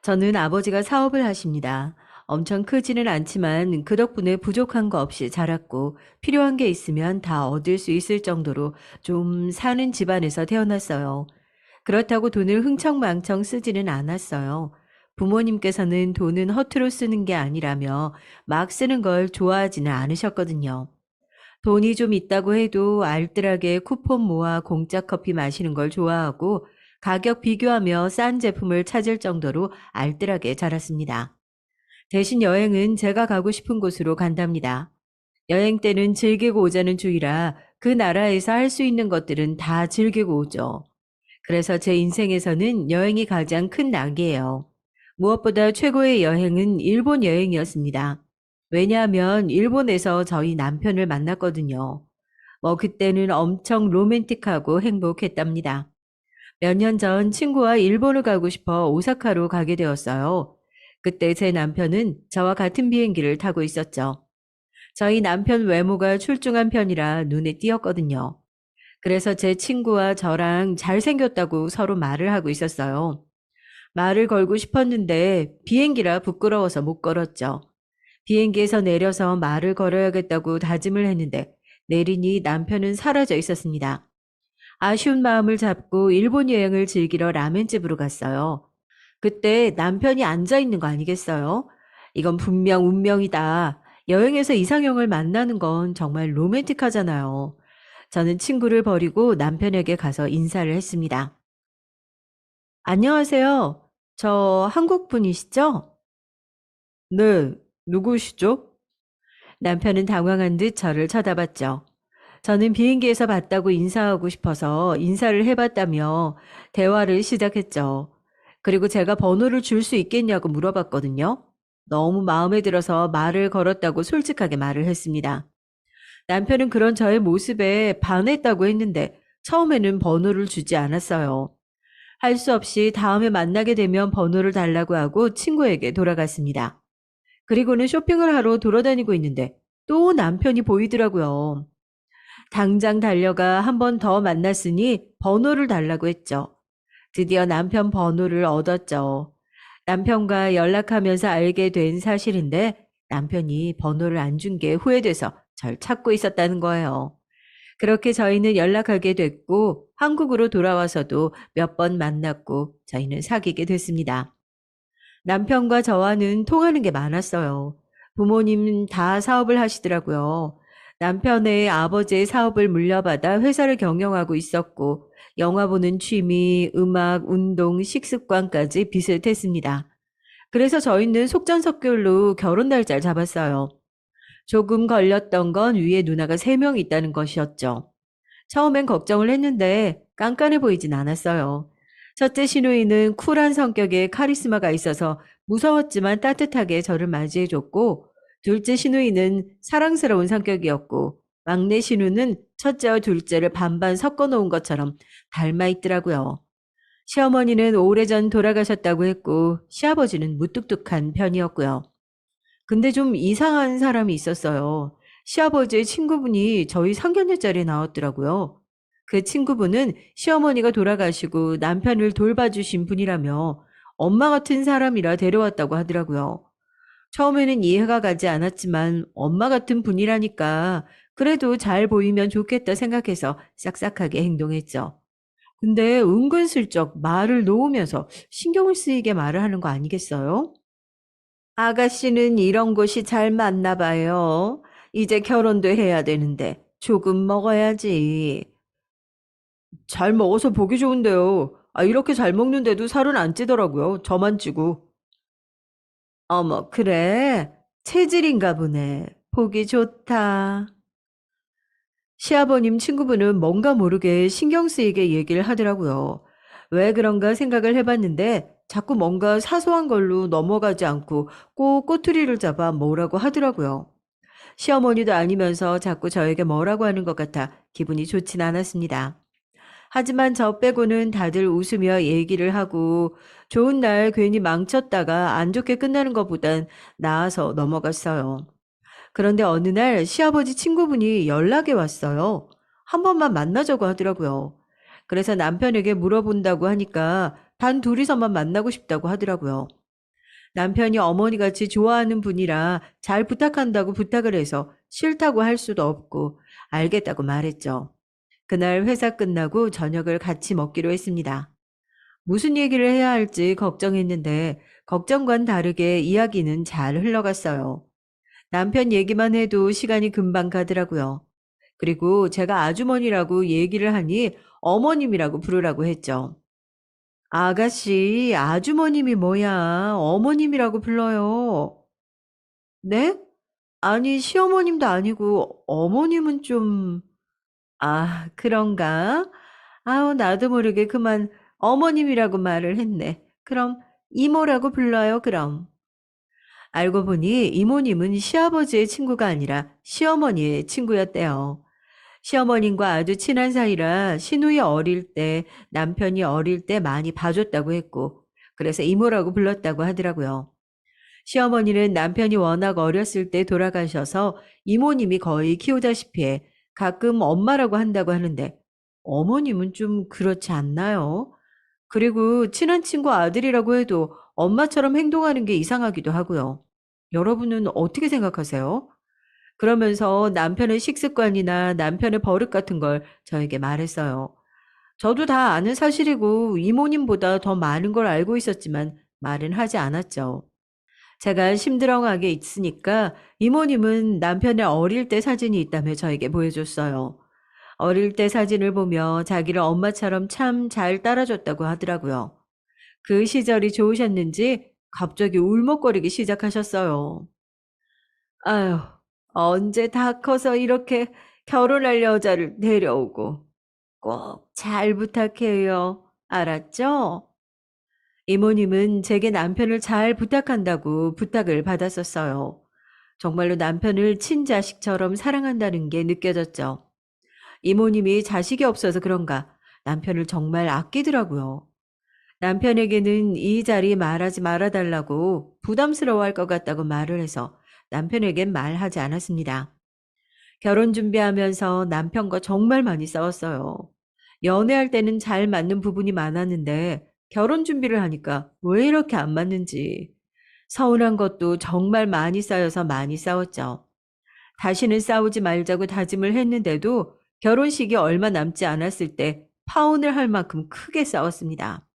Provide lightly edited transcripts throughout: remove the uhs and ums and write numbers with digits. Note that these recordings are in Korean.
저는 아버지가 사업을 하십니다. 엄청 크지는 않지만 그 덕분에 부족한 거 없이 자랐고 필요한 게 있으면 다 얻을 수 있을 정도로 좀 사는 집안에서 태어났어요. 그렇다고 돈을 흥청망청 쓰지는 않았어요. 부모님께서는 돈은 허투루 쓰는 게 아니라며 막 쓰는 걸 좋아하지는 않으셨거든요. 돈이 좀 있다고 해도 알뜰하게 쿠폰 모아 공짜 커피 마시는 걸 좋아하고 가격 비교하며 싼 제품을 찾을 정도로 알뜰하게 자랐습니다. 대신 여행은 제가 가고 싶은 곳으로 간답니다. 여행 때는 즐기고 오자는 주의라 그 나라에서 할 수 있는 것들은 다 즐기고 오죠. 그래서 제 인생에서는 여행이 가장 큰 낙이에요. 무엇보다 최고의 여행은 일본 여행이었습니다. 왜냐하면 일본에서 저희 남편을 만났거든요. 그때는 엄청 로맨틱하고 행복했답니다. 몇 년 전 친구와 일본을 가고 싶어 오사카로 가게 되었어요. 그때 제 남편은 저와 같은 비행기를 타고 있었죠. 저희 남편 외모가 출중한 편이라 눈에 띄었거든요. 그래서 제 친구와 저랑 잘생겼다고 서로 말을 하고 있었어요. 말을 걸고 싶었는데 비행기라 부끄러워서 못 걸었죠. 비행기에서 내려서 말을 걸어야겠다고 다짐을 했는데 내리니 남편은 사라져 있었습니다. 아쉬운 마음을 잡고 일본 여행을 즐기러 라멘집으로 갔어요. 그때 남편이 앉아 있는 거 아니겠어요? 이건 분명 운명이다. 여행에서 이상형을 만나는 건 정말 로맨틱하잖아요. 저는 친구를 버리고 남편에게 가서 인사를 했습니다. 안녕하세요. 저 한국 분이시죠? 네, 누구시죠? 남편은 당황한 듯 저를 쳐다봤죠. 저는 비행기에서 봤다고 인사하고 싶어서 인사를 해봤다며 대화를 시작했죠. 그리고 제가 번호를 줄 수 있겠냐고 물어봤거든요. 너무 마음에 들어서 말을 걸었다고 솔직하게 말을 했습니다. 남편은 그런 저의 모습에 반했다고 했는데 처음에는 번호를 주지 않았어요. 할 수 없이 다음에 만나게 되면 번호를 달라고 하고 친구에게 돌아갔습니다. 그리고는 쇼핑을 하러 돌아다니고 있는데 또 남편이 보이더라고요. 당장 달려가 한 번 더 만났으니 번호를 달라고 했죠. 드디어 남편 번호를 얻었죠. 남편과 연락하면서 알게 된 사실인데 남편이 번호를 안 준 게 후회돼서 절 찾고 있었다는 거예요. 그렇게 저희는 연락하게 됐고 한국으로 돌아와서도 몇 번 만났고 저희는 사귀게 됐습니다. 남편과 저와는 통하는 게 많았어요. 부모님 다 사업을 하시더라고요. 남편의 아버지의 사업을 물려받아 회사를 경영하고 있었고, 영화 보는 취미, 음악, 운동, 식습관까지 비슷했습니다. 그래서 저희는 속전속결로 결혼 날짜를 잡았어요. 조금 걸렸던 건 위에 누나가 3명 있다는 것이었죠. 처음엔 걱정을 했는데 깐깐해 보이진 않았어요. 첫째 시누이는 쿨한 성격에 카리스마가 있어서 무서웠지만 따뜻하게 저를 맞이해줬고, 둘째 시누이는 사랑스러운 성격이었고, 막내 시누는 첫째와 둘째를 반반 섞어놓은 것처럼 닮아 있더라고요. 시어머니는 오래전 돌아가셨다고 했고, 시아버지는 무뚝뚝한 편이었고요. 근데 좀 이상한 사람이 있었어요. 시아버지의 친구분이 저희 상견례 자리에 나왔더라고요. 그 친구분은 시어머니가 돌아가시고 남편을 돌봐주신 분이라며 엄마 같은 사람이라 데려왔다고 하더라고요. 처음에는 이해가 가지 않았지만 엄마 같은 분이라니까 그래도 잘 보이면 좋겠다 생각해서 싹싹하게 행동했죠. 근데 은근슬쩍 말을 놓으면서 신경을 쓰이게 말을 하는 거 아니겠어요? 아가씨는 이런 곳이 잘 맞나 봐요. 이제 결혼도 해야 되는데 조금 먹어야지. 잘 먹어서 보기 좋은데요. 이렇게 잘 먹는데도 살은 안 찌더라고요. 저만 찌고. 어머, 그래? 체질인가 보네. 보기 좋다. 시아버님 친구분은 뭔가 모르게 신경 쓰이게 얘기를 하더라고요. 왜 그런가 생각을 해봤는데 자꾸 뭔가 사소한 걸로 넘어가지 않고 꼭 꼬투리를 잡아 뭐라고 하더라고요. 시어머니도 아니면서 자꾸 저에게 뭐라고 하는 것 같아 기분이 좋진 않았습니다. 하지만 저 빼고는 다들 웃으며 얘기를 하고 좋은 날 괜히 망쳤다가 안 좋게 끝나는 것보단 나아서 넘어갔어요. 그런데 어느 날 시아버지 친구분이 연락이 왔어요. 한 번만 만나자고 하더라고요. 그래서 남편에게 물어본다고 하니까 단 둘이서만 만나고 싶다고 하더라고요. 남편이 어머니같이 좋아하는 분이라 잘 부탁한다고 부탁을 해서 싫다고 할 수도 없고 알겠다고 말했죠. 그날 회사 끝나고 저녁을 같이 먹기로 했습니다. 무슨 얘기를 해야 할지 걱정했는데 걱정과는 다르게 이야기는 잘 흘러갔어요. 남편 얘기만 해도 시간이 금방 가더라고요. 그리고 제가 아주머니라고 얘기를 하니 어머님이라고 부르라고 했죠. 아가씨, 아주머님이 뭐야? 어머님이라고 불러요. 네? 아니, 시어머님도 아니고 어머님은 좀... 아, 그런가? 아우, 나도 모르게 그만 어머님이라고 말을 했네. 그럼 이모라고 불러요, 그럼. 알고 보니 이모님은 시아버지의 친구가 아니라 시어머니의 친구였대요. 시어머님과 아주 친한 사이라 시누이 어릴 때 남편이 어릴 때 많이 봐줬다고 했고 그래서 이모라고 불렀다고 하더라고요. 시어머니는 남편이 워낙 어렸을 때 돌아가셔서 이모님이 거의 키우다시피 해 가끔 엄마라고 한다고 하는데 어머님은 좀 그렇지 않나요? 그리고 친한 친구 아들이라고 해도 엄마처럼 행동하는 게 이상하기도 하고요. 여러분은 어떻게 생각하세요? 그러면서 남편의 식습관이나 남편의 버릇 같은 걸 저에게 말했어요. 저도 다 아는 사실이고 이모님보다 더 많은 걸 알고 있었지만 말은 하지 않았죠. 제가 심드렁하게 있으니까 이모님은 남편의 어릴 때 사진이 있다며 저에게 보여줬어요. 어릴 때 사진을 보며 자기를 엄마처럼 참 잘 따라줬다고 하더라고요. 그 시절이 좋으셨는지 갑자기 울먹거리기 시작하셨어요. 아휴, 언제 다 커서 이렇게 결혼할 여자를 데려오고 꼭 잘 부탁해요. 알았죠? 이모님은 제게 남편을 잘 부탁한다고 부탁을 받았었어요. 정말로 남편을 친자식처럼 사랑한다는 게 느껴졌죠. 이모님이 자식이 없어서 그런가 남편을 정말 아끼더라고요. 남편에게는 이 자리 말하지 말아달라고 부담스러워할 것 같다고 말을 해서 남편에겐 말하지 않았습니다. 결혼 준비하면서 남편과 정말 많이 싸웠어요. 연애할 때는 잘 맞는 부분이 많았는데 결혼 준비를 하니까 왜 이렇게 안 맞는지 서운한 것도 정말 많이 쌓여서 많이 싸웠죠. 다시는 싸우지 말자고 다짐을 했는데도 결혼식이 얼마 남지 않았을 때 파혼을 할 만큼 크게 싸웠습니다.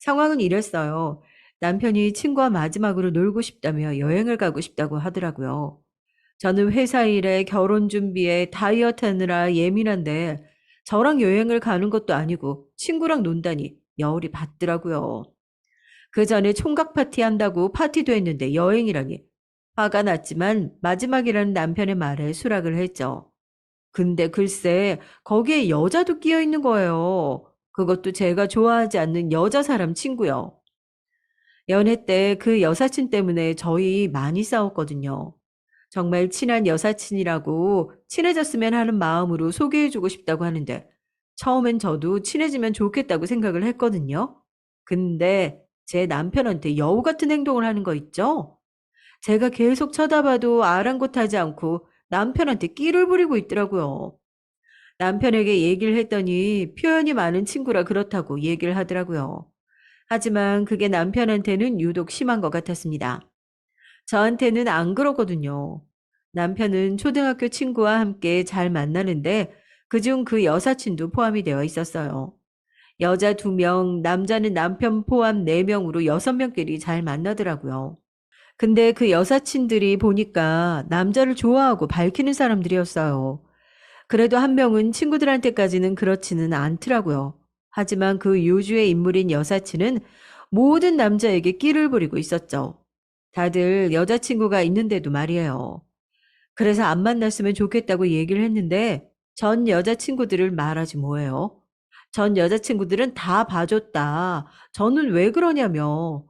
상황은 이랬어요. 남편이 친구와 마지막으로 놀고 싶다며 여행을 가고 싶다고 하더라고요. 저는 회사 일에 결혼 준비에 다이어트 하느라 예민한데 저랑 여행을 가는 것도 아니고 친구랑 논다니 열이 받더라고요. 그 전에 총각 파티 한다고 파티도 했는데 여행이라니 화가 났지만 마지막이라는 남편의 말에 수락을 했죠. 근데 글쎄 거기에 여자도 끼어 있는 거예요. 그것도 제가 좋아하지 않는 여자 사람 친구요. 연애 때 그 여사친 때문에 저희 많이 싸웠거든요. 정말 친한 여사친이라고 친해졌으면 하는 마음으로 소개해주고 싶다고 하는데 처음엔 저도 친해지면 좋겠다고 생각을 했거든요. 근데 제 남편한테 여우 같은 행동을 하는 거 있죠? 제가 계속 쳐다봐도 아랑곳하지 않고 남편한테 끼를 부리고 있더라고요. 남편에게 얘기를 했더니 표현이 많은 친구라 그렇다고 얘기를 하더라고요. 하지만 그게 남편한테는 유독 심한 것 같았습니다. 저한테는 안 그러거든요. 남편은 초등학교 친구와 함께 잘 만나는데 그중 그 여사친도 포함이 되어 있었어요. 여자 2명, 남자는 남편 포함 4명으로 6명끼리 잘 만나더라고요. 근데 그 여사친들이 보니까 남자를 좋아하고 밝히는 사람들이었어요. 그래도 한 명은 친구들한테까지는 그렇지는 않더라고요. 하지만 그 요주의 인물인 여사친은 모든 남자에게 끼를 부리고 있었죠. 다들 여자친구가 있는데도 말이에요. 그래서 안 만났으면 좋겠다고 얘기를 했는데 전 여자친구들을 말하지 뭐예요. 전 여자친구들은 다 봐줬다. 저는 왜 그러냐며.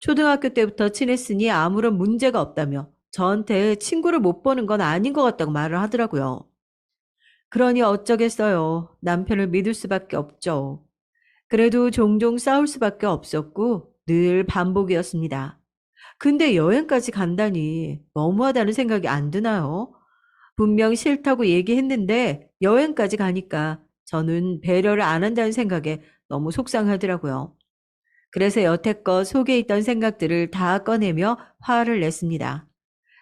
초등학교 때부터 친했으니 아무런 문제가 없다며 저한테 친구를 못 보는 건 아닌 것 같다고 말을 하더라고요. 그러니 어쩌겠어요. 남편을 믿을 수밖에 없죠. 그래도 종종 싸울 수밖에 없었고 늘 반복이었습니다. 근데 여행까지 간다니 너무하다는 생각이 안 드나요? 분명 싫다고 얘기했는데 여행까지 가니까 저는 배려를 안 한다는 생각에 너무 속상하더라고요. 그래서 여태껏 속에 있던 생각들을 다 꺼내며 화를 냈습니다.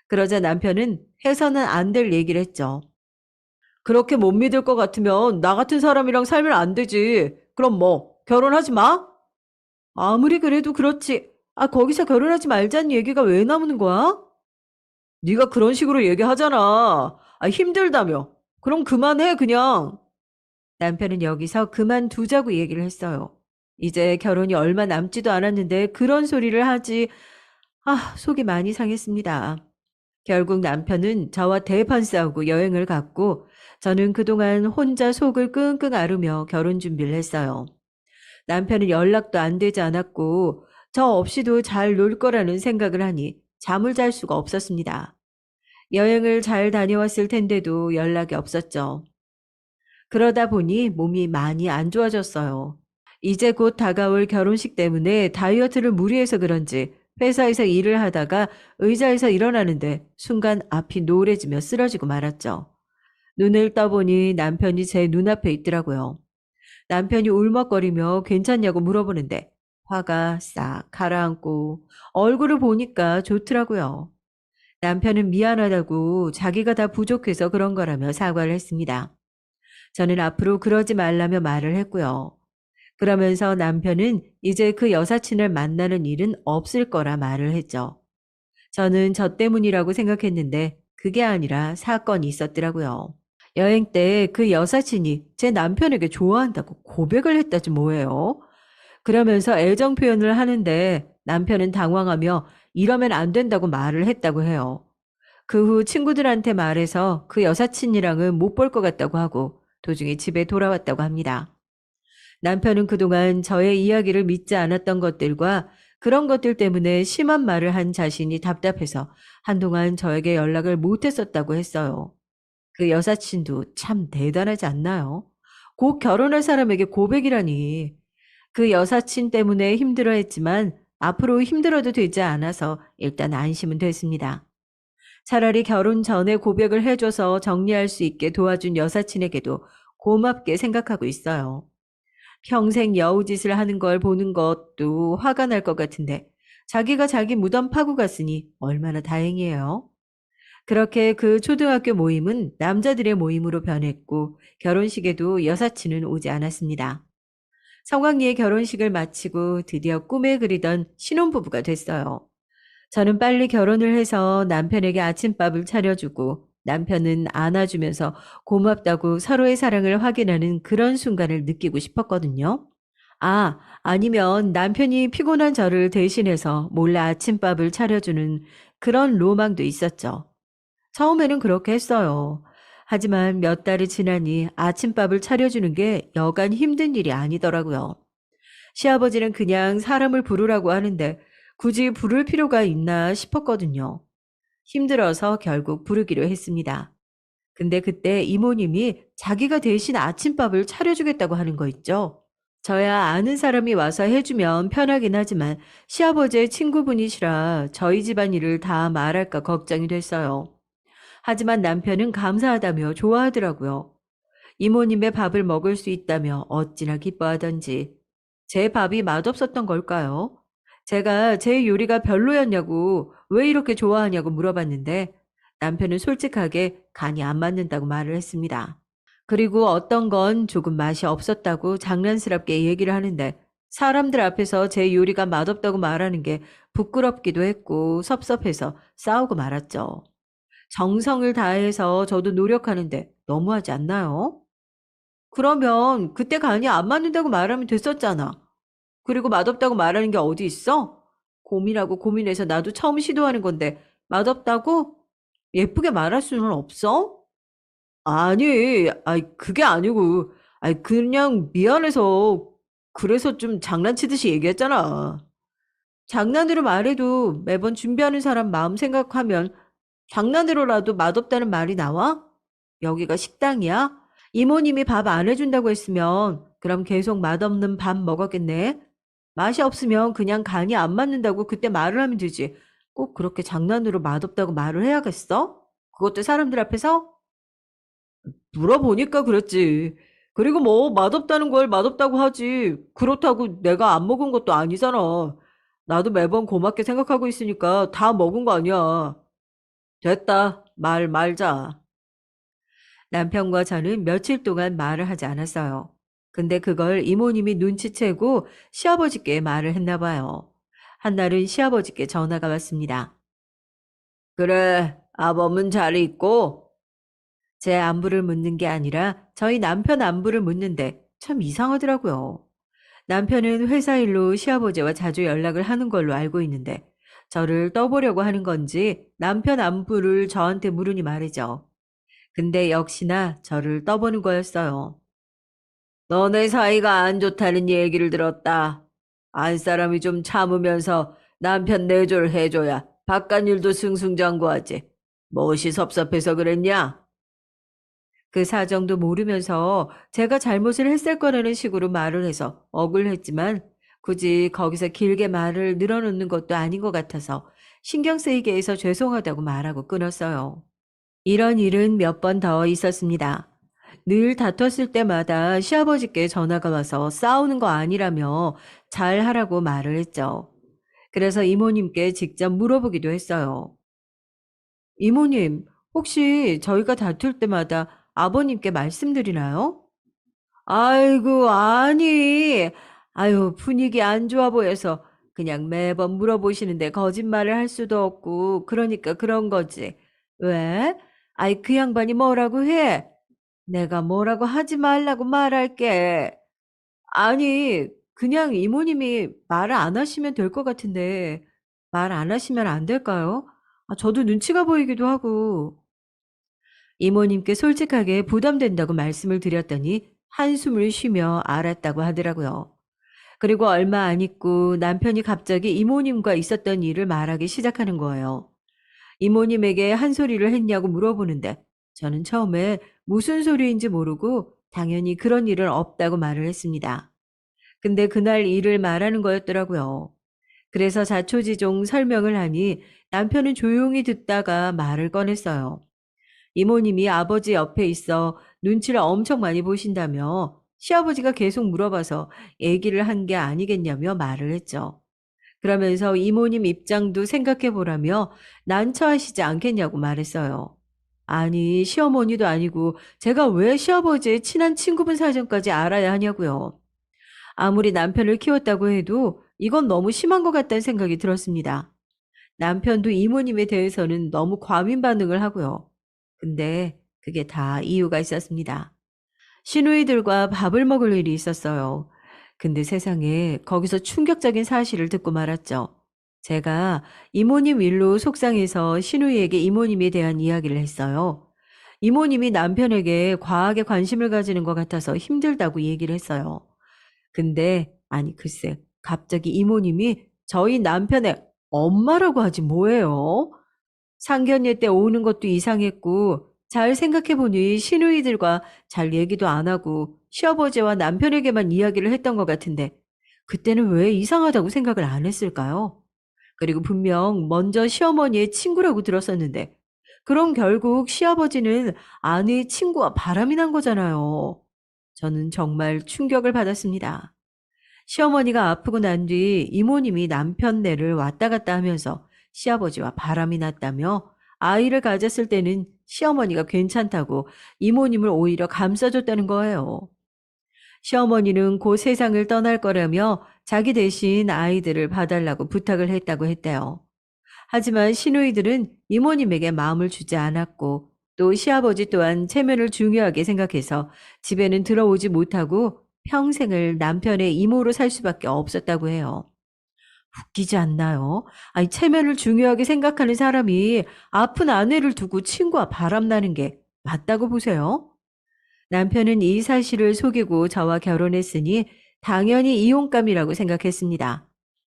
그러자 남편은 해서는 안 될 얘기를 했죠. 그렇게 못 믿을 것 같으면 나 같은 사람이랑 살면 안 되지. 그럼 뭐, 결혼하지 마? 아무리 그래도 그렇지. 아, 거기서 결혼하지 말자는 얘기가 왜 나오는 거야? 네가 그런 식으로 얘기하잖아. 아, 힘들다며. 그럼 그만해, 그냥. 남편은 여기서 그만두자고 얘기를 했어요. 이제 결혼이 얼마 남지도 않았는데 그런 소리를 하지. 아, 속이 많이 상했습니다. 결국 남편은 저와 대판 싸우고 여행을 갔고 저는 그동안 혼자 속을 끙끙 앓으며 결혼 준비를 했어요. 남편은 연락도 안 되지 않았고 저 없이도 잘 놀 거라는 생각을 하니 잠을 잘 수가 없었습니다. 여행을 잘 다녀왔을 텐데도 연락이 없었죠. 그러다 보니 몸이 많이 안 좋아졌어요. 이제 곧 다가올 결혼식 때문에 다이어트를 무리해서 그런지 회사에서 일을 하다가 의자에서 일어나는데 순간 앞이 노래지며 쓰러지고 말았죠. 눈을 떠보니 남편이 제 눈앞에 있더라고요. 남편이 울먹거리며 괜찮냐고 물어보는데 화가 싹 가라앉고 얼굴을 보니까 좋더라고요. 남편은 미안하다고 자기가 다 부족해서 그런 거라며 사과를 했습니다. 저는 앞으로 그러지 말라며 말을 했고요. 그러면서 남편은 이제 그 여사친을 만나는 일은 없을 거라 말을 했죠. 저는 저 때문이라고 생각했는데 그게 아니라 사건이 있었더라고요. 여행 때 그 여사친이 제 남편에게 좋아한다고 고백을 했다지 뭐예요. 그러면서 애정 표현을 하는데 남편은 당황하며 이러면 안 된다고 말을 했다고 해요. 그 후 친구들한테 말해서 그 여사친이랑은 못 볼 것 같다고 하고 도중에 집에 돌아왔다고 합니다. 남편은 그동안 저의 이야기를 믿지 않았던 것들과 그런 것들 때문에 심한 말을 한 자신이 답답해서 한동안 저에게 연락을 못 했었다고 했어요. 그 여사친도 참 대단하지 않나요? 곧 결혼할 사람에게 고백이라니. 그 여사친 때문에 힘들어했지만 앞으로 힘들어도 되지 않아서 일단 안심은 됐습니다. 차라리 결혼 전에 고백을 해줘서 정리할 수 있게 도와준 여사친에게도 고맙게 생각하고 있어요. 평생 여우짓을 하는 걸 보는 것도 화가 날 것 같은데 자기가 자기 무덤 파고 갔으니 얼마나 다행이에요. 그렇게 그 초등학교 모임은 남자들의 모임으로 변했고 결혼식에도 여사친은 오지 않았습니다. 성황리에 결혼식을 마치고 드디어 꿈에 그리던 신혼부부가 됐어요. 저는 빨리 결혼을 해서 남편에게 아침밥을 차려주고 남편은 안아주면서 고맙다고 서로의 사랑을 확인하는 그런 순간을 느끼고 싶었거든요. 아, 아니면 남편이 피곤한 저를 대신해서 몰래 아침밥을 차려주는 그런 로망도 있었죠. 처음에는 그렇게 했어요. 하지만 몇 달이 지나니 아침밥을 차려주는 게 여간 힘든 일이 아니더라고요. 시아버지는 그냥 사람을 부르라고 하는데 굳이 부를 필요가 있나 싶었거든요. 힘들어서 결국 부르기로 했습니다. 근데 그때 이모님이 자기가 대신 아침밥을 차려주겠다고 하는 거 있죠. 저야 아는 사람이 와서 해주면 편하긴 하지만 시아버지의 친구분이시라 저희 집안일을 다 말할까 걱정이 됐어요. 하지만 남편은 감사하다며 좋아하더라고요. 이모님의 밥을 먹을 수 있다며 어찌나 기뻐하던지. 제 밥이 맛없었던 걸까요? 제가 제 요리가 별로였냐고 왜 이렇게 좋아하냐고 물어봤는데 남편은 솔직하게 간이 안 맞는다고 말을 했습니다. 그리고 어떤 건 조금 맛이 없었다고 장난스럽게 얘기를 하는데 사람들 앞에서 제 요리가 맛없다고 말하는 게 부끄럽기도 했고 섭섭해서 싸우고 말았죠. 정성을 다해서 저도 노력하는데 너무하지 않나요? 그러면 그때 간이 안 맞는다고 말하면 됐었잖아. 그리고 맛없다고 말하는 게 어디 있어? 고민하고 고민해서 나도 처음 시도하는 건데 맛없다고? 예쁘게 말할 수는 없어? 아니, 아이 그게 아니고, 아이 그냥 미안해서 그래서 좀 장난치듯이 얘기했잖아. 장난으로 말해도 매번 준비하는 사람 마음 생각하면 장난으로라도 맛없다는 말이 나와? 여기가 식당이야? 이모님이 밥 안 해준다고 했으면 그럼 계속 맛없는 밥 먹었겠네? 맛이 없으면 그냥 간이 안 맞는다고 그때 말을 하면 되지. 꼭 그렇게 장난으로 맛없다고 말을 해야겠어? 그것도 사람들 앞에서? 물어보니까 그랬지. 그리고 뭐 맛없다는 걸 맛없다고 하지. 그렇다고 내가 안 먹은 것도 아니잖아. 나도 매번 고맙게 생각하고 있으니까 다 먹은 거 아니야. 됐다. 말 말자. 남편과 저는 며칠 동안 말을 하지 않았어요. 근데 그걸 이모님이 눈치채고 시아버지께 말을 했나 봐요. 한날은 시아버지께 전화가 왔습니다. 그래, 아범은 잘 있고? 제 안부를 묻는 게 아니라 저희 남편 안부를 묻는데 참 이상하더라고요. 남편은 회사 일로 시아버지와 자주 연락을 하는 걸로 알고 있는데 저를 떠보려고 하는 건지 남편 안부를 저한테 물으니 말이죠. 근데 역시나 저를 떠보는 거였어요. 너네 사이가 안 좋다는 얘기를 들었다. 안 사람이 좀 참으면서 남편 내조를 해줘야 바깥 일도 승승장구하지. 무엇이 섭섭해서 그랬냐? 그 사정도 모르면서 제가 잘못을 했을 거라는 식으로 말을 해서 억울했지만 굳이 거기서 길게 말을 늘어놓는 것도 아닌 것 같아서 신경 쓰이게 해서 죄송하다고 말하고 끊었어요. 이런 일은 몇 번 더 있었습니다. 늘 다퉜을 때마다 시아버지께 전화가 와서 싸우는 거 아니라며 잘하라고 말을 했죠. 그래서 이모님께 직접 물어보기도 했어요. 이모님, 혹시 저희가 다툴 때마다 아버님께 말씀드리나요? 아이고, 아니. 아유, 분위기 안 좋아 보여서 그냥 매번 물어보시는데 거짓말을 할 수도 없고, 그러니까 그런 거지. 왜? 아이, 그 양반이 뭐라고 해? 내가 뭐라고 하지 말라고 말할게. 아니, 그냥 이모님이 말을 안 하시면 될 것 같은데, 말 안 하시면 안 될까요? 아, 저도 눈치가 보이기도 하고. 이모님께 솔직하게 부담된다고 말씀을 드렸더니 한숨을 쉬며 알았다고 하더라고요. 그리고 얼마 안 있고 남편이 갑자기 이모님과 있었던 일을 말하기 시작하는 거예요. 이모님에게 한 소리를 했냐고 물어보는데 저는 처음에 무슨 소리인지 모르고 당연히 그런 일은 없다고 말을 했습니다. 근데 그날 일을 말하는 거였더라고요. 그래서 자초지종 설명을 하니 남편은 조용히 듣다가 말을 꺼냈어요. 이모님이 아버지 옆에 있어 눈치를 엄청 많이 보신다며 시아버지가 계속 물어봐서 얘기를 한 게 아니겠냐며 말을 했죠. 그러면서 이모님 입장도 생각해 보라며 난처하시지 않겠냐고 말했어요. 아니, 시어머니도 아니고 제가 왜 시아버지의 친한 친구분 사정까지 알아야 하냐고요. 아무리 남편을 키웠다고 해도 이건 너무 심한 것 같다는 생각이 들었습니다. 남편도 이모님에 대해서는 너무 과민 반응을 하고요. 근데 그게 다 이유가 있었습니다. 시누이들과 밥을 먹을 일이 있었어요. 근데 세상에 거기서 충격적인 사실을 듣고 말았죠. 제가 이모님 일로 속상해서 시누이에게 이모님에 대한 이야기를 했어요. 이모님이 남편에게 과하게 관심을 가지는 것 같아서 힘들다고 얘기를 했어요. 근데 아니 글쎄 갑자기 이모님이 저희 남편의 엄마라고 하지 뭐예요? 상견례 때 오는 것도 이상했고 잘 생각해보니 시누이들과 잘 얘기도 안 하고 시아버지와 남편에게만 이야기를 했던 것 같은데 그때는 왜 이상하다고 생각을 안 했을까요? 그리고 분명 먼저 시어머니의 친구라고 들었었는데 그럼 결국 시아버지는 아내의 친구와 바람이 난 거잖아요. 저는 정말 충격을 받았습니다. 시어머니가 아프고 난 뒤 이모님이 남편네를 왔다 갔다 하면서 시아버지와 바람이 났다며 아이를 가졌을 때는 시어머니가 괜찮다고 이모님을 오히려 감싸줬다는 거예요. 시어머니는 곧 세상을 떠날 거라며 자기 대신 아이들을 봐달라고 부탁을 했다고 했대요. 하지만 시누이들은 이모님에게 마음을 주지 않았고 또 시아버지 또한 체면을 중요하게 생각해서 집에는 들어오지 못하고 평생을 남편의 이모로 살 수밖에 없었다고 해요. 웃기지 않나요? 아니, 체면을 중요하게 생각하는 사람이 아픈 아내를 두고 친구와 바람나는 게 맞다고 보세요? 남편은 이 사실을 속이고 저와 결혼했으니 당연히 이용감이라고 생각했습니다.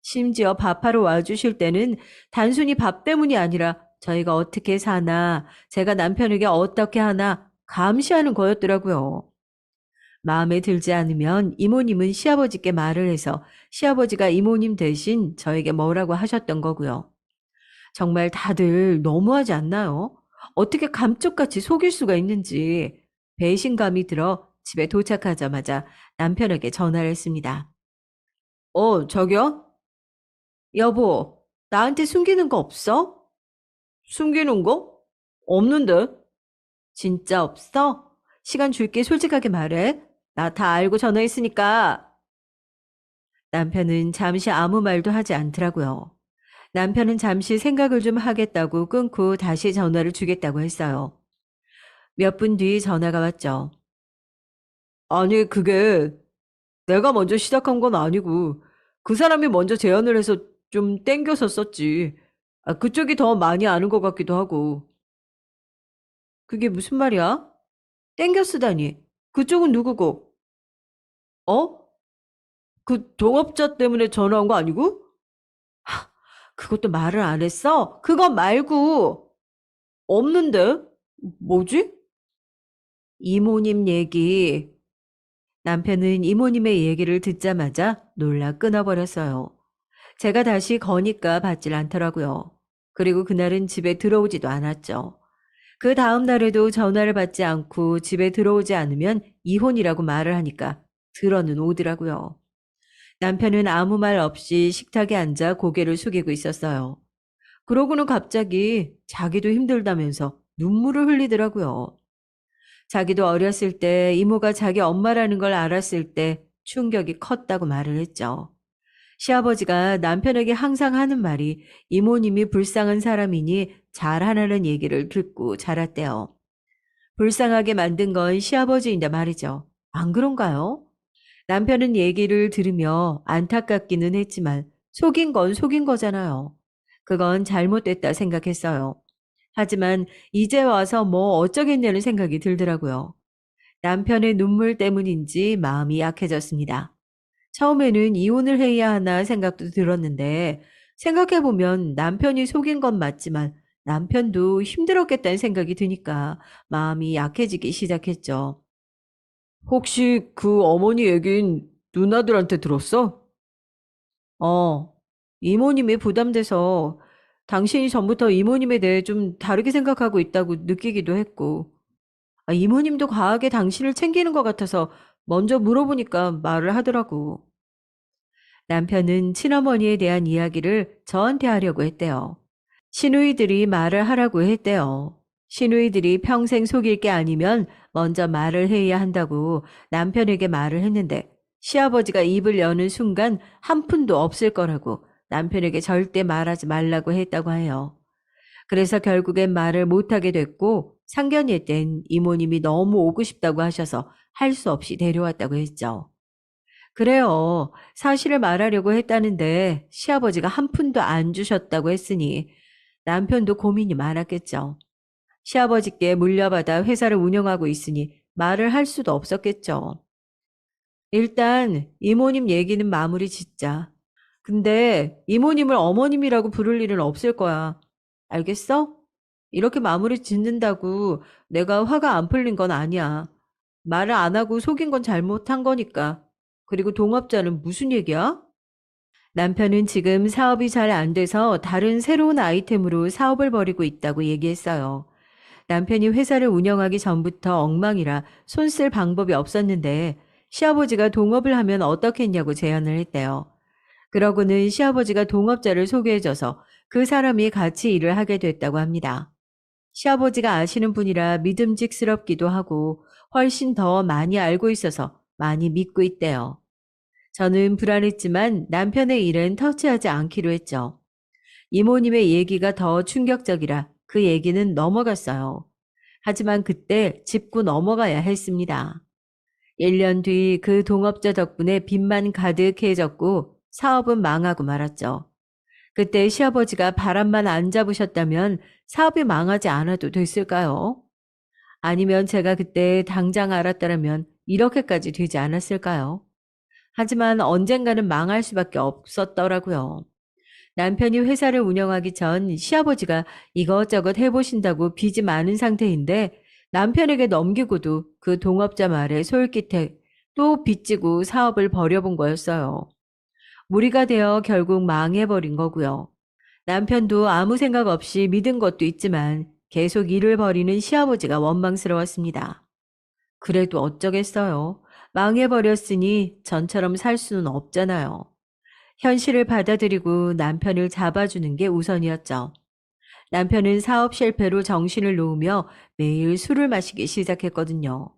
심지어 밥하러 와주실 때는 단순히 밥 때문이 아니라 저희가 어떻게 사나, 제가 남편에게 어떻게 하나 감시하는 거였더라고요. 마음에 들지 않으면 이모님은 시아버지께 말을 해서 시아버지가 이모님 대신 저에게 뭐라고 하셨던 거고요. 정말 다들 너무하지 않나요? 어떻게 감쪽같이 속일 수가 있는지 배신감이 들어 집에 도착하자마자 남편에게 전화를 했습니다. 저기요? 여보, 나한테 숨기는 거 없어? 숨기는 거? 없는데? 진짜 없어? 시간 줄게 솔직하게 말해. 나 다 알고 전화했으니까. 남편은 잠시 아무 말도 하지 않더라고요. 남편은 잠시 생각을 좀 하겠다고 끊고 다시 전화를 주겠다고 했어요. 몇 분 뒤 전화가 왔죠. 아니, 그게 내가 먼저 시작한 건 아니고 그 사람이 먼저 제안을 해서 좀 땡겨서 썼지. 그쪽이 더 많이 아는 것 같기도 하고. 그게 무슨 말이야? 땡겨 쓰다니. 그쪽은 누구고? 어? 그 동업자 때문에 전화한 거 아니고? 하, 그것도 말을 안 했어? 그거 말고. 없는데? 뭐지? 이모님 얘기. 남편은 이모님의 얘기를 듣자마자 놀라 끊어버렸어요. 제가 다시 거니까 받질 않더라고요. 그리고 그날은 집에 들어오지도 않았죠. 그 다음 날에도 전화를 받지 않고 집에 들어오지 않으면 이혼이라고 말을 하니까 들어는 오더라고요. 남편은 아무 말 없이 식탁에 앉아 고개를 숙이고 있었어요. 그러고는 갑자기 자기도 힘들다면서 눈물을 흘리더라고요. 자기도 어렸을 때 이모가 자기 엄마라는 걸 알았을 때 충격이 컸다고 말을 했죠. 시아버지가 남편에게 항상 하는 말이 이모님이 불쌍한 사람이니 잘하라는 얘기를 듣고 자랐대요. 불쌍하게 만든 건 시아버지인데 말이죠. 안 그런가요? 남편은 얘기를 들으며 안타깝기는 했지만 속인 건 속인 거잖아요. 그건 잘못됐다 생각했어요. 하지만 이제 와서 뭐 어쩌겠냐는 생각이 들더라고요. 남편의 눈물 때문인지 마음이 약해졌습니다. 처음에는 이혼을 해야 하나 생각도 들었는데 생각해보면 남편이 속인 건 맞지만 남편도 힘들었겠다는 생각이 드니까 마음이 약해지기 시작했죠. 혹시 그 어머니 얘긴 누나들한테 들었어? 어, 이모님이 부담돼서 당신이 전부터 이모님에 대해 좀 다르게 생각하고 있다고 느끼기도 했고, 이모님도 과하게 당신을 챙기는 것 같아서 먼저 물어보니까 말을 하더라고. 남편은 친어머니에 대한 이야기를 저한테 하려고 했대요. 시누이들이 말을 하라고 했대요. 시누이들이 평생 속일 게 아니면 먼저 말을 해야 한다고 남편에게 말을 했는데 시아버지가 입을 여는 순간 한 푼도 없을 거라고 남편에게 절대 말하지 말라고 했다고 해요. 그래서 결국엔 말을 못하게 됐고 상견례 땐 이모님이 너무 오고 싶다고 하셔서 할 수 없이 데려왔다고 했죠. 그래요. 사실을 말하려고 했다는데 시아버지가 한 푼도 안 주셨다고 했으니 남편도 고민이 많았겠죠. 시아버지께 물려받아 회사를 운영하고 있으니 말을 할 수도 없었겠죠. 일단 이모님 얘기는 마무리 짓자. 근데 이모님을 어머님이라고 부를 일은 없을 거야. 알겠어? 이렇게 마무리 짓는다고 내가 화가 안 풀린 건 아니야. 말을 안 하고 속인 건 잘못한 거니까. 그리고 동업자는 무슨 얘기야? 남편은 지금 사업이 잘 안 돼서 다른 새로운 아이템으로 사업을 벌이고 있다고 얘기했어요. 남편이 회사를 운영하기 전부터 엉망이라 손 쓸 방법이 없었는데 시아버지가 동업을 하면 어떻겠냐고 제안을 했대요. 그러고는 시아버지가 동업자를 소개해줘서 그 사람이 같이 일을 하게 됐다고 합니다. 시아버지가 아시는 분이라 믿음직스럽기도 하고 훨씬 더 많이 알고 있어서 많이 믿고 있대요. 저는 불안했지만 남편의 일은 터치하지 않기로 했죠. 이모님의 얘기가 더 충격적이라 그 얘기는 넘어갔어요. 하지만 그때 짚고 넘어가야 했습니다. 1년 뒤 그 동업자 덕분에 빚만 가득해졌고 사업은 망하고 말았죠. 그때 시아버지가 바람만 안 잡으셨다면 사업이 망하지 않아도 됐을까요? 아니면 제가 그때 당장 알았다면 이렇게까지 되지 않았을까요? 하지만 언젠가는 망할 수밖에 없었더라고요. 남편이 회사를 운영하기 전 시아버지가 이것저것 해보신다고 빚이 많은 상태인데 남편에게 넘기고도 그 동업자 말에 솔깃해 또 빚지고 사업을 벌여본 거였어요. 무리가 되어 결국 망해버린 거고요. 남편도 아무 생각 없이 믿은 것도 있지만 계속 일을 벌이는 시아버지가 원망스러웠습니다. 그래도 어쩌겠어요. 망해버렸으니 전처럼 살 수는 없잖아요. 현실을 받아들이고 남편을 잡아주는 게 우선이었죠. 남편은 사업 실패로 정신을 놓으며 매일 술을 마시기 시작했거든요.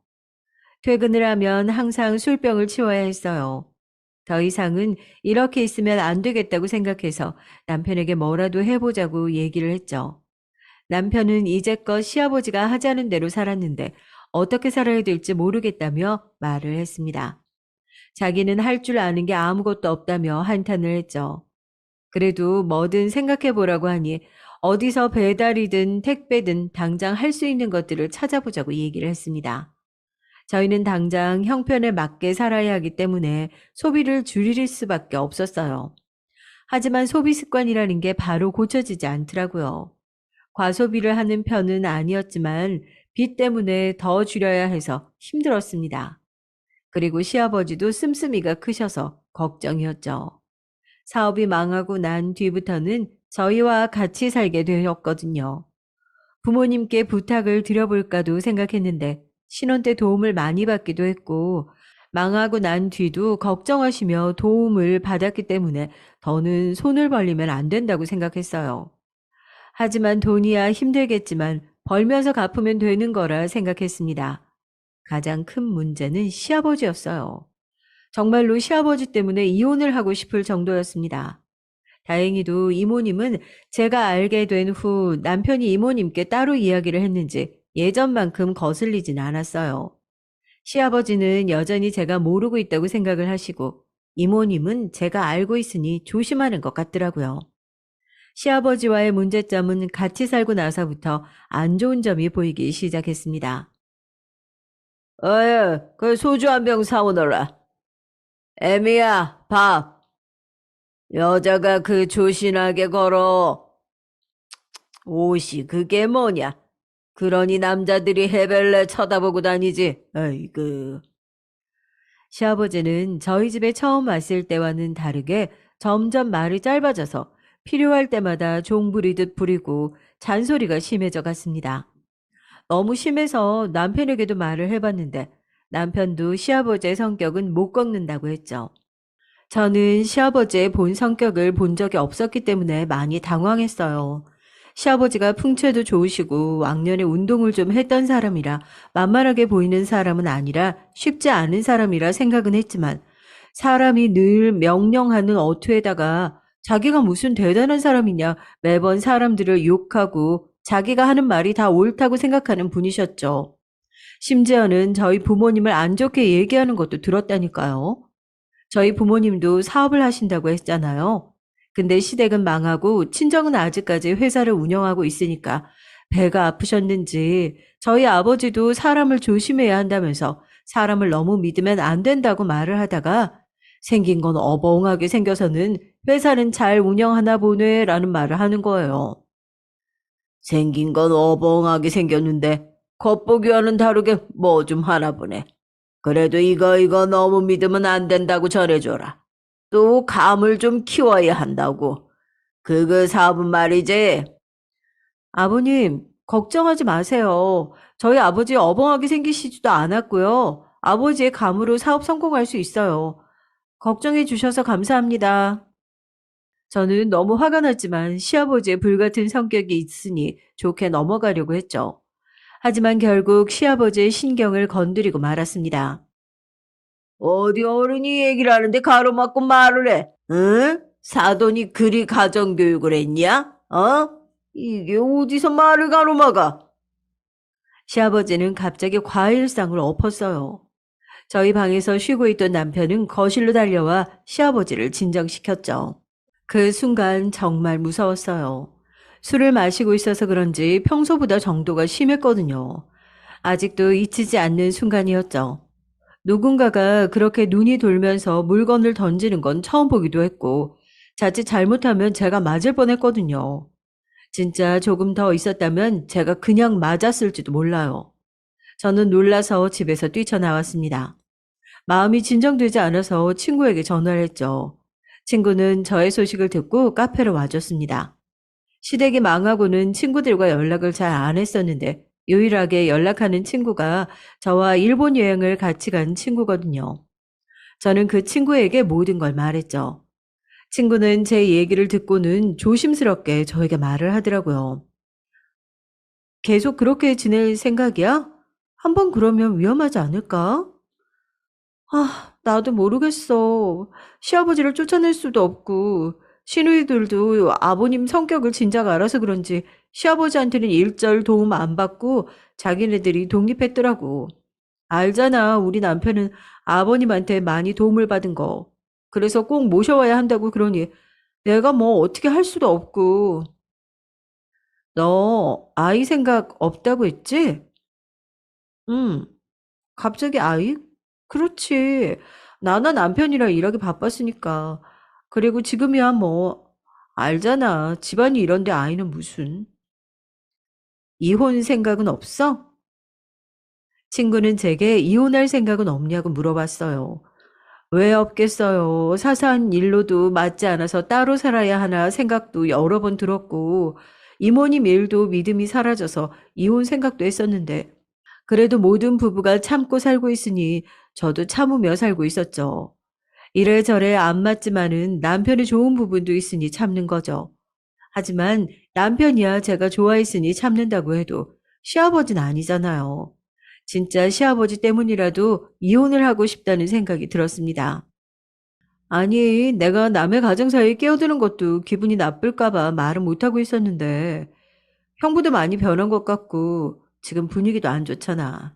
퇴근을 하면 항상 술병을 치워야 했어요. 더 이상은 이렇게 있으면 안 되겠다고 생각해서 남편에게 뭐라도 해보자고 얘기를 했죠. 남편은 이제껏 시아버지가 하자는 대로 살았는데 어떻게 살아야 될지 모르겠다며 말을 했습니다. 자기는 할 줄 아는 게 아무것도 없다며 한탄을 했죠. 그래도 뭐든 생각해 보라고 하니 어디서 배달이든 택배든 당장 할 수 있는 것들을 찾아보자고 얘기를 했습니다. 저희는 당장 형편에 맞게 살아야 하기 때문에 소비를 줄일 수밖에 없었어요. 하지만 소비 습관이라는 게 바로 고쳐지지 않더라고요. 과소비를 하는 편은 아니었지만 빚 때문에 더 줄여야 해서 힘들었습니다. 그리고 시아버지도 씀씀이가 크셔서 걱정이었죠. 사업이 망하고 난 뒤부터는 저희와 같이 살게 되었거든요. 부모님께 부탁을 드려볼까도 생각했는데 신혼 때 도움을 많이 받기도 했고 망하고 난 뒤도 걱정하시며 도움을 받았기 때문에 더는 손을 벌리면 안 된다고 생각했어요. 하지만 돈이야 힘들겠지만 벌면서 갚으면 되는 거라 생각했습니다. 가장 큰 문제는 시아버지였어요. 정말로 시아버지 때문에 이혼을 하고 싶을 정도였습니다. 다행히도 이모님은 제가 알게 된 후 남편이 이모님께 따로 이야기를 했는지 예전만큼 거슬리진 않았어요. 시아버지는 여전히 제가 모르고 있다고 생각을 하시고 이모님은 제가 알고 있으니 조심하는 것 같더라고요. 시아버지와의 문제점은 같이 살고 나서부터 안 좋은 점이 보이기 시작했습니다. 그 소주 한 병 사오너라. 애미야, 밥. 여자가 그 조신하게 걸어. 옷이 그게 뭐냐? 그러니 남자들이 해벨레 쳐다보고 다니지. 아이고. 시아버지는 저희 집에 처음 왔을 때와는 다르게 점점 말이 짧아져서 필요할 때마다 종 부리듯 부리고 잔소리가 심해져 갔습니다. 너무 심해서 남편에게도 말을 해봤는데 남편도 시아버지의 성격은 못 꺾는다고 했죠. 저는 시아버지의 본 성격을 본 적이 없었기 때문에 많이 당황했어요. 시아버지가 풍채도 좋으시고 왕년에 운동을 좀 했던 사람이라 만만하게 보이는 사람은 아니라 쉽지 않은 사람이라 생각은 했지만 사람이 늘 명령하는 어투에다가 자기가 무슨 대단한 사람이냐 매번 사람들을 욕하고 자기가 하는 말이 다 옳다고 생각하는 분이셨죠. 심지어는 저희 부모님을 안 좋게 얘기하는 것도 들었다니까요. 저희 부모님도 사업을 하신다고 했잖아요. 근데 시댁은 망하고 친정은 아직까지 회사를 운영하고 있으니까 배가 아프셨는지 저희 아버지도 사람을 조심해야 한다면서 사람을 너무 믿으면 안 된다고 말을 하다가 생긴 건 어벙하게 생겨서는 회사는 잘 운영하나 보네라는 말을 하는 거예요. 생긴 건 어벙하게 생겼는데 겉보기와는 다르게 뭐 좀 하나 보네. 그래도 이거 너무 믿으면 안 된다고 전해줘라. 또 감을 좀 키워야 한다고. 그거 사업은 말이지. 아버님, 걱정하지 마세요. 저희 아버지 어벙하게 생기시지도 않았고요. 아버지의 감으로 사업 성공할 수 있어요. 걱정해 주셔서 감사합니다. 저는 너무 화가 났지만 시아버지의 불같은 성격이 있으니 좋게 넘어가려고 했죠. 하지만 결국 시아버지의 신경을 건드리고 말았습니다. 어디 어른이 얘기를 하는데 가로막고 말을 해. 응? 사돈이 그리 가정교육을 했냐? 이게 어디서 말을 가로막아? 시아버지는 갑자기 과일상을 엎었어요. 저희 방에서 쉬고 있던 남편은 거실로 달려와 시아버지를 진정시켰죠. 그 순간 정말 무서웠어요. 술을 마시고 있어서 그런지 평소보다 정도가 심했거든요. 아직도 잊히지 않는 순간이었죠. 누군가가 그렇게 눈이 돌면서 물건을 던지는 건 처음 보기도 했고, 자칫 잘못하면 제가 맞을 뻔했거든요. 진짜 조금 더 있었다면 제가 그냥 맞았을지도 몰라요. 저는 놀라서 집에서 뛰쳐나왔습니다. 마음이 진정되지 않아서 친구에게 전화를 했죠. 친구는 저의 소식을 듣고 카페로 와줬습니다. 시댁이 망하고는 친구들과 연락을 잘 안 했었는데 유일하게 연락하는 친구가 저와 일본 여행을 같이 간 친구거든요. 저는 그 친구에게 모든 걸 말했죠. 친구는 제 얘기를 듣고는 조심스럽게 저에게 말을 하더라고요. 계속 그렇게 지낼 생각이야? 한번 그러면 위험하지 않을까? 나도 모르겠어. 시아버지를 쫓아낼 수도 없고, 시누이들도 아버님 성격을 진작 알아서 그런지 시아버지한테는 일절 도움 안 받고 자기네들이 독립했더라고. 알잖아. 우리 남편은 아버님한테 많이 도움을 받은 거. 그래서 꼭 모셔와야 한다고 그러니 내가 뭐 어떻게 할 수도 없고. 너 아이 생각 없다고 했지? 응. 갑자기 아이? 그렇지. 나나 남편이랑 일하기 바빴으니까. 그리고 지금이야 뭐 알잖아. 집안이 이런데 아이는 무슨. 이혼 생각은 없어? 친구는 제게 이혼할 생각은 없냐고 물어봤어요. 왜 없겠어요. 사소한 일로도 맞지 않아서 따로 살아야 하나 생각도 여러 번 들었고, 이모님 일도 믿음이 사라져서 이혼 생각도 했었는데, 그래도 모든 부부가 참고 살고 있으니 저도 참으며 살고 있었죠. 이래저래 안 맞지만은 남편이 좋은 부분도 있으니 참는 거죠. 하지만 남편이야 제가 좋아했으니 참는다고 해도 시아버지는 아니잖아요. 진짜 시아버지 때문이라도 이혼을 하고 싶다는 생각이 들었습니다. 아니, 내가 남의 가정 사이에 끼어드는 것도 기분이 나쁠까봐 말은 못하고 있었는데, 형부도 많이 변한 것 같고, 지금 분위기도 안 좋잖아.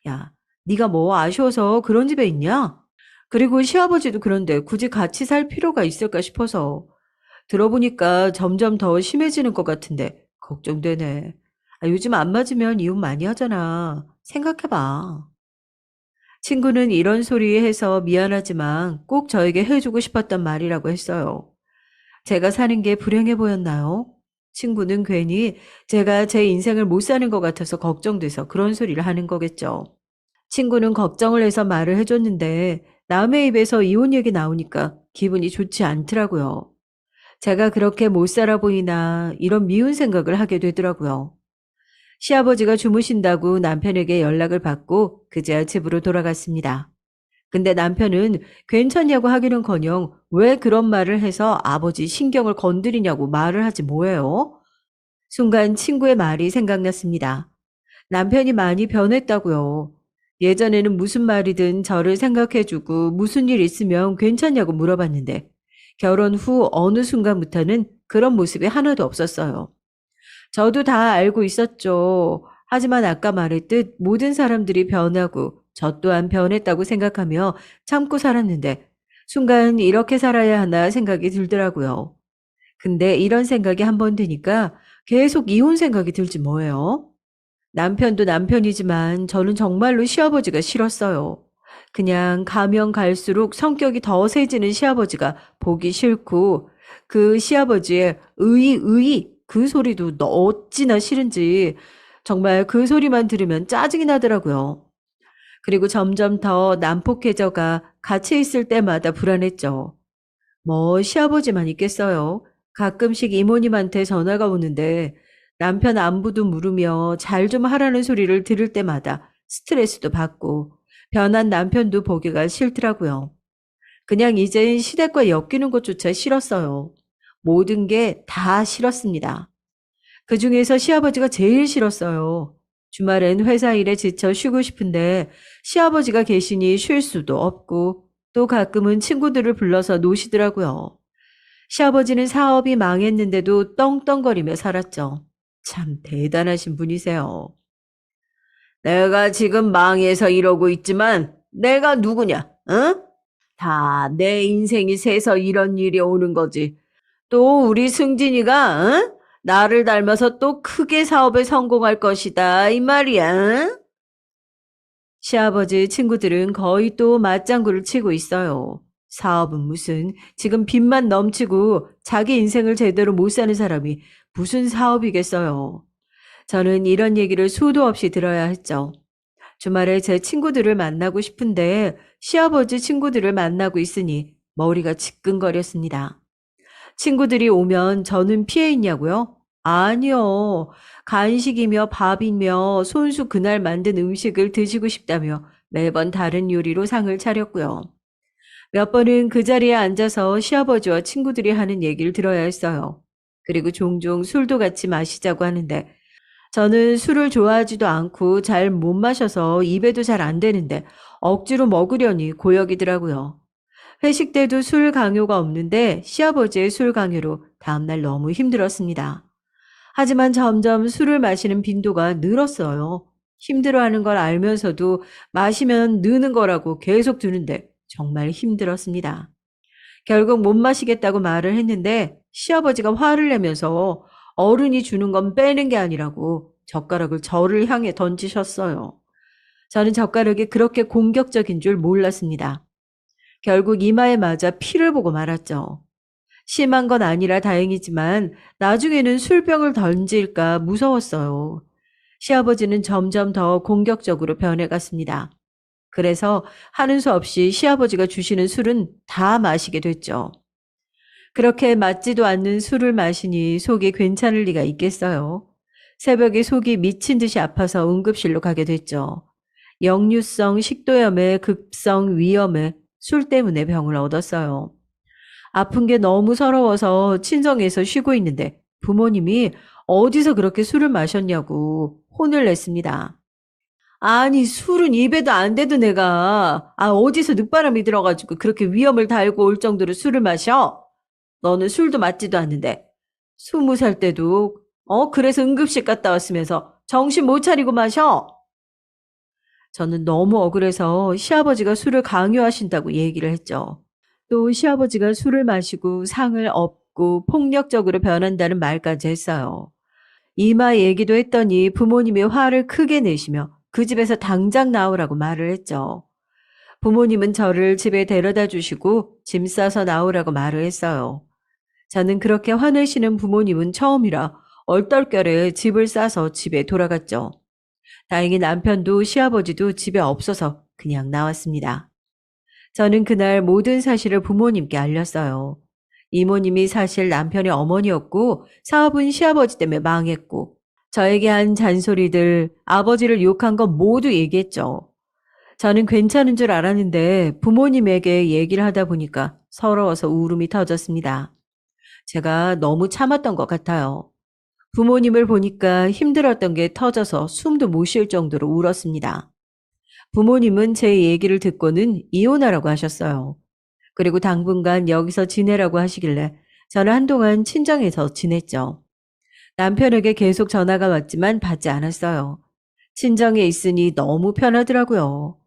야, 네가 뭐 아쉬워서 그런 집에 있냐? 그리고 시아버지도 그런데 굳이 같이 살 필요가 있을까 싶어서, 들어보니까 점점 더 심해지는 것 같은데, 걱정되네. 요즘 안 맞으면 이혼 많이 하잖아. 생각해봐. 친구는 이런 소리 해서 미안하지만 꼭 저에게 해주고 싶었던 말이라고 했어요. 제가 사는 게 불행해 보였나요? 친구는 괜히 제가 제 인생을 못 사는 것 같아서 걱정돼서 그런 소리를 하는 거겠죠. 친구는 걱정을 해서 말을 해줬는데 남의 입에서 이혼 얘기 나오니까 기분이 좋지 않더라고요. 제가 그렇게 못 살아 보이나 이런 미운 생각을 하게 되더라고요. 시아버지가 주무신다고 남편에게 연락을 받고 그제야 집으로 돌아갔습니다. 근데 남편은 괜찮냐고 하기는커녕 왜 그런 말을 해서 아버지 신경을 건드리냐고 말을 하지 뭐예요? 순간 친구의 말이 생각났습니다. 남편이 많이 변했다고요. 예전에는 무슨 말이든 저를 생각해주고 무슨 일 있으면 괜찮냐고 물어봤는데 결혼 후 어느 순간부터는 그런 모습이 하나도 없었어요. 저도 다 알고 있었죠. 하지만 아까 말했듯 모든 사람들이 변하고 저 또한 변했다고 생각하며 참고 살았는데 순간 이렇게 살아야 하나 생각이 들더라고요. 근데 이런 생각이 한 번 드니까 계속 이혼 생각이 들지 뭐예요. 남편도 남편이지만 저는 정말로 시아버지가 싫었어요. 그냥 가면 갈수록 성격이 더 세지는 시아버지가 보기 싫고 그 시아버지의 의의 그 소리도 어찌나 싫은지 정말 그 소리만 들으면 짜증이 나더라고요. 그리고 점점 더 난폭해져가 같이 있을 때마다 불안했죠. 뭐 시아버지만 있겠어요. 가끔씩 이모님한테 전화가 오는데 남편 안부도 물으며 잘 좀 하라는 소리를 들을 때마다 스트레스도 받고 변한 남편도 보기가 싫더라고요. 그냥 이젠 시댁과 엮이는 것조차 싫었어요. 모든 게 다 싫었습니다. 그중에서 시아버지가 제일 싫었어요. 주말엔 회사 일에 지쳐 쉬고 싶은데 시아버지가 계시니 쉴 수도 없고 또 가끔은 친구들을 불러서 노시더라고요. 시아버지는 사업이 망했는데도 떵떵거리며 살았죠. 참 대단하신 분이세요. 내가 지금 망해서 이러고 있지만 내가 누구냐? 응? 다 내 인생이 새서 이런 일이 오는 거지. 또 우리 승진이가 응? 나를 닮아서 또 크게 사업에 성공할 것이다 이 말이야. 응? 시아버지 친구들은 거의 또 맞장구를 치고 있어요. 사업은 무슨 지금 빚만 넘치고 자기 인생을 제대로 못 사는 사람이 무슨 사업이겠어요. 저는 이런 얘기를 수도 없이 들어야 했죠. 주말에 제 친구들을 만나고 싶은데 시아버지 친구들을 만나고 있으니 머리가 지끈거렸습니다. 친구들이 오면 저는 피해 있냐고요? 아니요. 간식이며 밥이며 손수 그날 만든 음식을 드시고 싶다며 매번 다른 요리로 상을 차렸고요. 몇 번은 그 자리에 앉아서 시아버지와 친구들이 하는 얘기를 들어야 했어요. 그리고 종종 술도 같이 마시자고 하는데 저는 술을 좋아하지도 않고 잘 못 마셔서 입에도 잘 안 되는데 억지로 먹으려니 고역이더라고요. 회식 때도 술 강요가 없는데 시아버지의 술 강요로 다음날 너무 힘들었습니다. 하지만 점점 술을 마시는 빈도가 늘었어요. 힘들어하는 걸 알면서도 마시면 느는 거라고 계속 두는데 정말 힘들었습니다. 결국 못 마시겠다고 말을 했는데 시아버지가 화를 내면서 어른이 주는 건 빼는 게 아니라고 젓가락을 저를 향해 던지셨어요. 저는 젓가락이 그렇게 공격적인 줄 몰랐습니다. 결국 이마에 맞아 피를 보고 말았죠. 심한 건 아니라 다행이지만 나중에는 술병을 던질까 무서웠어요. 시아버지는 점점 더 공격적으로 변해갔습니다. 그래서 하는 수 없이 시아버지가 주시는 술은 다 마시게 됐죠. 그렇게 맞지도 않는 술을 마시니 속이 괜찮을 리가 있겠어요. 새벽에 속이 미친 듯이 아파서 응급실로 가게 됐죠. 역류성 식도염에 급성 위염에 술 때문에 병을 얻었어요. 아픈 게 너무 서러워서 친정에서 쉬고 있는데 부모님이 어디서 그렇게 술을 마셨냐고 혼을 냈습니다. 아니, 술은 입에도 안 대도 내가, 어디서 늦바람이 들어가지고 그렇게 위험을 달고 올 정도로 술을 마셔? 너는 술도 맞지도 않는데. 20살 때도, 그래서 응급실 갔다 왔으면서 정신 못 차리고 마셔? 저는 너무 억울해서 시아버지가 술을 강요하신다고 얘기를 했죠. 또 시아버지가 술을 마시고 상을 업고 폭력적으로 변한다는 말까지 했어요. 이마 얘기도 했더니 부모님이 화를 크게 내시며 그 집에서 당장 나오라고 말을 했죠. 부모님은 저를 집에 데려다 주시고 짐 싸서 나오라고 말을 했어요. 저는 그렇게 화내시는 부모님은 처음이라 얼떨결에 집을 싸서 집에 돌아갔죠. 다행히 남편도 시아버지도 집에 없어서 그냥 나왔습니다. 저는 그날 모든 사실을 부모님께 알렸어요. 이모님이 사실 남편의 어머니였고 사업은 시아버지 때문에 망했고 저에게 한 잔소리들, 아버지를 욕한 건 모두 얘기했죠. 저는 괜찮은 줄 알았는데 부모님에게 얘기를 하다 보니까 서러워서 울음이 터졌습니다. 제가 너무 참았던 것 같아요. 부모님을 보니까 힘들었던 게 터져서 숨도 못 쉴 정도로 울었습니다. 부모님은 제 얘기를 듣고는 이혼하라고 하셨어요. 그리고 당분간 여기서 지내라고 하시길래 저는 한동안 친정에서 지냈죠. 남편에게 계속 전화가 왔지만 받지 않았어요. 친정에 있으니 너무 편하더라고요.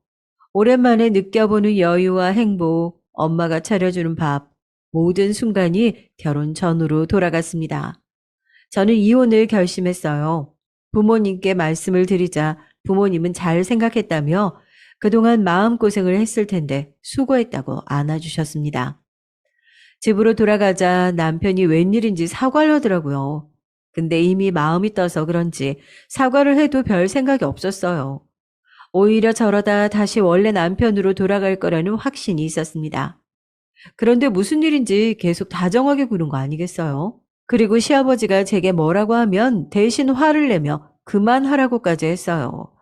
오랜만에 느껴보는 여유와 행복, 엄마가 차려주는 밥, 모든 순간이 결혼 전으로 돌아갔습니다. 저는 이혼을 결심했어요. 부모님께 말씀을 드리자 부모님은 잘 생각했다며 그동안 마음고생을 했을 텐데 수고했다고 안아주셨습니다. 집으로 돌아가자 남편이 웬일인지 사과를 하더라고요. 근데 이미 마음이 떠서 그런지 사과를 해도 별 생각이 없었어요. 오히려 저러다 다시 원래 남편으로 돌아갈 거라는 확신이 있었습니다. 그런데 무슨 일인지 계속 다정하게 구는 거 아니겠어요? 그리고 시아버지가 제게 뭐라고 하면 대신 화를 내며 그만하라고까지 했어요.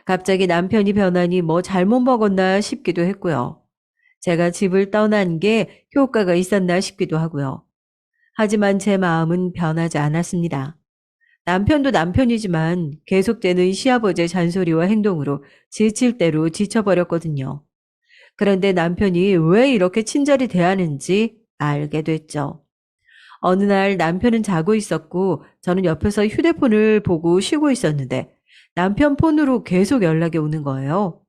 갑자기 남편이 변하니 뭐 잘못 먹었나 싶기도 했고요. 제가 집을 떠난 게 효과가 있었나 싶기도 하고요. 하지만 제 마음은 변하지 않았습니다. 남편도 남편이지만 계속되는 시아버지의 잔소리와 행동으로 지칠 대로 지쳐버렸거든요. 그런데 남편이 왜 이렇게 친절히 대하는지 알게 됐죠. 어느 날 남편은 자고 있었고 저는 옆에서 휴대폰을 보고 쉬고 있었는데 남편 폰으로 계속 연락이 오는 거예요.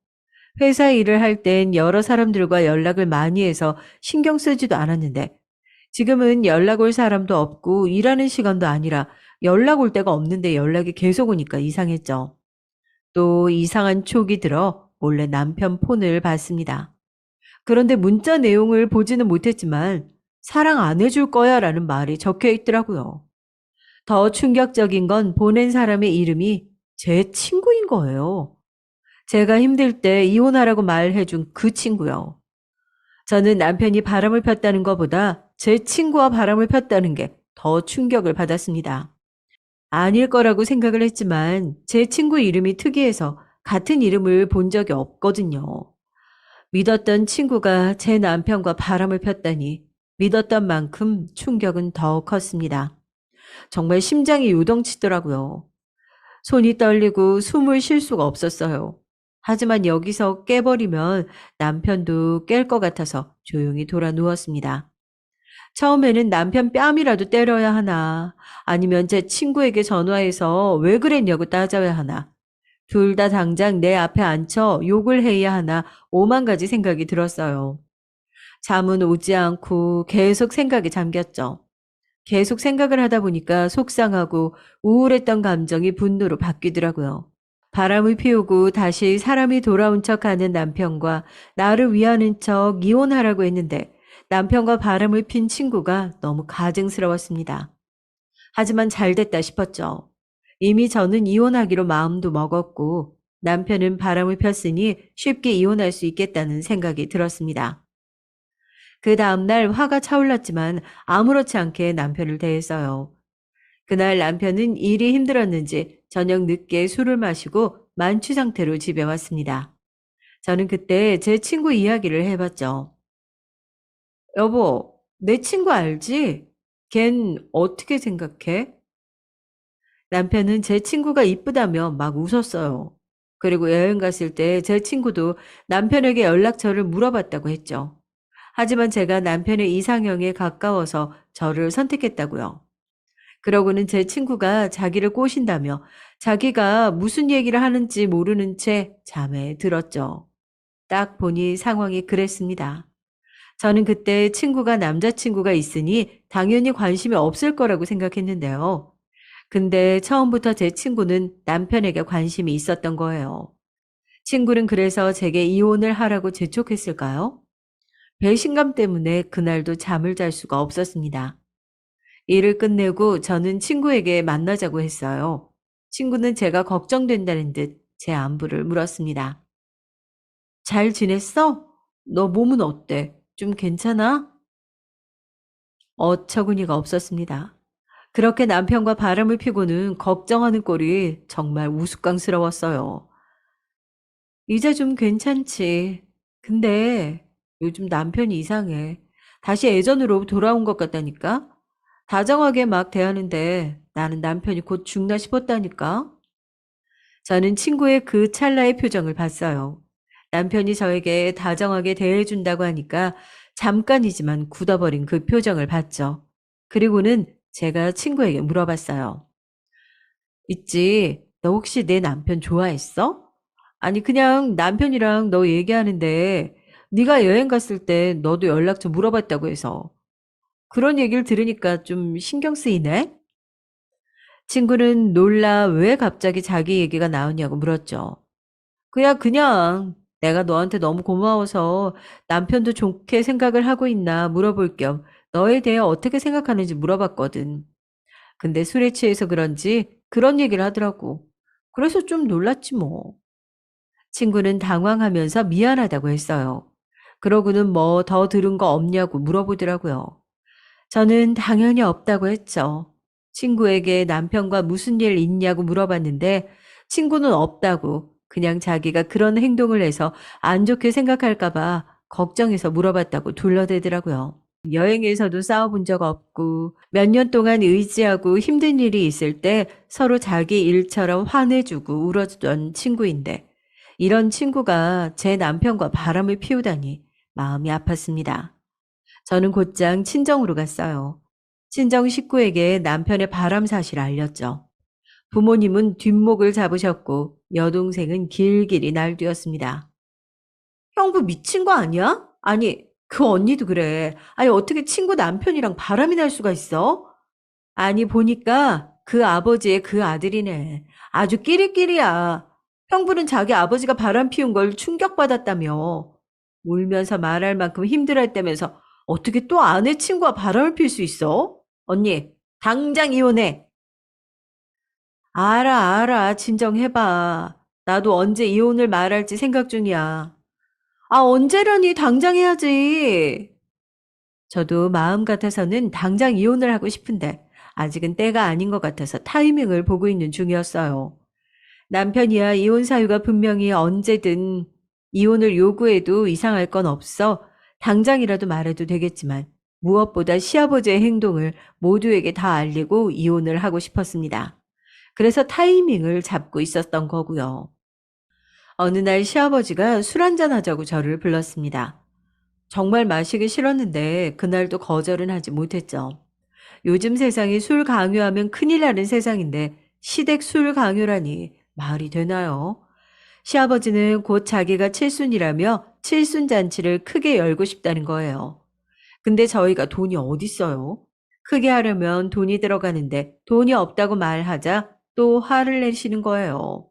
회사 일을 할 땐 여러 사람들과 연락을 많이 해서 신경 쓰지도 않았는데 지금은 연락 올 사람도 없고 일하는 시간도 아니라 연락 올 데가 없는데 연락이 계속 오니까 이상했죠. 또 이상한 촉이 들어 몰래 남편 폰을 봤습니다. 그런데 문자 내용을 보지는 못했지만 사랑 안 해줄 거야 라는 말이 적혀 있더라고요. 더 충격적인 건 보낸 사람의 이름이 제 친구인 거예요. 제가 힘들 때 이혼하라고 말해준 그 친구요. 저는 남편이 바람을 폈다는 것보다 제 친구와 바람을 폈다는 게 더 충격을 받았습니다. 아닐 거라고 생각을 했지만 제 친구 이름이 특이해서 같은 이름을 본 적이 없거든요. 믿었던 친구가 제 남편과 바람을 폈다니 믿었던 만큼 충격은 더 컸습니다. 정말 심장이 요동치더라고요. 손이 떨리고 숨을 쉴 수가 없었어요. 하지만 여기서 깨버리면 남편도 깰 것 같아서 조용히 돌아 누웠습니다. 처음에는 남편 뺨이라도 때려야 하나, 아니면 제 친구에게 전화해서 왜 그랬냐고 따져야 하나, 둘 다 당장 내 앞에 앉혀 욕을 해야 하나, 오만 가지 생각이 들었어요. 잠은 오지 않고 계속 생각에 잠겼죠. 계속 생각을 하다 보니까 속상하고 우울했던 감정이 분노로 바뀌더라고요. 바람을 피우고 다시 사람이 돌아온 척하는 남편과 나를 위하는 척 이혼하라고 했는데 남편과 바람을 핀 친구가 너무 가증스러웠습니다. 하지만 잘 됐다 싶었죠. 이미 저는 이혼하기로 마음도 먹었고 남편은 바람을 폈으니 쉽게 이혼할 수 있겠다는 생각이 들었습니다. 그 다음날 화가 차올랐지만 아무렇지 않게 남편을 대했어요. 그날 남편은 일이 힘들었는지 저녁 늦게 술을 마시고 만취 상태로 집에 왔습니다. 저는 그때 제 친구 이야기를 해봤죠. 여보, 내 친구 알지? 걘 어떻게 생각해? 남편은 제 친구가 이쁘다며 막 웃었어요. 그리고 여행 갔을 때 제 친구도 남편에게 연락처를 물어봤다고 했죠. 하지만 제가 남편의 이상형에 가까워서 저를 선택했다고요. 그러고는 제 친구가 자기를 꼬신다며 자기가 무슨 얘기를 하는지 모르는 채 잠에 들었죠. 딱 보니 상황이 그랬습니다. 저는 그때 친구가 남자친구가 있으니 당연히 관심이 없을 거라고 생각했는데요. 근데 처음부터 제 친구는 남편에게 관심이 있었던 거예요. 친구는 그래서 제게 이혼을 하라고 재촉했을까요? 배신감 때문에 그날도 잠을 잘 수가 없었습니다. 일을 끝내고 저는 친구에게 만나자고 했어요. 친구는 제가 걱정된다는 듯 제 안부를 물었습니다. 잘 지냈어? 너 몸은 어때? 좀 괜찮아? 어처구니가 없었습니다. 그렇게 남편과 바람을 피고는 걱정하는 꼴이 정말 우스꽝스러웠어요. 이제 좀 괜찮지. 근데 요즘 남편이 이상해. 다시 예전으로 돌아온 것 같다니까? 다정하게 막 대하는데 나는 남편이 곧 죽나 싶었다니까? 저는 친구의 그 찰나의 표정을 봤어요. 남편이 저에게 다정하게 대해준다고 하니까 잠깐이지만 굳어버린 그 표정을 봤죠. 그리고는 제가 친구에게 물어봤어요. 있지, 너 혹시 내 남편 좋아했어? 아니 그냥 남편이랑 너 얘기하는데 네가 여행 갔을 때 너도 연락처 물어봤다고 해서 그런 얘기를 들으니까 좀 신경 쓰이네? 친구는 놀라 왜 갑자기 자기 얘기가 나오냐고 물었죠. 그냥 내가 너한테 너무 고마워서 남편도 좋게 생각을 하고 있나 물어볼 겸 너에 대해 어떻게 생각하는지 물어봤거든. 근데 술에 취해서 그런지 그런 얘기를 하더라고. 그래서 좀 놀랐지 뭐. 친구는 당황하면서 미안하다고 했어요. 그러고는 뭐 더 들은 거 없냐고 물어보더라고요. 저는 당연히 없다고 했죠. 친구에게 남편과 무슨 일 있냐고 물어봤는데 친구는 없다고 그냥 자기가 그런 행동을 해서 안 좋게 생각할까봐 걱정해서 물어봤다고 둘러대더라고요. 여행에서도 싸워본 적 없고 몇 년 동안 의지하고 힘든 일이 있을 때 서로 자기 일처럼 화내주고 울어주던 친구인데 이런 친구가 제 남편과 바람을 피우다니 마음이 아팠습니다. 저는 곧장 친정으로 갔어요. 친정 식구에게 남편의 바람 사실을 알렸죠. 부모님은 뒷목을 잡으셨고 여동생은 길길이 날뛰었습니다. 형부 미친 거 아니야? 아니, 그 언니도 그래. 아니, 어떻게 친구 남편이랑 바람이 날 수가 있어? 아니, 보니까 그 아버지의 그 아들이네. 아주 끼리끼리야. 형부는 자기 아버지가 바람 피운 걸 충격받았다며. 울면서 말할 만큼 힘들어했다면서 어떻게 또 아내 친구와 바람을 필 수 있어? 언니, 당장 이혼해. 알아. 진정해봐. 나도 언제 이혼을 말할지 생각 중이야. 아, 언제라니 당장 해야지. 저도 마음 같아서는 당장 이혼을 하고 싶은데 아직은 때가 아닌 것 같아서 타이밍을 보고 있는 중이었어요. 남편이야 이혼 사유가 분명히 언제든 이혼을 요구해도 이상할 건 없어 당장이라도 말해도 되겠지만 무엇보다 시아버지의 행동을 모두에게 다 알리고 이혼을 하고 싶었습니다. 그래서 타이밍을 잡고 있었던 거고요. 어느 날 시아버지가 술 한잔 하자고 저를 불렀습니다. 정말 마시기 싫었는데 그날도 거절은 하지 못했죠. 요즘 세상이 술 강요하면 큰일 나는 세상인데 시댁 술 강요라니 말이 되나요? 시아버지는 곧 자기가 칠순이라며 칠순 잔치를 크게 열고 싶다는 거예요. 근데 저희가 돈이 어딨어요? 크게 하려면 돈이 들어가는데 돈이 없다고 말하자 또 화를 내시는 거예요.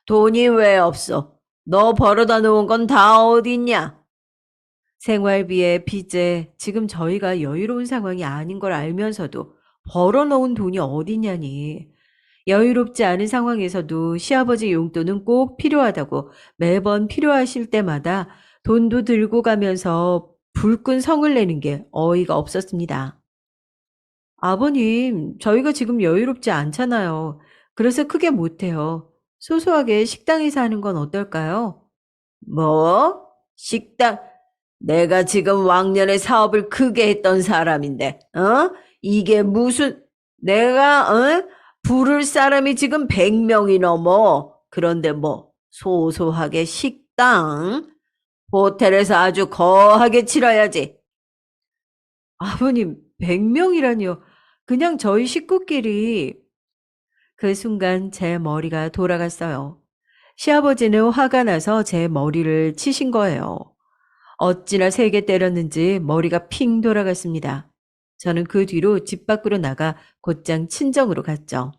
돈이 왜 없어? 너 벌어다 놓은 건 다 어딨냐? 생활비에 빚에 지금 저희가 여유로운 상황이 아닌 걸 알면서도 벌어놓은 돈이 어디냐니. 여유롭지 않은 상황에서도 시아버지 용돈은 꼭 필요하다고 매번 필요하실 때마다 돈도 들고 가면서 불끈 성을 내는 게 어이가 없었습니다. 아버님, 저희가 지금 여유롭지 않잖아요. 그래서 크게 못해요. 소소하게 식당에서 하는 건 어떨까요? 뭐? 식당? 내가 지금 왕년에 사업을 크게 했던 사람인데, 이게 무슨, 내가, 부를 사람이 지금 100명이 넘어. 그런데 뭐, 소소하게 식당? 호텔에서 아주 거하게 치러야지. 아버님, 100명이라니요. 그냥 저희 식구끼리. 그 순간 제 머리가 돌아갔어요. 시아버지는 화가 나서 제 머리를 치신 거예요. 어찌나 세게 때렸는지 머리가 핑 돌아갔습니다. 저는 그 뒤로 집 밖으로 나가 곧장 친정으로 갔죠.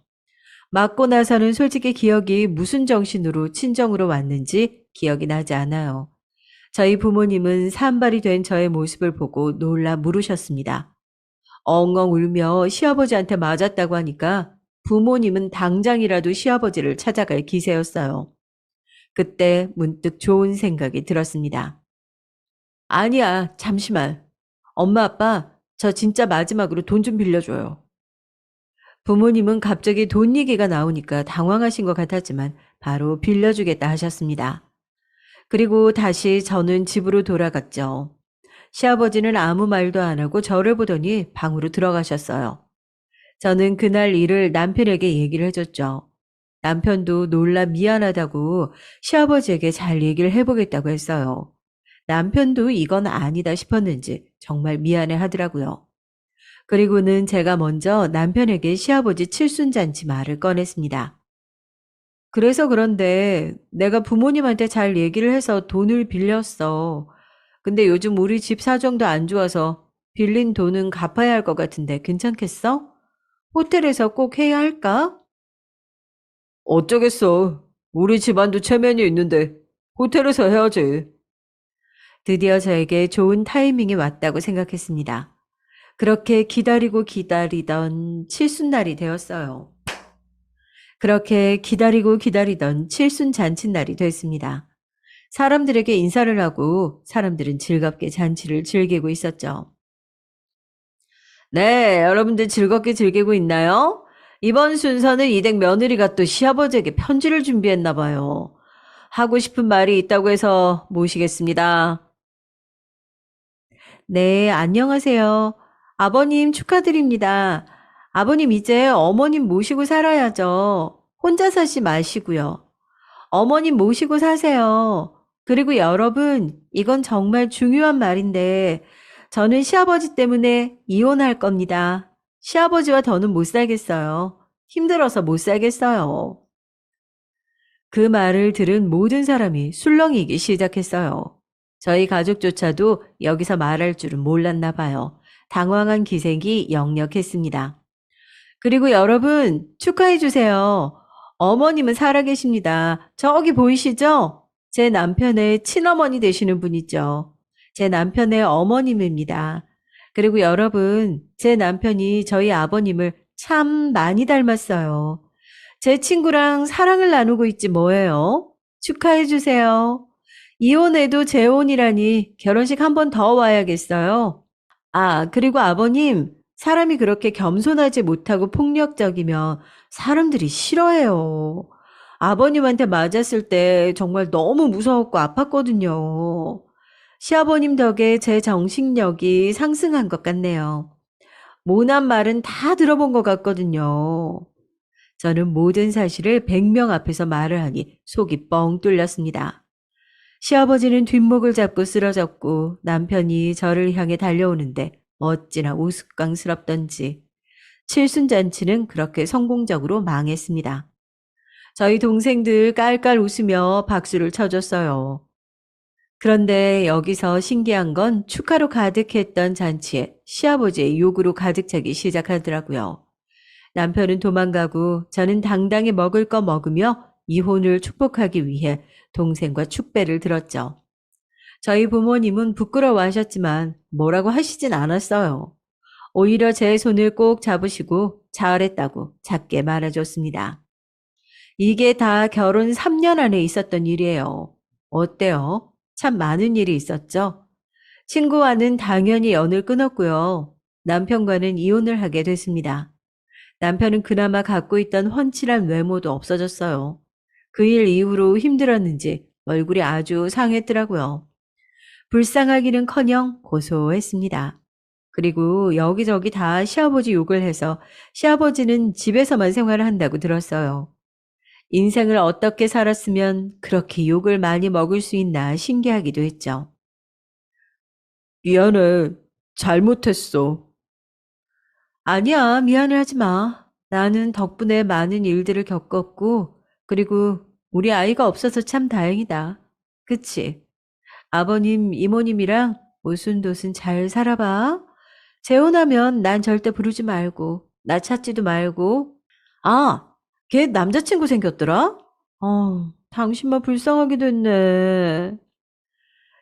맞고 나서는 솔직히 기억이 무슨 정신으로 친정으로 왔는지 기억이 나지 않아요. 저희 부모님은 산발이 된 저의 모습을 보고 놀라 물으셨습니다. 엉엉 울며 시아버지한테 맞았다고 하니까 부모님은 당장이라도 시아버지를 찾아갈 기세였어요. 그때 문득 좋은 생각이 들었습니다. 아니야, 잠시만. 엄마, 아빠, 저 진짜 마지막으로 돈 좀 빌려줘요. 부모님은 갑자기 돈 얘기가 나오니까 당황하신 것 같았지만 바로 빌려주겠다 하셨습니다. 그리고 다시 저는 집으로 돌아갔죠. 시아버지는 아무 말도 안 하고 저를 보더니 방으로 들어가셨어요. 저는 그날 일을 남편에게 얘기를 해줬죠. 남편도 놀라 미안하다고 시아버지에게 잘 얘기를 해보겠다고 했어요. 남편도 이건 아니다 싶었는지 정말 미안해 하더라고요. 그리고는 제가 먼저 남편에게 시아버지 칠순잔치 말을 꺼냈습니다. 그래서 그런데 내가 부모님한테 잘 얘기를 해서 돈을 빌렸어. 근데 요즘 우리 집 사정도 안 좋아서 빌린 돈은 갚아야 할 것 같은데 괜찮겠어? 호텔에서 꼭 해야 할까? 어쩌겠어. 우리 집안도 체면이 있는데 호텔에서 해야지. 드디어 저에게 좋은 타이밍이 왔다고 생각했습니다. 그렇게 기다리고 기다리던 칠순날이 되었어요. 그렇게 기다리고 기다리던 칠순 잔칫날이 됐습니다. 사람들에게 인사를 하고 사람들은 즐겁게 잔치를 즐기고 있었죠. 네, 여러분들 즐겁게 즐기고 있나요? 이번 순서는 이댁 며느리가 또 시아버지에게 편지를 준비했나 봐요. 하고 싶은 말이 있다고 해서 모시겠습니다. 네, 안녕하세요. 아버님 축하드립니다. 아버님 이제 어머님 모시고 살아야죠. 혼자 사지 마시고요. 어머님 모시고 사세요. 그리고 여러분, 이건 정말 중요한 말인데, 저는 시아버지 때문에 이혼할 겁니다. 시아버지와 더는 못 살겠어요. 힘들어서 못 살겠어요. 그 말을 들은 모든 사람이 술렁이기 시작했어요. 저희 가족조차도 여기서 말할 줄은 몰랐나 봐요. 당황한 기색이 역력했습니다. 그리고 여러분 축하해 주세요. 어머님은 살아계십니다. 저기 보이시죠? 제 남편의 친어머니 되시는 분이죠. 제 남편의 어머님입니다. 그리고 여러분, 제 남편이 저희 아버님을 참 많이 닮았어요. 제 친구랑 사랑을 나누고 있지 뭐예요? 축하해 주세요. 이혼해도 재혼이라니 결혼식 한 번 더 와야겠어요. 아, 그리고 아버님, 사람이 그렇게 겸손하지 못하고 폭력적이면 사람들이 싫어해요. 아버님한테 맞았을 때 정말 너무 무서웠고 아팠거든요. 시아버님 덕에 제 정신력이 상승한 것 같네요. 모난 말은 다 들어본 것 같거든요. 저는 모든 사실을 100명 앞에서 말을 하니 속이 뻥 뚫렸습니다. 시아버지는 뒷목을 잡고 쓰러졌고 남편이 저를 향해 달려오는데 어찌나 우스꽝스럽던지 칠순잔치는 그렇게 성공적으로 망했습니다. 저희 동생들 깔깔 웃으며 박수를 쳐줬어요. 그런데 여기서 신기한 건 축하로 가득했던 잔치에 시아버지의 요구로 가득 차기 시작하더라고요. 남편은 도망가고 저는 당당히 먹을 거 먹으며 이혼을 축복하기 위해 동생과 축배를 들었죠. 저희 부모님은 부끄러워하셨지만 뭐라고 하시진 않았어요. 오히려 제 손을 꼭 잡으시고 잘했다고 작게 말해줬습니다. 이게 다 결혼 3년 안에 있었던 일이에요. 어때요? 참 많은 일이 있었죠? 친구와는 당연히 연을 끊었고요. 남편과는 이혼을 하게 됐습니다. 남편은 그나마 갖고 있던 훤칠한 외모도 없어졌어요. 그 일 이후로 힘들었는지 얼굴이 아주 상했더라고요. 불쌍하기는커녕 고소했습니다. 그리고 여기저기 다 시아버지 욕을 해서 시아버지는 집에서만 생활을 한다고 들었어요. 인생을 어떻게 살았으면 그렇게 욕을 많이 먹을 수 있나 신기하기도 했죠. 미안해. 잘못했어. 아니야, 미안해 하지 마. 나는 덕분에 많은 일들을 겪었고, 그리고 우리 아이가 없어서 참 다행이다. 그치? 아버님, 이모님이랑 오순도순 잘 살아봐. 재혼하면 난 절대 부르지 말고, 나 찾지도 말고. 아, 걔 남자친구 생겼더라? 당신만 불쌍하게 됐네.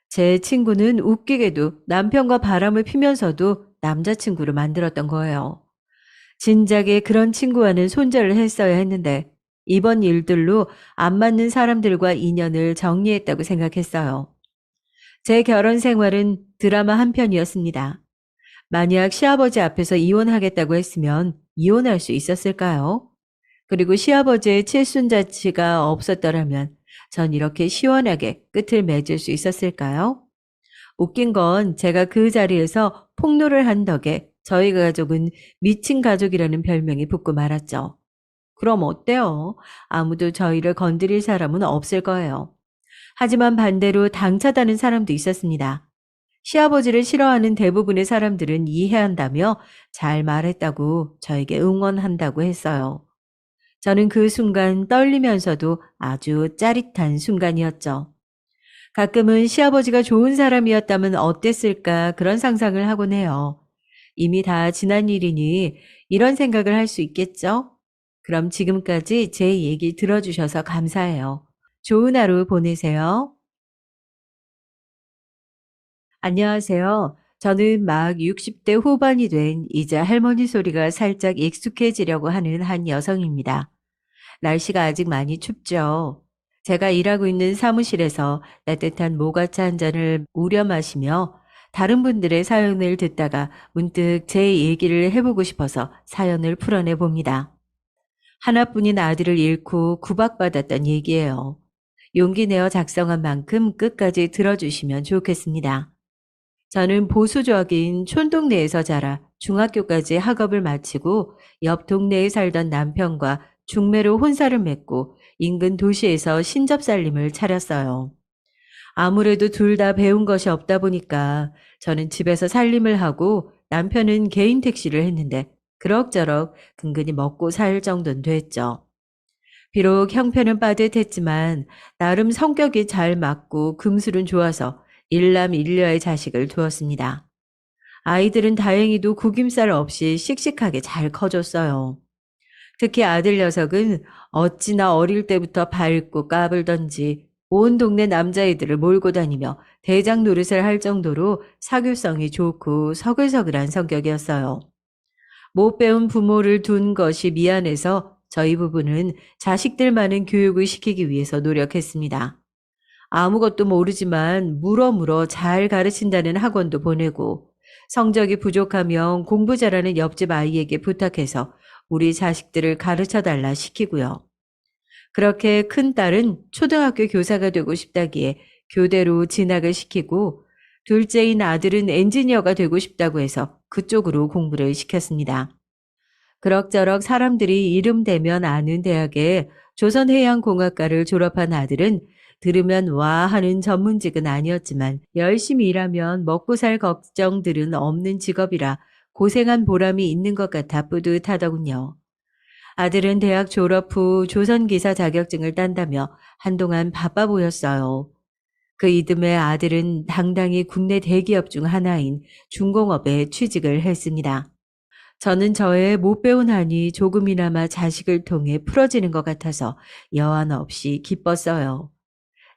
제 친구는 웃기게도 남편과 바람을 피면서도 남자친구를 만들었던 거예요. 진작에 그런 친구와는 손절을 했어야 했는데 이번 일들로 안 맞는 사람들과 인연을 정리했다고 생각했어요. 제 결혼 생활은 드라마 한 편이었습니다. 만약 시아버지 앞에서 이혼하겠다고 했으면 이혼할 수 있었을까요? 그리고 시아버지의 칠순자치가 없었더라면 전 이렇게 시원하게 끝을 맺을 수 있었을까요? 웃긴 건 제가 그 자리에서 폭로를 한 덕에 저희 가족은 미친 가족이라는 별명이 붙고 말았죠. 그럼 어때요? 아무도 저희를 건드릴 사람은 없을 거예요. 하지만 반대로 당차다는 사람도 있었습니다. 시아버지를 싫어하는 대부분의 사람들은 이해한다며 잘 말했다고 저에게 응원한다고 했어요. 저는 그 순간 떨리면서도 아주 짜릿한 순간이었죠. 가끔은 시아버지가 좋은 사람이었다면 어땠을까 그런 상상을 하곤 해요. 이미 다 지난 일이니 이런 생각을 할 수 있겠죠? 그럼 지금까지 제 얘기 들어주셔서 감사해요. 좋은 하루 보내세요. 안녕하세요. 저는 막 60대 후반이 된 이제 할머니 소리가 살짝 익숙해지려고 하는 한 여성입니다. 날씨가 아직 많이 춥죠. 제가 일하고 있는 사무실에서 따뜻한 모가차 한 잔을 우려 마시며 다른 분들의 사연을 듣다가 문득 제 얘기를 해보고 싶어서 사연을 풀어내 봅니다. 하나뿐인 아들을 잃고 구박받았던 얘기예요. 용기 내어 작성한 만큼 끝까지 들어주시면 좋겠습니다. 저는 보수적인 촌동네에서 자라 중학교까지 학업을 마치고 옆 동네에 살던 남편과 중매로 혼사를 맺고 인근 도시에서 신접살림을 차렸어요. 아무래도 둘 다 배운 것이 없다 보니까 저는 집에서 살림을 하고 남편은 개인 택시를 했는데 그럭저럭 근근히 먹고 살 정도는 됐죠. 비록 형편은 빠듯했지만 나름 성격이 잘 맞고 금술은 좋아서 일남일녀의 자식을 두었습니다. 아이들은 다행히도 구김살 없이 씩씩하게 잘 커졌어요. 특히 아들 녀석은 어찌나 어릴 때부터 밝고 까불던지 온 동네 남자애들을 몰고 다니며 대장 노릇을 할 정도로 사교성이 좋고 서글서글한 성격이었어요. 못 배운 부모를 둔 것이 미안해서 저희 부부는 자식들 많은 교육을 시키기 위해서 노력했습니다. 아무것도 모르지만 물어물어 잘 가르친다는 학원도 보내고 성적이 부족하면 공부 잘하는 옆집 아이에게 부탁해서 우리 자식들을 가르쳐 달라 시키고요. 그렇게 큰 딸은 초등학교 교사가 되고 싶다기에 교대로 진학을 시키고 둘째인 아들은 엔지니어가 되고 싶다고 해서 그쪽으로 공부를 시켰습니다. 그럭저럭 사람들이 이름 대면 아는 대학에 조선해양공학과를 졸업한 아들은 들으면 와 하는 전문직은 아니었지만 열심히 일하면 먹고 살 걱정들은 없는 직업이라 고생한 보람이 있는 것 같아 뿌듯하더군요. 아들은 대학 졸업 후 조선기사 자격증을 딴다며 한동안 바빠 보였어요. 그 이듬해 아들은 당당히 국내 대기업 중 하나인 중공업에 취직을 했습니다. 저는 저의 못 배운 한이 조금이나마 자식을 통해 풀어지는 것 같아서 여한 없이 기뻤어요.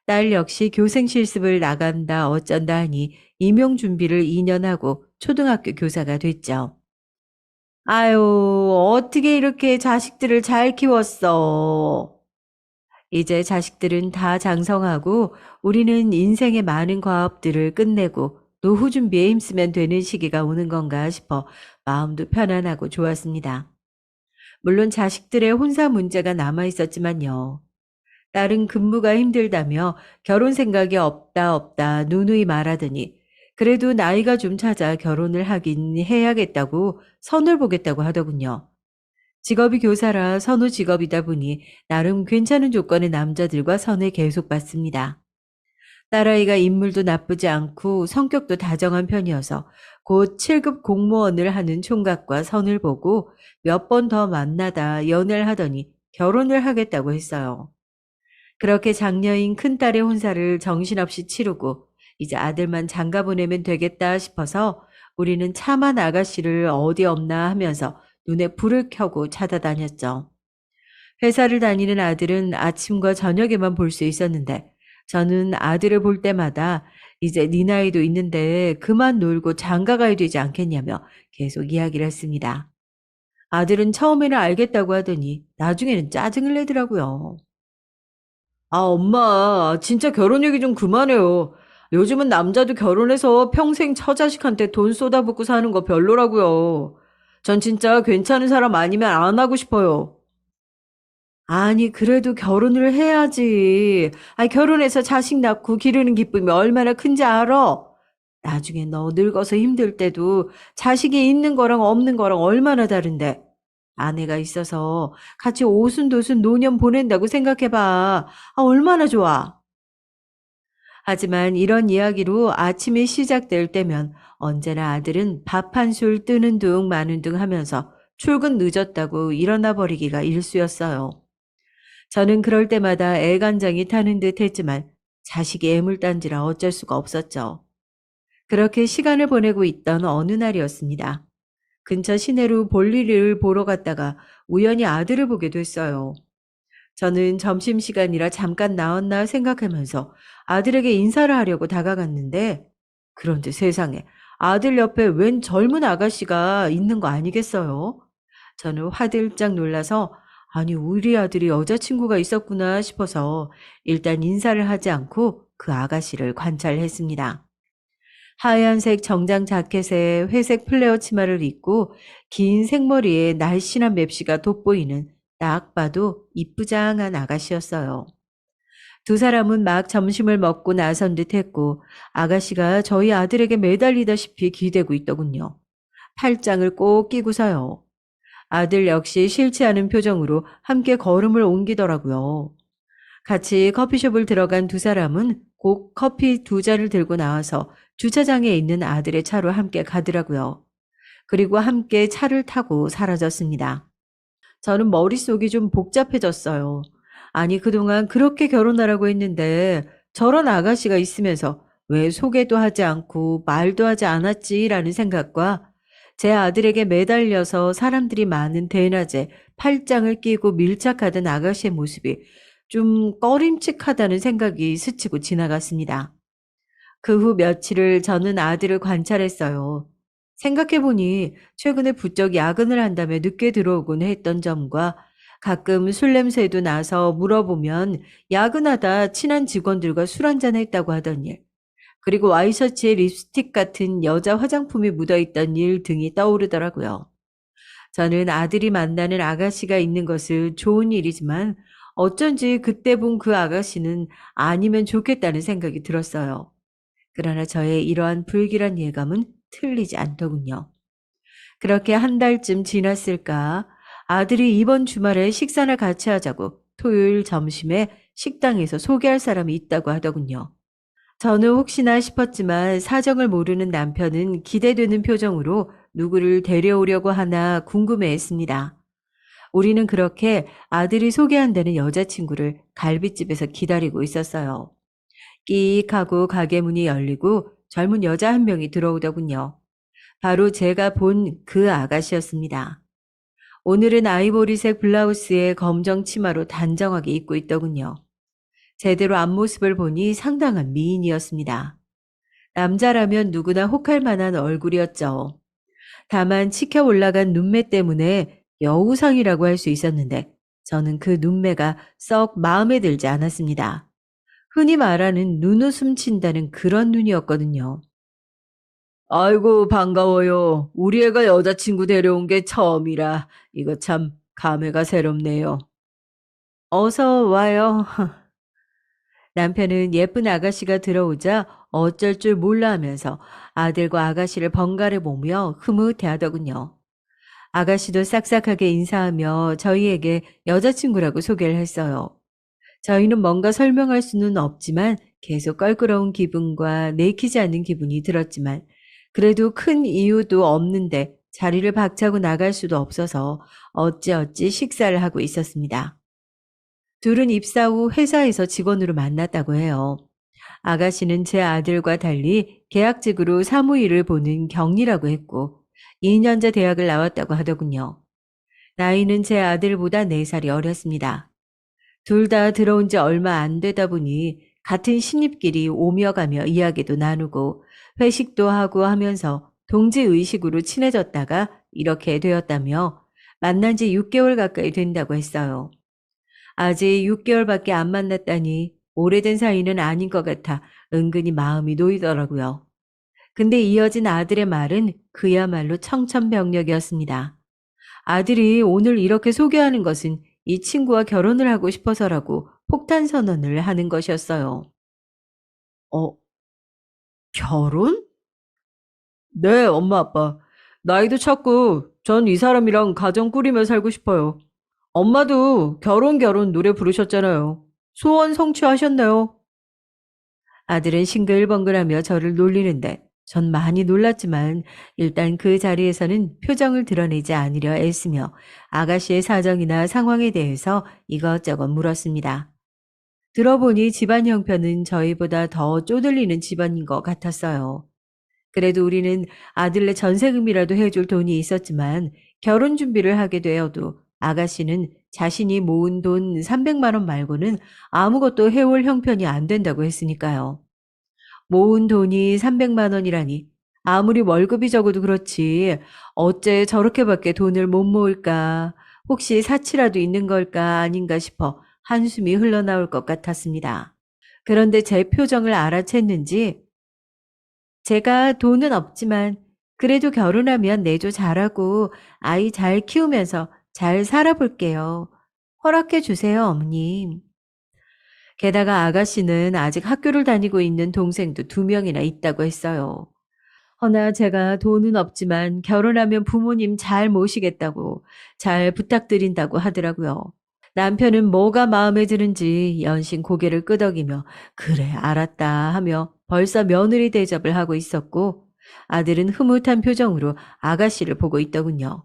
딸 역시 교생 실습을 나간다 어쩐다 하니 임용 준비를 2년 하고 초등학교 교사가 됐죠. 아유, 어떻게 이렇게 자식들을 잘 키웠어. 이제 자식들은 다 장성하고 우리는 인생의 많은 과업들을 끝내고 노후 준비에 힘쓰면 되는 시기가 오는 건가 싶어 마음도 편안하고 좋았습니다. 물론 자식들의 혼사 문제가 남아 있었지만요. 딸은 근무가 힘들다며 결혼 생각이 없다 누누이 말하더니 그래도 나이가 좀 찾아 결혼을 하긴 해야겠다고 선을 보겠다고 하더군요. 직업이 교사라 선호 직업이다 보니 나름 괜찮은 조건의 남자들과 선을 계속 받습니다. 딸아이가 인물도 나쁘지 않고 성격도 다정한 편이어서 곧 7급 공무원을 하는 총각과 선을 보고 몇 번 더 만나다 연애를 하더니 결혼을 하겠다고 했어요. 그렇게 장녀인 큰딸의 혼사를 정신없이 치르고 이제 아들만 장가 보내면 되겠다 싶어서 우리는 차만 아가씨를 어디 없나 하면서 눈에 불을 켜고 찾아다녔죠. 회사를 다니는 아들은 아침과 저녁에만 볼 수 있었는데 저는 아들을 볼 때마다 이제 네 나이도 있는데 그만 놀고 장가 가야 되지 않겠냐며 계속 이야기를 했습니다. 아들은 처음에는 알겠다고 하더니 나중에는 짜증을 내더라고요. 아, 엄마, 진짜 결혼 얘기 좀 그만해요. 요즘은 남자도 결혼해서 평생 처자식한테 돈 쏟아붓고 사는 거 별로라고요. 전 진짜 괜찮은 사람 아니면 안 하고 싶어요. 아니, 그래도 결혼을 해야지. 아니, 결혼해서 자식 낳고 기르는 기쁨이 얼마나 큰지 알아? 나중에 너 늙어서 힘들 때도 자식이 있는 거랑 없는 거랑 얼마나 다른데. 아내가 있어서 같이 오순도순 노년 보낸다고 생각해봐. 아, 얼마나 좋아. 하지만 이런 이야기로 아침이 시작될 때면 언제나 아들은 밥 한 술 뜨는 둥 마는 둥 하면서 출근 늦었다고 일어나 버리기가 일쑤였어요. 저는 그럴 때마다 애간장이 타는 듯 했지만 자식이 애물단지라 어쩔 수가 없었죠. 그렇게 시간을 보내고 있던 어느 날이었습니다. 근처 시내로 볼일을 보러 갔다가 우연히 아들을 보게 됐어요. 저는 점심시간이라 잠깐 나왔나 생각하면서 아들에게 인사를 하려고 다가갔는데 그런데 세상에 아들 옆에 웬 젊은 아가씨가 있는 거 아니겠어요? 저는 화들짝 놀라서 아니 우리 아들이 여자친구가 있었구나 싶어서 일단 인사를 하지 않고 그 아가씨를 관찰했습니다. 하얀색 정장 자켓에 회색 플레어 치마를 입고 긴 생머리에 날씬한 맵시가 돋보이는 딱 봐도 이쁘장한 아가씨였어요. 두 사람은 막 점심을 먹고 나선 듯 했고 아가씨가 저희 아들에게 매달리다시피 기대고 있더군요. 팔짱을 꼭 끼고서요. 아들 역시 싫지 않은 표정으로 함께 걸음을 옮기더라고요. 같이 커피숍을 들어간 두 사람은 곧 커피 두 잔을 들고 나와서 주차장에 있는 아들의 차로 함께 가더라고요. 그리고 함께 차를 타고 사라졌습니다. 저는 머릿속이 좀 복잡해졌어요. 아니, 그동안 그렇게 결혼하라고 했는데 저런 아가씨가 있으면서 왜 소개도 하지 않고 말도 하지 않았지라는 생각과 제 아들에게 매달려서 사람들이 많은 대낮에 팔짱을 끼고 밀착하던 아가씨의 모습이 좀 꺼림칙하다는 생각이 스치고 지나갔습니다. 그 후 며칠을 저는 아들을 관찰했어요. 생각해보니 최근에 부쩍 야근을 한다며 늦게 들어오곤 했던 점과 가끔 술 냄새도 나서 물어보면 야근하다 친한 직원들과 술 한잔 했다고 하던 일. 그리고 와이셔츠에 립스틱 같은 여자 화장품이 묻어있던 일 등이 떠오르더라고요. 저는 아들이 만나는 아가씨가 있는 것은 좋은 일이지만 어쩐지 그때 본 그 아가씨는 아니면 좋겠다는 생각이 들었어요. 그러나 저의 이러한 불길한 예감은 틀리지 않더군요. 그렇게 한 달쯤 지났을까 아들이 이번 주말에 식사를 같이 하자고 토요일 점심에 식당에서 소개할 사람이 있다고 하더군요. 저는 혹시나 싶었지만 사정을 모르는 남편은 기대되는 표정으로 누구를 데려오려고 하나 궁금해했습니다. 우리는 그렇게 아들이 소개한다는 여자친구를 갈빗집에서 기다리고 있었어요. 끼익 하고 가게 문이 열리고 젊은 여자 한 명이 들어오더군요. 바로 제가 본 그 아가씨였습니다. 오늘은 아이보리색 블라우스에 검정 치마로 단정하게 입고 있더군요. 제대로 앞모습을 보니 상당한 미인이었습니다. 남자라면 누구나 혹할 만한 얼굴이었죠. 다만 치켜 올라간 눈매 때문에 여우상이라고 할 수 있었는데 저는 그 눈매가 썩 마음에 들지 않았습니다. 흔히 말하는 눈웃음 친다는 그런 눈이었거든요. 아이고, 반가워요. 우리 애가 여자친구 데려온 게 처음이라 이거 참 감회가 새롭네요. 어서 와요. 남편은 예쁜 아가씨가 들어오자 어쩔 줄 몰라 하면서 아들과 아가씨를 번갈아 보며 흐뭇해하더군요. 아가씨도 싹싹하게 인사하며 저희에게 여자친구라고 소개를 했어요. 저희는 뭔가 설명할 수는 없지만 계속 껄끄러운 기분과 내키지 않는 기분이 들었지만 그래도 큰 이유도 없는데 자리를 박차고 나갈 수도 없어서 어찌어찌 식사를 하고 있었습니다. 둘은 입사 후 회사에서 직원으로 만났다고 해요. 아가씨는 제 아들과 달리 계약직으로 사무일을 보는 경리라고 했고 2년제 대학을 나왔다고 하더군요. 나이는 제 아들보다 4살이 어렸습니다. 둘 다 들어온 지 얼마 안 되다 보니 같은 신입끼리 오며 가며 이야기도 나누고 회식도 하고 하면서 동지의식으로 친해졌다가 이렇게 되었다며 만난 지 6개월 가까이 된다고 했어요. 아직 6개월밖에 안 만났다니 오래된 사이는 아닌 것 같아 은근히 마음이 놓이더라고요. 근데 이어진 아들의 말은 그야말로 청천벽력이었습니다. 아들이 오늘 이렇게 소개하는 것은 이 친구와 결혼을 하고 싶어서라고 폭탄 선언을 하는 것이었어요. 어, 결혼? 네, 엄마, 아빠. 나이도 찼고, 전 이 사람이랑 가정 꾸리며 살고 싶어요. 엄마도 결혼 노래 부르셨잖아요. 소원 성취하셨나요? 아들은 싱글벙글하며 저를 놀리는데 전 많이 놀랐지만 일단 그 자리에서는 표정을 드러내지 않으려 애쓰며 아가씨의 사정이나 상황에 대해서 이것저것 물었습니다. 들어보니 집안 형편은 저희보다 더 쪼들리는 집안인 것 같았어요. 그래도 우리는 아들네 전세금이라도 해줄 돈이 있었지만 결혼 준비를 하게 되어도 아가씨는 자신이 모은 돈 300만 원 말고는 아무것도 해올 형편이 안 된다고 했으니까요. 모은 돈이 300만 원이라니 아무리 월급이 적어도 그렇지 어째 저렇게밖에 돈을 못 모을까 혹시 사치라도 있는 걸까 아닌가 싶어 한숨이 흘러나올 것 같았습니다. 그런데 제 표정을 알아챘는지 제가 돈은 없지만 그래도 결혼하면 내조 잘하고 아이 잘 키우면서 잘 살아볼게요. 허락해 주세요, 어머님. 게다가 아가씨는 아직 학교를 다니고 있는 동생도 2명이나 있다고 했어요. 허나 제가 돈은 없지만 결혼하면 부모님 잘 모시겠다고 잘 부탁드린다고 하더라고요. 남편은 뭐가 마음에 드는지 연신 고개를 끄덕이며 그래 알았다 하며 벌써 며느리 대접을 하고 있었고 아들은 흐뭇한 표정으로 아가씨를 보고 있더군요.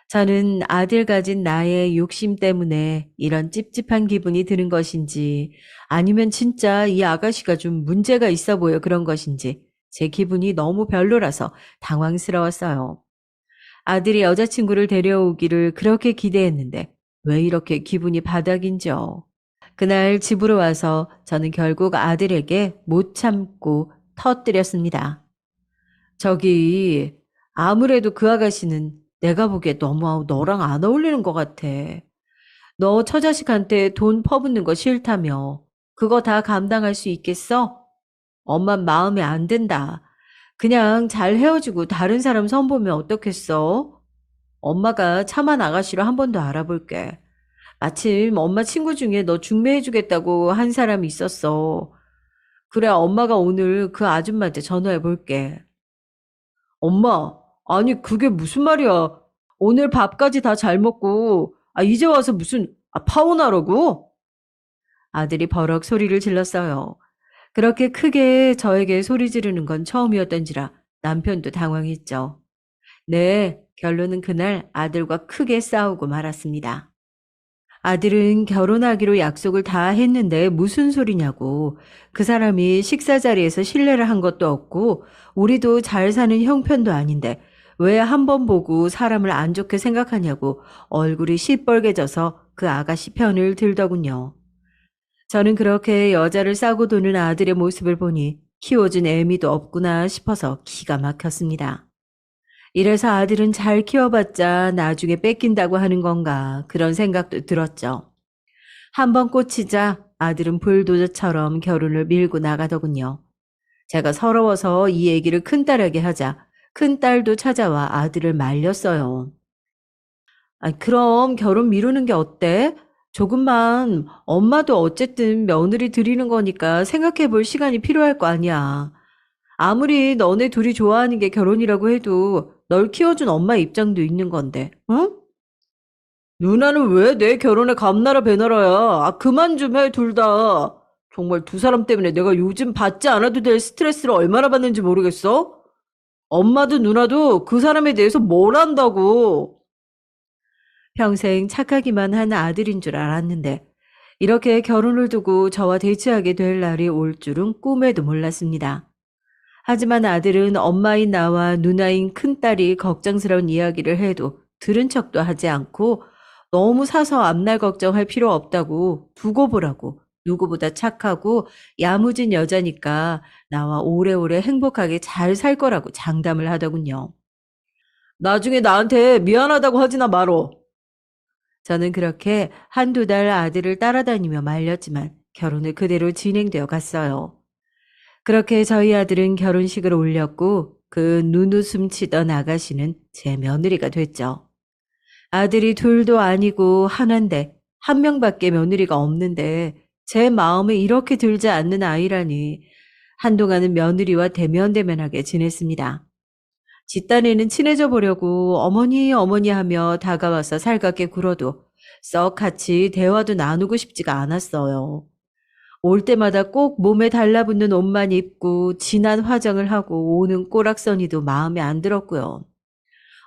저는 아들 가진 나의 욕심 때문에 이런 찝찝한 기분이 드는 것인지 아니면 진짜 이 아가씨가 좀 문제가 있어 보여 그런 것인지 제 기분이 너무 별로라서 당황스러웠어요. 아들이 여자친구를 데려오기를 그렇게 기대했는데 왜 이렇게 기분이 바닥인지요. 그날 집으로 와서 저는 결국 아들에게 못 참고 터뜨렸습니다. 저기 아무래도 그 아가씨는 내가 보기에 너무 너랑 안 어울리는 것 같아. 너 처자식한테 돈 퍼붓는 거 싫다며. 그거 다 감당할 수 있겠어? 엄마 마음에 안 든다. 그냥 잘 헤어지고 다른 사람 선보면 어떻겠어? 엄마가 참한 아가씨로 한 번 더 알아볼게. 마침 엄마 친구 중에 너 중매해주겠다고 한 사람이 있었어. 그래, 엄마가 오늘 그 아줌마한테 전화해 볼게. 엄마, 아니, 그게 무슨 말이야. 오늘 밥까지 다 잘 먹고, 이제 와서 무슨, 파혼하라고? 아들이 버럭 소리를 질렀어요. 그렇게 크게 저에게 소리 지르는 건 처음이었던지라 남편도 당황했죠. 네, 결론은 그날 아들과 크게 싸우고 말았습니다. 아들은 결혼하기로 약속을 다 했는데 무슨 소리냐고. 그 사람이 식사 자리에서 실례를 한 것도 없고 우리도 잘 사는 형편도 아닌데 왜 한 번 보고 사람을 안 좋게 생각하냐고 얼굴이 시뻘개져서 그 아가씨 편을 들더군요. 저는 그렇게 여자를 싸고 도는 아들의 모습을 보니 키워준 애미도 없구나 싶어서 기가 막혔습니다. 이래서 아들은 잘 키워봤자 나중에 뺏긴다고 하는 건가 그런 생각도 들었죠. 한번 꽂히자 아들은 불도저처럼 결혼을 밀고 나가더군요. 제가 서러워서 이 얘기를 큰딸에게 하자 큰딸도 찾아와 아들을 말렸어요. 그럼 결혼 미루는 게 어때? 조금만 엄마도 어쨌든 며느리 드리는 거니까 생각해 볼 시간이 필요할 거 아니야. 아무리 너네 둘이 좋아하는 게 결혼이라고 해도 널 키워준 엄마 입장도 있는 건데, 응? 누나는 왜 내 결혼에 감나라 배나라야? 그만 좀 해, 둘 다. 정말 두 사람 때문에 내가 요즘 받지 않아도 될 스트레스를 얼마나 받는지 모르겠어? 엄마도 누나도 그 사람에 대해서 뭘 안다고. 평생 착하기만 한 아들인 줄 알았는데 이렇게 결혼을 두고 저와 대치하게 될 날이 올 줄은 꿈에도 몰랐습니다. 하지만 아들은 엄마인 나와 누나인 큰딸이 걱정스러운 이야기를 해도 들은 척도 하지 않고 너무 사서 앞날 걱정할 필요 없다고 두고 보라고 누구보다 착하고 야무진 여자니까 나와 오래오래 행복하게 잘 살 거라고 장담을 하더군요. 나중에 나한테 미안하다고 하지나 말어. 저는 그렇게 한두 달 아들을 따라다니며 말렸지만 결혼은 그대로 진행되어 갔어요. 그렇게 저희 아들은 결혼식을 올렸고 그 눈웃음 치던 아가씨는 제 며느리가 됐죠. 아들이 둘도 아니고 하나인데 한 명밖에 며느리가 없는데 제 마음에 이렇게 들지 않는 아이라니 한동안은 며느리와 대면대면하게 지냈습니다. 집단에는 친해져 보려고 어머니 어머니 하며 다가와서 살갑게 굴어도 썩 같이 대화도 나누고 싶지가 않았어요. 올 때마다 꼭 몸에 달라붙는 옷만 입고 진한 화장을 하고 오는 꼬락서니도 마음에 안 들었고요.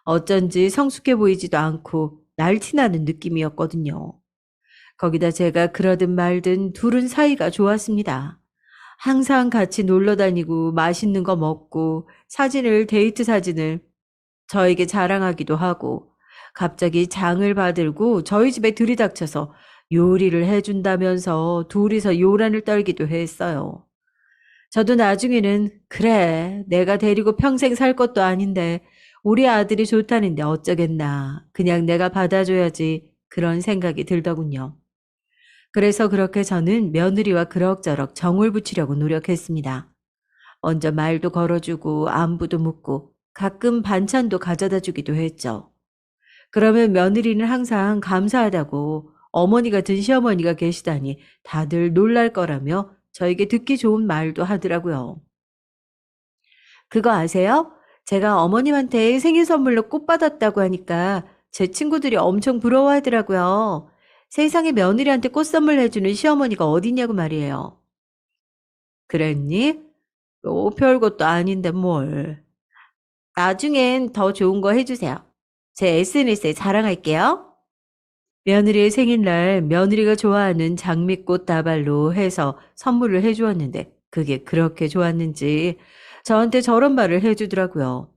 어쩐지 성숙해 보이지도 않고 날티나는 느낌이었거든요. 거기다 제가 그러든 말든 둘은 사이가 좋았습니다. 항상 같이 놀러 다니고 맛있는 거 먹고 데이트 사진을 저에게 자랑하기도 하고 갑자기 장을 받들고 저희 집에 들이닥쳐서 요리를 해준다면서 둘이서 요란을 떨기도 했어요. 저도 나중에는 그래 내가 데리고 평생 살 것도 아닌데 우리 아들이 좋다는데 어쩌겠나 그냥 내가 받아줘야지 그런 생각이 들더군요. 그래서 그렇게 저는 며느리와 그럭저럭 정을 붙이려고 노력했습니다. 먼저 말도 걸어주고 안부도 묻고 가끔 반찬도 가져다 주기도 했죠. 그러면 며느리는 항상 감사하다고 어머니 같은 시어머니가 계시다니 다들 놀랄 거라며 저에게 듣기 좋은 말도 하더라고요. 그거 아세요? 제가 어머님한테 생일 선물로 꽃 받았다고 하니까 제 친구들이 엄청 부러워하더라고요. 세상에 며느리한테 꽃 선물해주는 시어머니가 어딨냐고 말이에요. 그랬니? 별것도 아닌데 뭘. 나중엔 더 좋은 거 해주세요. 제 SNS에 자랑할게요. 며느리의 생일날 며느리가 좋아하는 장미꽃 다발로 해서 선물을 해주었는데 그게 그렇게 좋았는지 저한테 저런 말을 해주더라고요.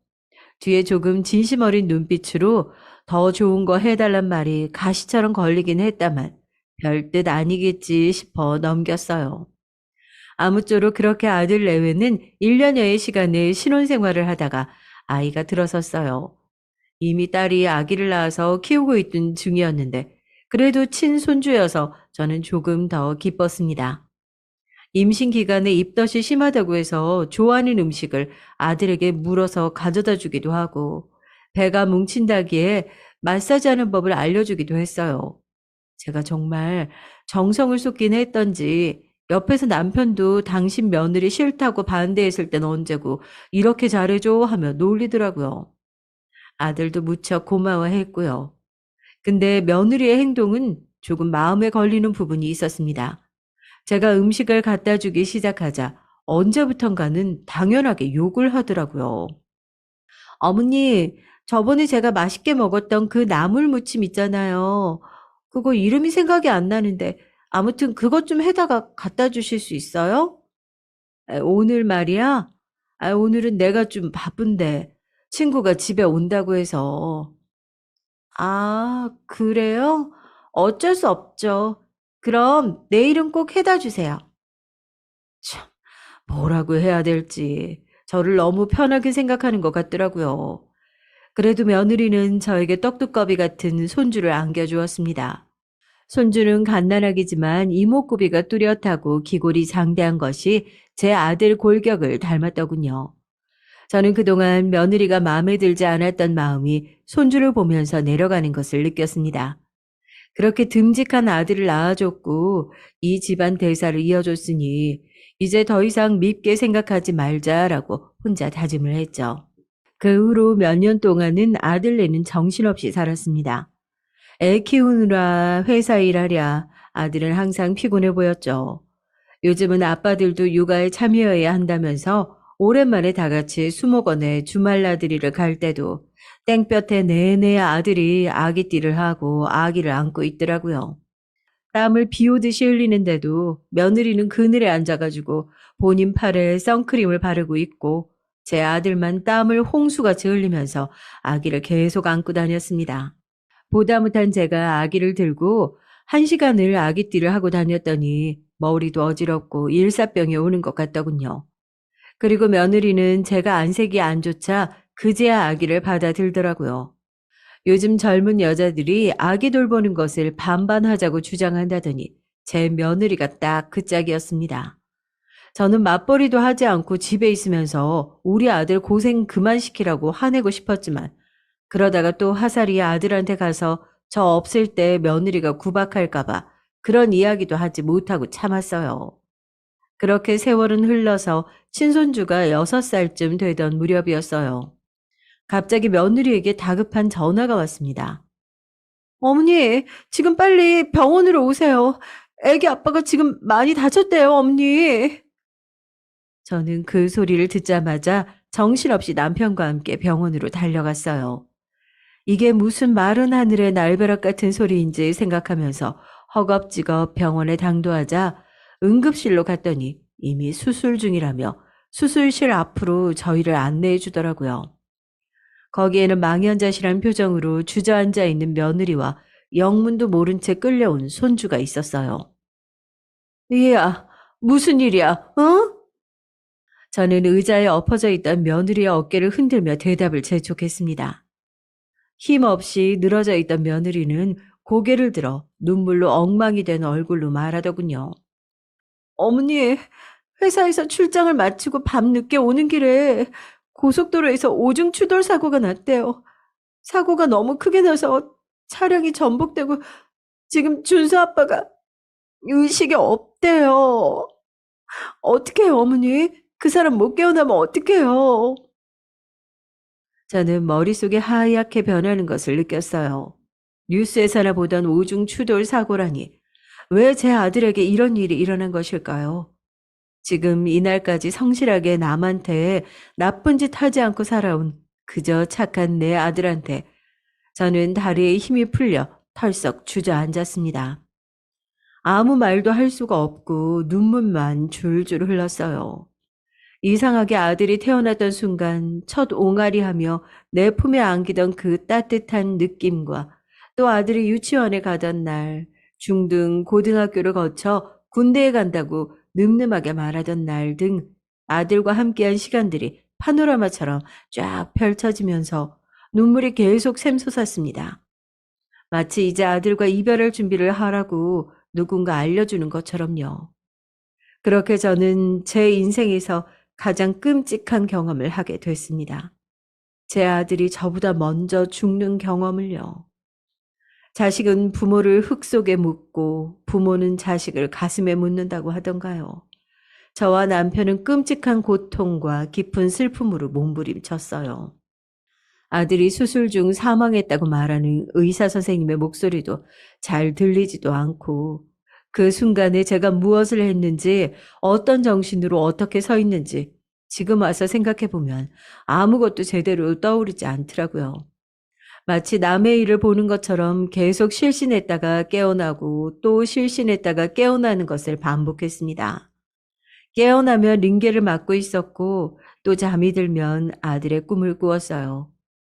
뒤에 조금 진심 어린 눈빛으로 더 좋은 거 해달란 말이 가시처럼 걸리긴 했다만 별뜻 아니겠지 싶어 넘겼어요. 아무쪼록 그렇게 아들 내외는 1년여의 시간을 신혼생활을 하다가 아이가 들어섰어요. 이미 딸이 아기를 낳아서 키우고 있던 중이었는데 그래도 친손주여서 저는 조금 더 기뻤습니다. 임신 기간에 입덧이 심하다고 해서 좋아하는 음식을 아들에게 물어서 가져다 주기도 하고, 배가 뭉친다기에 마사지하는 법을 알려주기도 했어요. 제가 정말 정성을 쏟긴 했던지 옆에서 남편도 당신 며느리 싫다고 반대했을 땐 언제고 이렇게 잘해줘 하며 놀리더라고요. 아들도 무척 고마워했고요. 근데 며느리의 행동은 조금 마음에 걸리는 부분이 있었습니다. 제가 음식을 갖다 주기 시작하자 언제부턴가는 당연하게 욕을 하더라고요. 어머니, 저번에 제가 맛있게 먹었던 그 나물 무침 있잖아요. 그거 이름이 생각이 안 나는데 아무튼 그것 좀 해다가 갖다 주실 수 있어요? 오늘 말이야? 오늘은 내가 좀 바쁜데 친구가 집에 온다고 해서. 아, 그래요? 어쩔 수 없죠. 그럼 내일은 꼭 해다 주세요. 참, 뭐라고 해야 될지 저를 너무 편하게 생각하는 것 같더라고요. 그래도 며느리는 저에게 떡두꺼비 같은 손주를 안겨주었습니다. 손주는 갓난아기지만 이목구비가 뚜렷하고 기골이 장대한 것이 제 아들 골격을 닮았더군요. 저는 그동안 며느리가 마음에 들지 않았던 마음이 손주를 보면서 내려가는 것을 느꼈습니다. 그렇게 듬직한 아들을 낳아줬고 이 집안 대사를 이어줬으니 이제 더 이상 밉게 생각하지 말자라고 혼자 다짐을 했죠. 그 후로 몇 년 동안은 아들네는 정신없이 살았습니다. 애 키우느라 회사 일하랴 아들은 항상 피곤해 보였죠. 요즘은 아빠들도 육아에 참여해야 한다면서 오랜만에 다 같이 수목원에 주말 나들이를 갈 때도 땡볕에 내내 아들이 아기띠를 하고 아기를 안고 있더라고요. 땀을 비 오듯이 흘리는데도 며느리는 그늘에 앉아가지고 본인 팔에 선크림을 바르고 있고 제 아들만 땀을 홍수같이 흘리면서 아기를 계속 안고 다녔습니다. 보다 못한 제가 아기를 들고 1시간을 아기띠를 하고 다녔더니 머리도 어지럽고 일사병이 오는 것 같더군요. 그리고 며느리는 제가 안색이 안 좋자 그제야 아기를 받아들더라고요. 요즘 젊은 여자들이 아기 돌보는 것을 반반하자고 주장한다더니 제 며느리가 딱 그 짝이었습니다. 저는 맞벌이도 하지 않고 집에 있으면서 우리 아들 고생 그만 시키라고 화내고 싶었지만 그러다가 또 화살이 아들한테 가서 저 없을 때 며느리가 구박할까봐 그런 이야기도 하지 못하고 참았어요. 그렇게 세월은 흘러서 친손주가 6살쯤 되던 무렵이었어요. 갑자기 며느리에게 다급한 전화가 왔습니다. 어머니, 지금 빨리 병원으로 오세요. 애기 아빠가 지금 많이 다쳤대요, 어머니. 저는 그 소리를 듣자마자 정신없이 남편과 함께 병원으로 달려갔어요. 이게 무슨 마른 하늘의 날벼락 같은 소리인지 생각하면서 허겁지겁 병원에 당도하자 응급실로 갔더니 이미 수술 중이라며 수술실 앞으로 저희를 안내해 주더라고요. 거기에는 망연자실한 표정으로 주저앉아 있는 며느리와 영문도 모른 채 끌려온 손주가 있었어요. 얘야, 무슨 일이야, 어? 저는 의자에 엎어져 있던 며느리의 어깨를 흔들며 대답을 재촉했습니다. 힘없이 늘어져 있던 며느리는 고개를 들어 눈물로 엉망이 된 얼굴로 말하더군요. 어머니, 회사에서 출장을 마치고 밤늦게 오는 길에 고속도로에서 오중 추돌 사고가 났대요. 사고가 너무 크게 나서 차량이 전복되고 지금 준수 아빠가 의식이 없대요. 어떡해요, 어머니? 그 사람 못 깨어나면 어떡해요? 저는 머릿속이 하얗게 변하는 것을 느꼈어요. 뉴스에서나 보던 오중 추돌 사고라니 왜 제 아들에게 이런 일이 일어난 것일까요? 지금 이날까지 성실하게 남한테 나쁜 짓 하지 않고 살아온 그저 착한 내 아들한테 저는 다리에 힘이 풀려 털썩 주저앉았습니다. 아무 말도 할 수가 없고 눈물만 줄줄 흘렀어요. 이상하게 아들이 태어났던 순간 첫 옹알이하며 내 품에 안기던 그 따뜻한 느낌과 또 아들이 유치원에 가던 날, 중등 고등학교를 거쳐 군대에 간다고 늠름하게 말하던 날 등 아들과 함께한 시간들이 파노라마처럼 쫙 펼쳐지면서 눈물이 계속 샘솟았습니다. 마치 이제 아들과 이별할 준비를 하라고 누군가 알려주는 것처럼요. 그렇게 저는 제 인생에서 가장 끔찍한 경험을 하게 됐습니다. 제 아들이 저보다 먼저 죽는 경험을요. 자식은 부모를 흙 속에 묻고 부모는 자식을 가슴에 묻는다고 하던가요. 저와 남편은 끔찍한 고통과 깊은 슬픔으로 몸부림쳤어요. 아들이 수술 중 사망했다고 말하는 의사 선생님의 목소리도 잘 들리지도 않고 그 순간에 제가 무엇을 했는지 어떤 정신으로 어떻게 서 있는지 지금 와서 생각해 보면 아무것도 제대로 떠오르지 않더라고요. 마치 남의 일을 보는 것처럼 계속 실신했다가 깨어나고 또 실신했다가 깨어나는 것을 반복했습니다. 깨어나면 링게를 맞고 있었고 또 잠이 들면 아들의 꿈을 꾸었어요.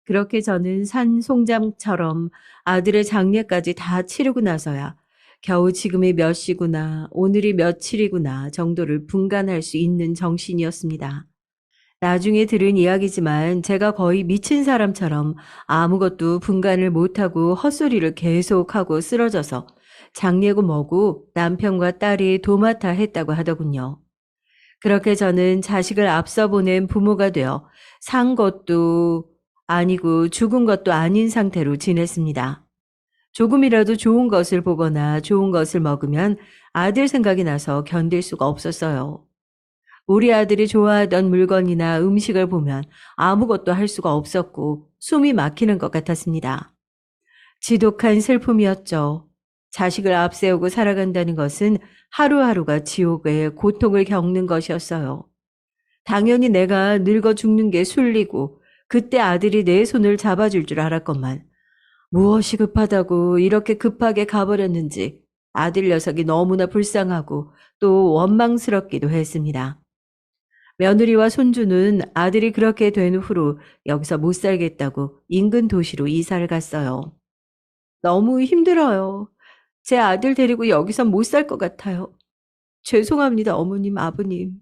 그렇게 저는 산송장처럼 아들의 장례까지 다 치르고 나서야 겨우 지금이 몇 시구나, 오늘이 며칠이구나 정도를 분간할 수 있는 정신이었습니다. 나중에 들은 이야기지만 제가 거의 미친 사람처럼 아무것도 분간을 못하고 헛소리를 계속하고 쓰러져서 장례고 뭐고 남편과 딸이 도맡아 했다고 하더군요. 그렇게 저는 자식을 앞서 보낸 부모가 되어 산 것도 아니고 죽은 것도 아닌 상태로 지냈습니다. 조금이라도 좋은 것을 보거나 좋은 것을 먹으면 아들 생각이 나서 견딜 수가 없었어요. 우리 아들이 좋아하던 물건이나 음식을 보면 아무것도 할 수가 없었고 숨이 막히는 것 같았습니다. 지독한 슬픔이었죠. 자식을 앞세우고 살아간다는 것은 하루하루가 지옥의 고통을 겪는 것이었어요. 당연히 내가 늙어 죽는 게 술리고 그때 아들이 내 손을 잡아줄 줄 알았건만 무엇이 급하다고 이렇게 급하게 가버렸는지 아들 녀석이 너무나 불쌍하고 또 원망스럽기도 했습니다. 며느리와 손주는 아들이 그렇게 된 후로 여기서 못 살겠다고 인근 도시로 이사를 갔어요. 너무 힘들어요. 제 아들 데리고 여기서 못 살 것 같아요. 죄송합니다, 어머님, 아버님.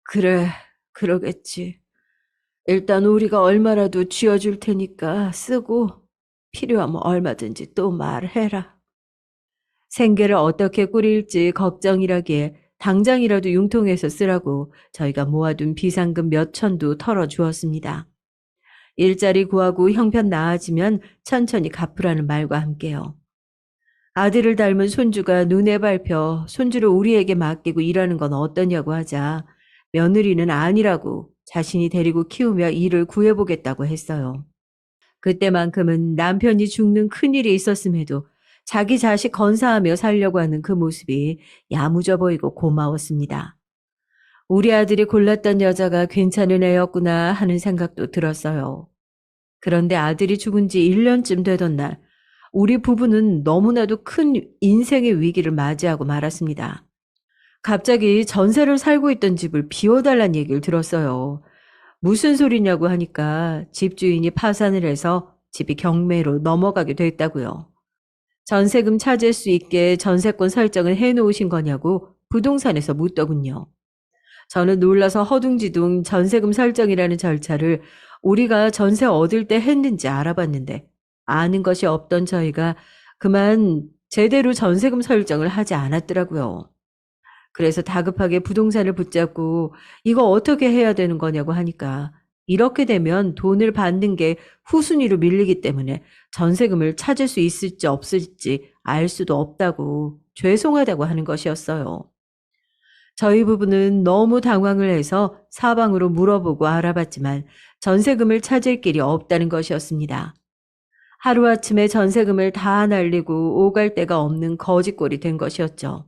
그래, 그러겠지. 일단 우리가 얼마라도 쥐어줄 테니까 쓰고 필요하면 얼마든지 또 말해라. 생계를 어떻게 꾸릴지 걱정이라기에 당장이라도 융통해서 쓰라고 저희가 모아둔 비상금 몇 천도 털어주었습니다. 일자리 구하고 형편 나아지면 천천히 갚으라는 말과 함께요. 아들을 닮은 손주가 눈에 밟혀 손주를 우리에게 맡기고 일하는 건 어떠냐고 하자 며느리는 아니라고 자신이 데리고 키우며 일을 구해보겠다고 했어요. 그때만큼은 남편이 죽는 큰일이 있었음에도 자기 자식 건사하며 살려고 하는 그 모습이 야무져 보이고 고마웠습니다. 우리 아들이 골랐던 여자가 괜찮은 애였구나 하는 생각도 들었어요. 그런데 아들이 죽은 지 1년쯤 되던 날 우리 부부는 너무나도 큰 인생의 위기를 맞이하고 말았습니다. 갑자기 전세를 살고 있던 집을 비워달란 얘기를 들었어요. 무슨 소리냐고 하니까 집주인이 파산을 해서 집이 경매로 넘어가게 됐다고요. 전세금 찾을 수 있게 전세권 설정을 해놓으신 거냐고 부동산에서 묻더군요. 저는 놀라서 허둥지둥 전세금 설정이라는 절차를 우리가 전세 얻을 때 했는지 알아봤는데 아는 것이 없던 저희가 그만 제대로 전세금 설정을 하지 않았더라고요. 그래서 다급하게 부동산을 붙잡고 이거 어떻게 해야 되는 거냐고 하니까 이렇게 되면 돈을 받는 게 후순위로 밀리기 때문에 전세금을 찾을 수 있을지 없을지 알 수도 없다고 죄송하다고 하는 것이었어요. 저희 부부는 너무 당황을 해서 사방으로 물어보고 알아봤지만 전세금을 찾을 길이 없다는 것이었습니다. 하루아침에 전세금을 다 날리고 오갈 데가 없는 거지꼴이 된 것이었죠.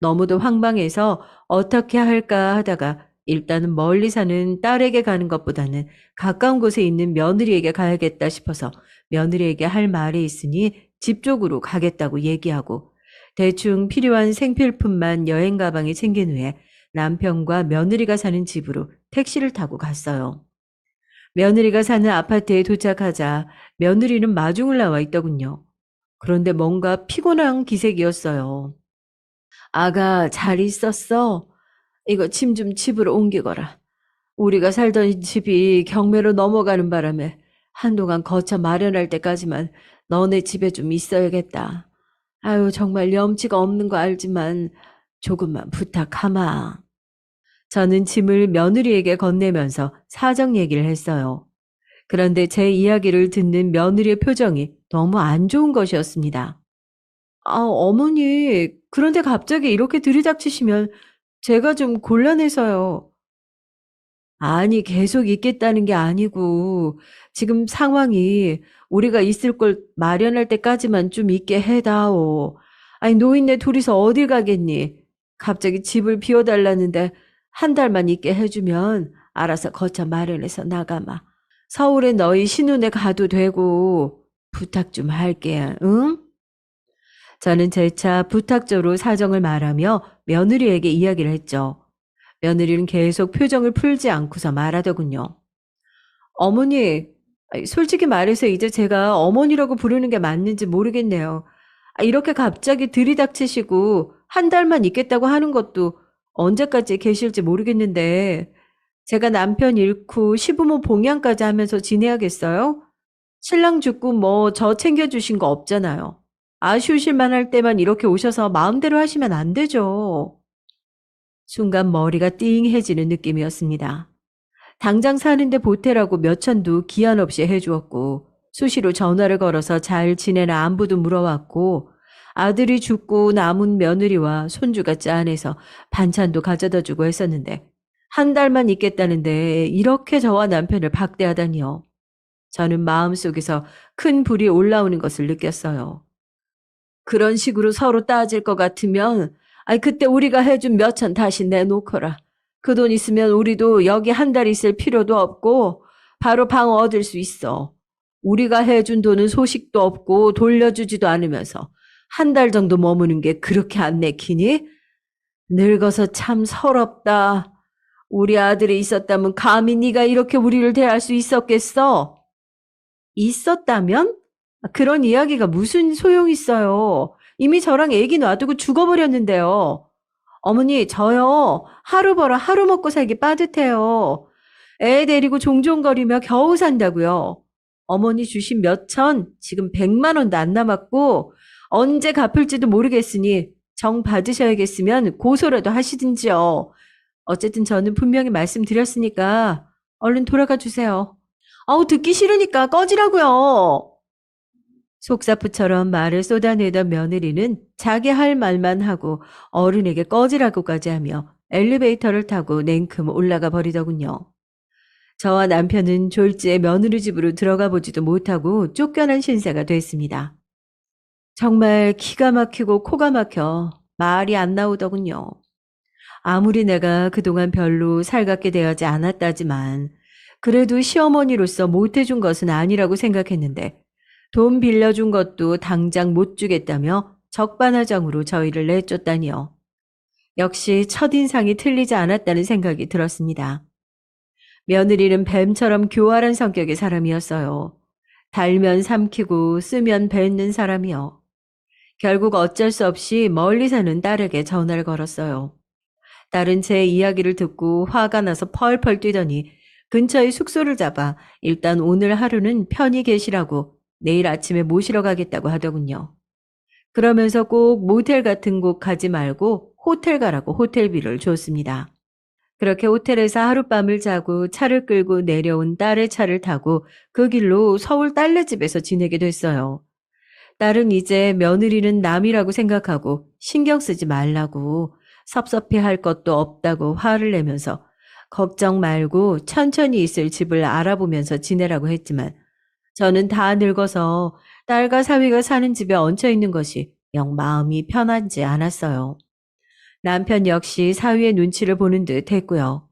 너무도 황망해서 어떻게 할까 하다가 일단은 멀리 사는 딸에게 가는 것보다는 가까운 곳에 있는 며느리에게 가야겠다 싶어서 며느리에게 할 말이 있으니 집 쪽으로 가겠다고 얘기하고 대충 필요한 생필품만 여행 가방에 챙긴 후에 남편과 며느리가 사는 집으로 택시를 타고 갔어요. 며느리가 사는 아파트에 도착하자 며느리는 마중을 나와 있더군요. 그런데 뭔가 피곤한 기색이었어요. 아가, 잘 있었어? 이거 짐 좀 집으로 옮기거라. 우리가 살던 집이 경매로 넘어가는 바람에 한동안 거처 마련할 때까지만 너네 집에 좀 있어야겠다. 아유, 정말 염치가 없는 거 알지만 조금만 부탁하마. 저는 짐을 며느리에게 건네면서 사정 얘기를 했어요. 그런데 제 이야기를 듣는 며느리의 표정이 너무 안 좋은 것이었습니다. 어머니, 그런데 갑자기 이렇게 들이닥치시면 제가 좀 곤란해서요. 아니, 계속 있겠다는 게 아니고, 지금 상황이 우리가 있을 걸 마련할 때까지만 좀 있게 해다오. 아니, 노인네 둘이서 어딜 가겠니? 갑자기 집을 비워달라는데 한 달만 있게 해주면 알아서 거처 마련해서 나가마. 서울에 너희 신혼에 가도 되고, 부탁 좀 할게, 응? 저는 재차 부탁조로 사정을 말하며 며느리에게 이야기를 했죠. 며느리는 계속 표정을 풀지 않고서 말하더군요. 어머니, 솔직히 말해서 이제 제가 어머니라고 부르는 게 맞는지 모르겠네요. 이렇게 갑자기 들이닥치시고 한 달만 있겠다고 하는 것도 언제까지 계실지 모르겠는데 제가 남편 잃고 시부모 봉양까지 하면서 지내야겠어요? 신랑 죽고 뭐 저 챙겨주신 거 없잖아요. 아쉬우실 만할 때만 이렇게 오셔서 마음대로 하시면 안 되죠. 순간 머리가 띵해지는 느낌이었습니다. 당장 사는데 보태라고 몇천도 기한 없이 해주었고 수시로 전화를 걸어서 잘 지내나 안부도 물어왔고 아들이 죽고 남은 며느리와 손주가 짠해서 반찬도 가져다 주고 했었는데 한 달만 있겠다는데 이렇게 저와 남편을 박대하다니요. 저는 마음속에서 큰 불이 올라오는 것을 느꼈어요. 그런 식으로 서로 따질 것 같으면 그때 우리가 해준 몇천 다시 내놓거라. 그 돈 있으면 우리도 여기 한 달 있을 필요도 없고 바로 방 얻을 수 있어. 우리가 해준 돈은 소식도 없고 돌려주지도 않으면서 한 달 정도 머무는 게 그렇게 안 내키니? 늙어서 참 서럽다. 우리 아들이 있었다면 감히 네가 이렇게 우리를 대할 수 있었겠어? 있었다면? 그런 이야기가 무슨 소용 있어요. 이미 저랑 애기 놔두고 죽어버렸는데요. 어머니, 저요. 하루 벌어 하루 먹고 살기 빠듯해요. 애 데리고 종종거리며 겨우 산다고요. 어머니 주신 몇천, 지금 100만 원도 안 남았고 언제 갚을지도 모르겠으니 정 받으셔야겠으면 고소라도 하시든지요. 어쨌든 저는 분명히 말씀드렸으니까 얼른 돌아가 주세요. 듣기 싫으니까 꺼지라고요. 속사포처럼 말을 쏟아내던 며느리는 자기 할 말만 하고 어른에게 꺼지라고까지 하며 엘리베이터를 타고 냉큼 올라가 버리더군요. 저와 남편은 졸지에 며느리 집으로 들어가 보지도 못하고 쫓겨난 신세가 됐습니다. 정말 기가 막히고 코가 막혀 말이 안 나오더군요. 아무리 내가 그동안 별로 살갑게 대하지 않았다지만 그래도 시어머니로서 못해준 것은 아니라고 생각했는데 돈 빌려준 것도 당장 못 주겠다며 적반하장으로 저희를 내쫓다니요. 역시 첫인상이 틀리지 않았다는 생각이 들었습니다. 며느리는 뱀처럼 교활한 성격의 사람이었어요. 달면 삼키고 쓰면 뱉는 사람이요. 결국 어쩔 수 없이 멀리 사는 딸에게 전화를 걸었어요. 딸은 제 이야기를 듣고 화가 나서 펄펄 뛰더니 근처에 숙소를 잡아 일단 오늘 하루는 편히 계시라고 내일 아침에 모시러 가겠다고 하더군요. 그러면서 꼭 모텔 같은 곳 가지 말고 호텔 가라고 호텔비를 줬습니다. 그렇게 호텔에서 하룻밤을 자고 차를 끌고 내려온 딸의 차를 타고 그 길로 서울 딸네 집에서 지내게 됐어요. 딸은 이제 며느리는 남이라고 생각하고 신경 쓰지 말라고 섭섭해할 것도 없다고 화를 내면서 걱정 말고 천천히 있을 집을 알아보면서 지내라고 했지만 저는 다 늙어서 딸과 사위가 사는 집에 얹혀 있는 것이 영 마음이 편하지 않았어요. 남편 역시 사위의 눈치를 보는 듯 했고요.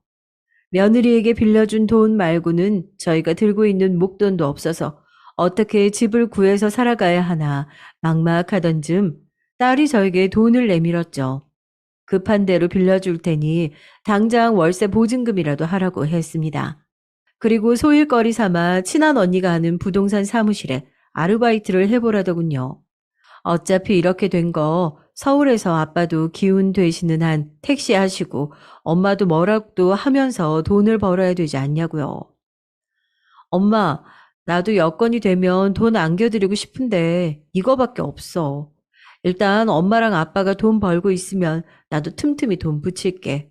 며느리에게 빌려준 돈 말고는 저희가 들고 있는 목돈도 없어서 어떻게 집을 구해서 살아가야 하나 막막하던 즈음 딸이 저에게 돈을 내밀었죠. 급한 대로 빌려줄 테니 당장 월세 보증금이라도 하라고 했습니다. 그리고 소일거리 삼아 친한 언니가 하는 부동산 사무실에 아르바이트를 해보라더군요. 어차피 이렇게 된 거 서울에서 아빠도 기운 되시는 한 택시 하시고 엄마도 뭐라도 하면서 돈을 벌어야 되지 않냐고요. 엄마, 나도 여건이 되면 돈 안겨드리고 싶은데 이거밖에 없어. 일단 엄마랑 아빠가 돈 벌고 있으면 나도 틈틈이 돈 붙일게.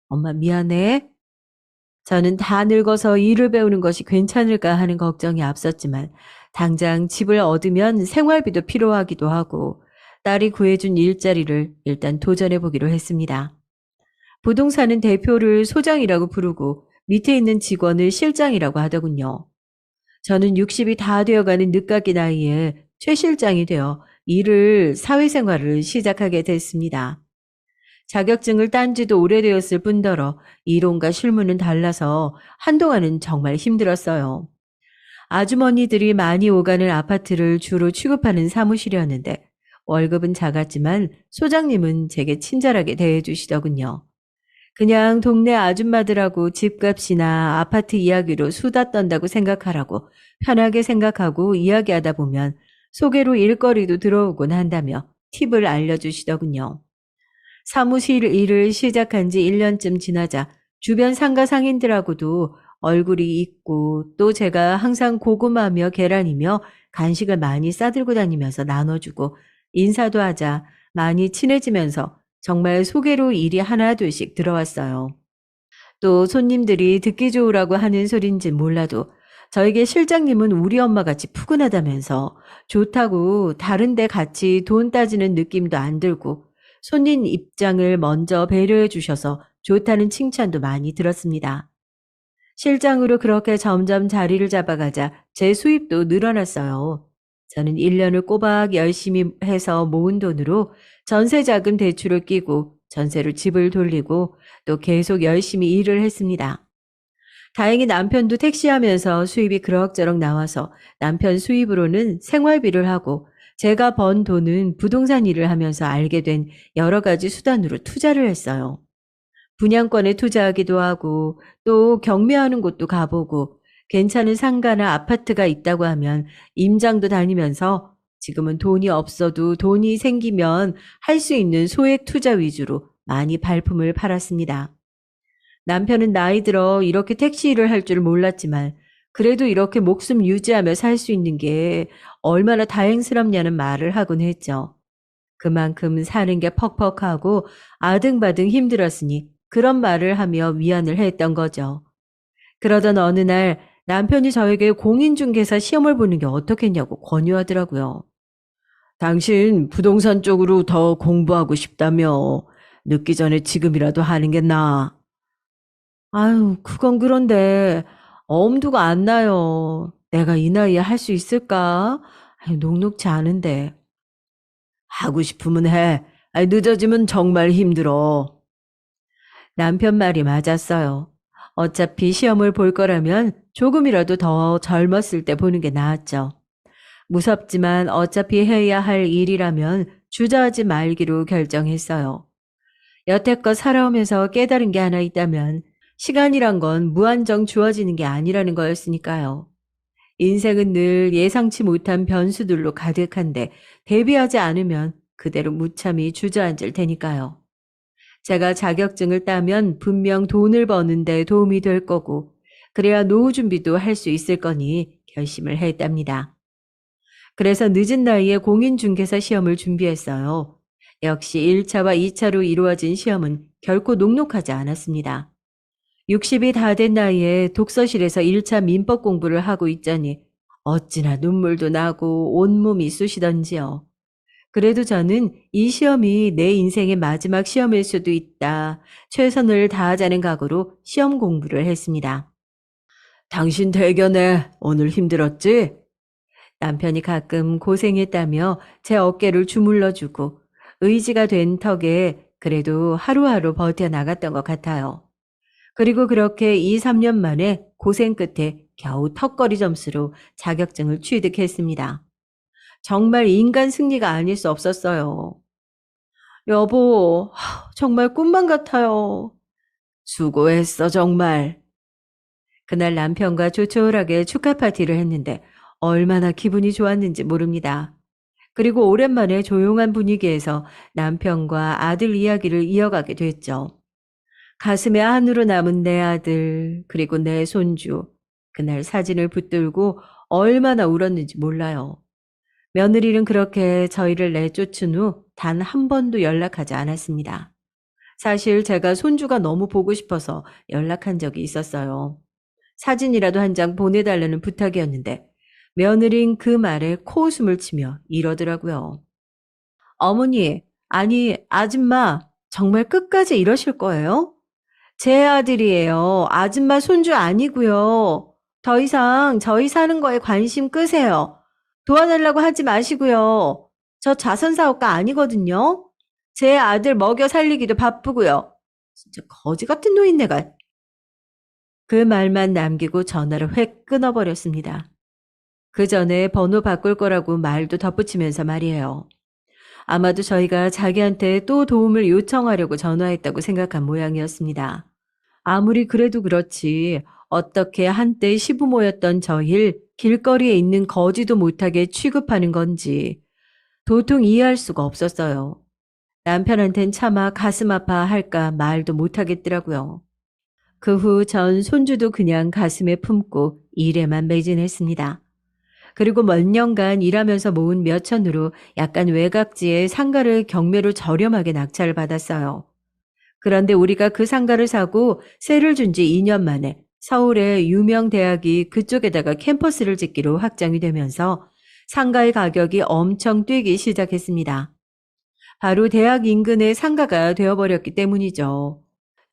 엄마 미안해. 저는 다 늙어서 일을 배우는 것이 괜찮을까 하는 걱정이 앞섰지만 당장 집을 얻으면 생활비도 필요하기도 하고 딸이 구해준 일자리를 일단 도전해 보기로 했습니다. 부동산은 대표를 소장이라고 부르고 밑에 있는 직원을 실장이라고 하더군요. 저는 60이 다 되어가는 늦깎이 나이에 최 실장이 되어 사회생활을 시작하게 됐습니다. 자격증을 딴 지도 오래되었을 뿐더러 이론과 실무는 달라서 한동안은 정말 힘들었어요. 아주머니들이 많이 오가는 아파트를 주로 취급하는 사무실이었는데 월급은 작았지만 소장님은 제게 친절하게 대해주시더군요. 그냥 동네 아줌마들하고 집값이나 아파트 이야기로 수다 떤다고 생각하라고 편하게 생각하고 이야기하다 보면 소개로 일거리도 들어오곤 한다며 팁을 알려주시더군요. 사무실 일을 시작한 지 1년쯤 지나자 주변 상가 상인들하고도 얼굴이 있고 또 제가 항상 고구마며 계란이며 간식을 많이 싸들고 다니면서 나눠주고 인사도 하자 많이 친해지면서 정말 소개로 일이 하나둘씩 들어왔어요. 또 손님들이 듣기 좋으라고 하는 소린지 몰라도 저에게 실장님은 우리 엄마같이 푸근하다면서 좋다고 다른데 같이 돈 따지는 느낌도 안 들고 손님 입장을 먼저 배려해 주셔서 좋다는 칭찬도 많이 들었습니다. 실장으로 그렇게 점점 자리를 잡아가자 제 수입도 늘어났어요. 저는 1년을 꼬박 열심히 해서 모은 돈으로 전세자금 대출을 끼고 전세로 집을 돌리고 또 계속 열심히 일을 했습니다. 다행히 남편도 택시하면서 수입이 그럭저럭 나와서 남편 수입으로는 생활비를 하고 제가 번 돈은 부동산 일을 하면서 알게 된 여러 가지 수단으로 투자를 했어요. 분양권에 투자하기도 하고 또 경매하는 곳도 가보고 괜찮은 상가나 아파트가 있다고 하면 임장도 다니면서 지금은 돈이 없어도 돈이 생기면 할 수 있는 소액 투자 위주로 많이 발품을 팔았습니다. 남편은 나이 들어 이렇게 택시 일을 할 줄 몰랐지만 그래도 이렇게 목숨 유지하며 살 수 있는 게 얼마나 다행스럽냐는 말을 하곤 했죠. 그만큼 사는 게 퍽퍽하고 아등바등 힘들었으니 그런 말을 하며 위안을 했던 거죠. 그러던 어느 날 남편이 저에게 공인중개사 시험을 보는 게 어떻겠냐고 권유하더라고요. 당신 부동산 쪽으로 더 공부하고 싶다며 늦기 전에 지금이라도 하는 게 나아. 아유, 그건 그런데 엄두가 안 나요. 내가 이 나이에 할 수 있을까? 아유, 녹록지 않은데. 하고 싶으면 해. 아이, 늦어지면 정말 힘들어. 남편 말이 맞았어요. 어차피 시험을 볼 거라면 조금이라도 더 젊었을 때 보는 게 나았죠. 무섭지만 어차피 해야 할 일이라면 주저하지 말기로 결정했어요. 여태껏 살아오면서 깨달은 게 하나 있다면 시간이란 건 무한정 주어지는 게 아니라는 거였으니까요. 인생은 늘 예상치 못한 변수들로 가득한데 대비하지 않으면 그대로 무참히 주저앉을 테니까요. 제가 자격증을 따면 분명 돈을 버는 데 도움이 될 거고 그래야 노후 준비도 할 수 있을 거니 결심을 했답니다. 그래서 늦은 나이에 공인중개사 시험을 준비했어요. 역시 1차와 2차로 이루어진 시험은 결코 녹록하지 않았습니다. 60이 다 된 나이에 독서실에서 1차 민법 공부를 하고 있자니 어찌나 눈물도 나고 온몸이 쑤시던지요. 그래도 저는 이 시험이 내 인생의 마지막 시험일 수도 있다. 최선을 다하자는 각오로 시험 공부를 했습니다. 당신 대견해. 오늘 힘들었지? 남편이 가끔 고생했다며 제 어깨를 주물러주고 의지가 된 턱에 그래도 하루하루 버텨나갔던 것 같아요. 그리고 그렇게 2, 3년 만에 고생 끝에 겨우 턱걸이 점수로 자격증을 취득했습니다. 정말 인간 승리가 아닐 수 없었어요. 여보, 정말 꿈만 같아요. 수고했어, 정말. 그날 남편과 조촐하게 축하 파티를 했는데 얼마나 기분이 좋았는지 모릅니다. 그리고 오랜만에 조용한 분위기에서 남편과 아들 이야기를 이어가게 됐죠. 가슴에 한으로 남은 내 아들, 그리고 내 손주. 그날 사진을 붙들고 얼마나 울었는지 몰라요. 며느리는 그렇게 저희를 내쫓은 후 단 한 번도 연락하지 않았습니다. 사실 제가 손주가 너무 보고 싶어서 연락한 적이 있었어요. 사진이라도 한 장 보내달라는 부탁이었는데 며느린 그 말에 코웃음을 치며 이러더라고요. 어머니, 아니, 아줌마, 정말 끝까지 이러실 거예요? 제 아들이에요. 아줌마 손주 아니고요. 더 이상 저희 사는 거에 관심 끄세요. 도와달라고 하지 마시고요. 저 자선사업가 아니거든요. 제 아들 먹여 살리기도 바쁘고요. 진짜 거지 같은 노인네가. 그 말만 남기고 전화를 획 끊어버렸습니다. 그 전에 번호 바꿀 거라고 말도 덧붙이면서 말이에요. 아마도 저희가 자기한테 또 도움을 요청하려고 전화했다고 생각한 모양이었습니다. 아무리 그래도 그렇지 어떻게 한때 시부모였던 저힐 길거리에 있는 거지도 못하게 취급하는 건지 도통 이해할 수가 없었어요. 남편한텐 차마 가슴 아파할까 말도 못하겠더라고요. 그 후 전 손주도 그냥 가슴에 품고 일에만 매진했습니다. 그리고 몇 년간 일하면서 모은 몇 천으로 약간 외곽지에 상가를 경매로 저렴하게 낙찰을 받았어요. 그런데 우리가 그 상가를 사고 세를 준 지 2년 만에 서울의 유명 대학이 그쪽에다가 캠퍼스를 짓기로 확정이 되면서 상가의 가격이 엄청 뛰기 시작했습니다. 바로 대학 인근의 상가가 되어버렸기 때문이죠.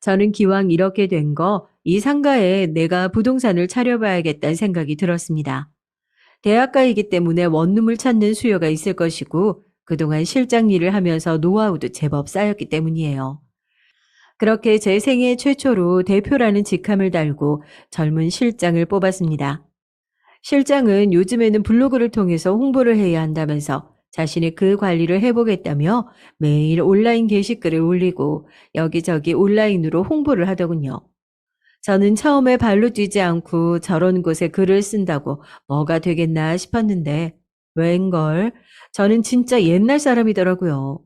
저는 기왕 이렇게 된 거 이 상가에 내가 부동산을 차려봐야겠다는 생각이 들었습니다. 대학가이기 때문에 원룸을 찾는 수요가 있을 것이고 그동안 실장 일을 하면서 노하우도 제법 쌓였기 때문이에요. 그렇게 제 생애 최초로 대표라는 직함을 달고 젊은 실장을 뽑았습니다. 실장은 요즘에는 블로그를 통해서 홍보를 해야 한다면서 자신이 그 관리를 해보겠다며 매일 온라인 게시글을 올리고 여기저기 온라인으로 홍보를 하더군요. 저는 처음에 발로 뛰지 않고 저런 곳에 글을 쓴다고 뭐가 되겠나 싶었는데 웬걸 저는 진짜 옛날 사람이더라고요.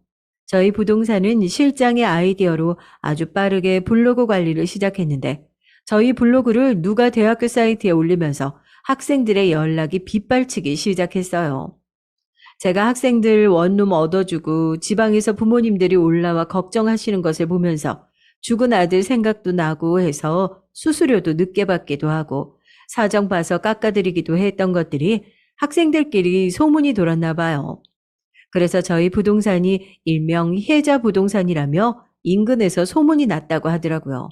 저희 부동산은 실장의 아이디어로 아주 빠르게 블로그 관리를 시작했는데 저희 블로그를 누가 대학교 사이트에 올리면서 학생들의 연락이 빗발치기 시작했어요. 제가 학생들 원룸 얻어주고 지방에서 부모님들이 올라와 걱정하시는 것을 보면서 죽은 아들 생각도 나고 해서 수수료도 늦게 받기도 하고 사정 봐서 깎아드리기도 했던 것들이 학생들끼리 소문이 돌았나 봐요. 그래서 저희 부동산이 일명 혜자 부동산이라며 인근에서 소문이 났다고 하더라고요.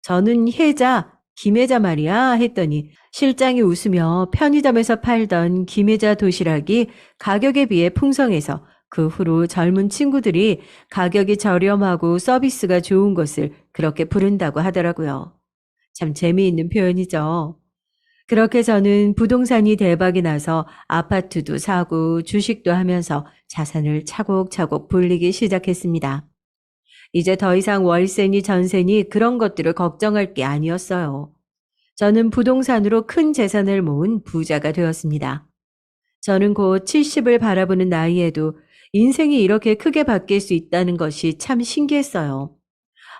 저는 혜자, 김혜자 말이야 했더니 실장이 웃으며 편의점에서 팔던 김혜자 도시락이 가격에 비해 풍성해서 그 후로 젊은 친구들이 가격이 저렴하고 서비스가 좋은 것을 그렇게 부른다고 하더라고요. 참 재미있는 표현이죠. 그렇게 저는 부동산이 대박이 나서 아파트도 사고 주식도 하면서 자산을 차곡차곡 불리기 시작했습니다. 이제 더 이상 월세니 전세니 그런 것들을 걱정할 게 아니었어요. 저는 부동산으로 큰 재산을 모은 부자가 되었습니다. 저는 곧 70을 바라보는 나이에도 인생이 이렇게 크게 바뀔 수 있다는 것이 참 신기했어요.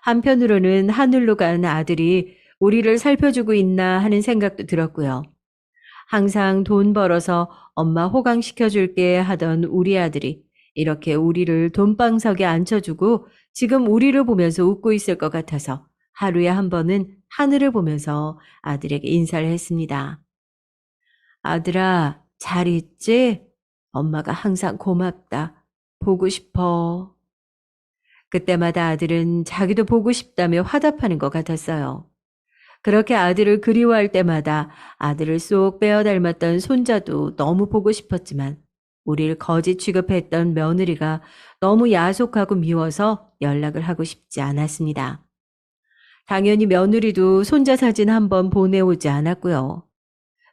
한편으로는 하늘로 간 아들이 우리를 살펴주고 있나 하는 생각도 들었고요. 항상 돈 벌어서 엄마 호강시켜줄게 하던 우리 아들이 이렇게 우리를 돈방석에 앉혀주고 지금 우리를 보면서 웃고 있을 것 같아서 하루에 한 번은 하늘을 보면서 아들에게 인사를 했습니다. 아들아, 잘 있지? 엄마가 항상 고맙다. 보고 싶어. 그때마다 아들은 자기도 보고 싶다며 화답하는 것 같았어요. 그렇게 아들을 그리워할 때마다 아들을 쏙 빼어 닮았던 손자도 너무 보고 싶었지만 우리를 거지 취급했던 며느리가 너무 야속하고 미워서 연락을 하고 싶지 않았습니다. 당연히 며느리도 손자 사진 한번 보내오지 않았고요.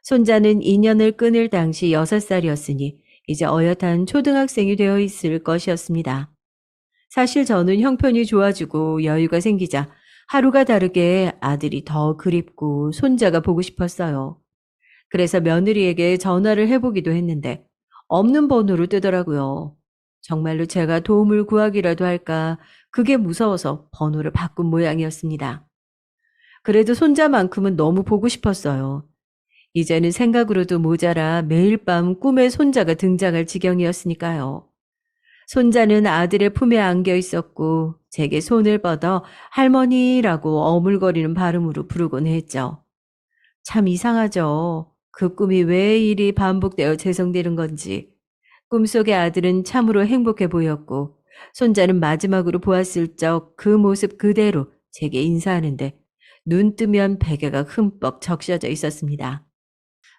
손자는 인연을 끊을 당시 6살이었으니 이제 어엿한 초등학생이 되어 있을 것이었습니다. 사실 저는 형편이 좋아지고 여유가 생기자 하루가 다르게 아들이 더 그립고 손자가 보고 싶었어요. 그래서 며느리에게 전화를 해보기도 했는데 없는 번호로 뜨더라고요. 정말로 제가 도움을 구하기라도 할까 그게 무서워서 번호를 바꾼 모양이었습니다. 그래도 손자만큼은 너무 보고 싶었어요. 이제는 생각으로도 모자라 매일 밤 꿈에 손자가 등장할 지경이었으니까요. 손자는 아들의 품에 안겨 있었고 제게 손을 뻗어 할머니라고 어물거리는 발음으로 부르곤 했죠. 참 이상하죠. 그 꿈이 왜 이리 반복되어 재성되는 건지. 꿈속의 아들은 참으로 행복해 보였고 손자는 마지막으로 보았을 적 그 모습 그대로 제게 인사하는데 눈 뜨면 베개가 흠뻑 적셔져 있었습니다.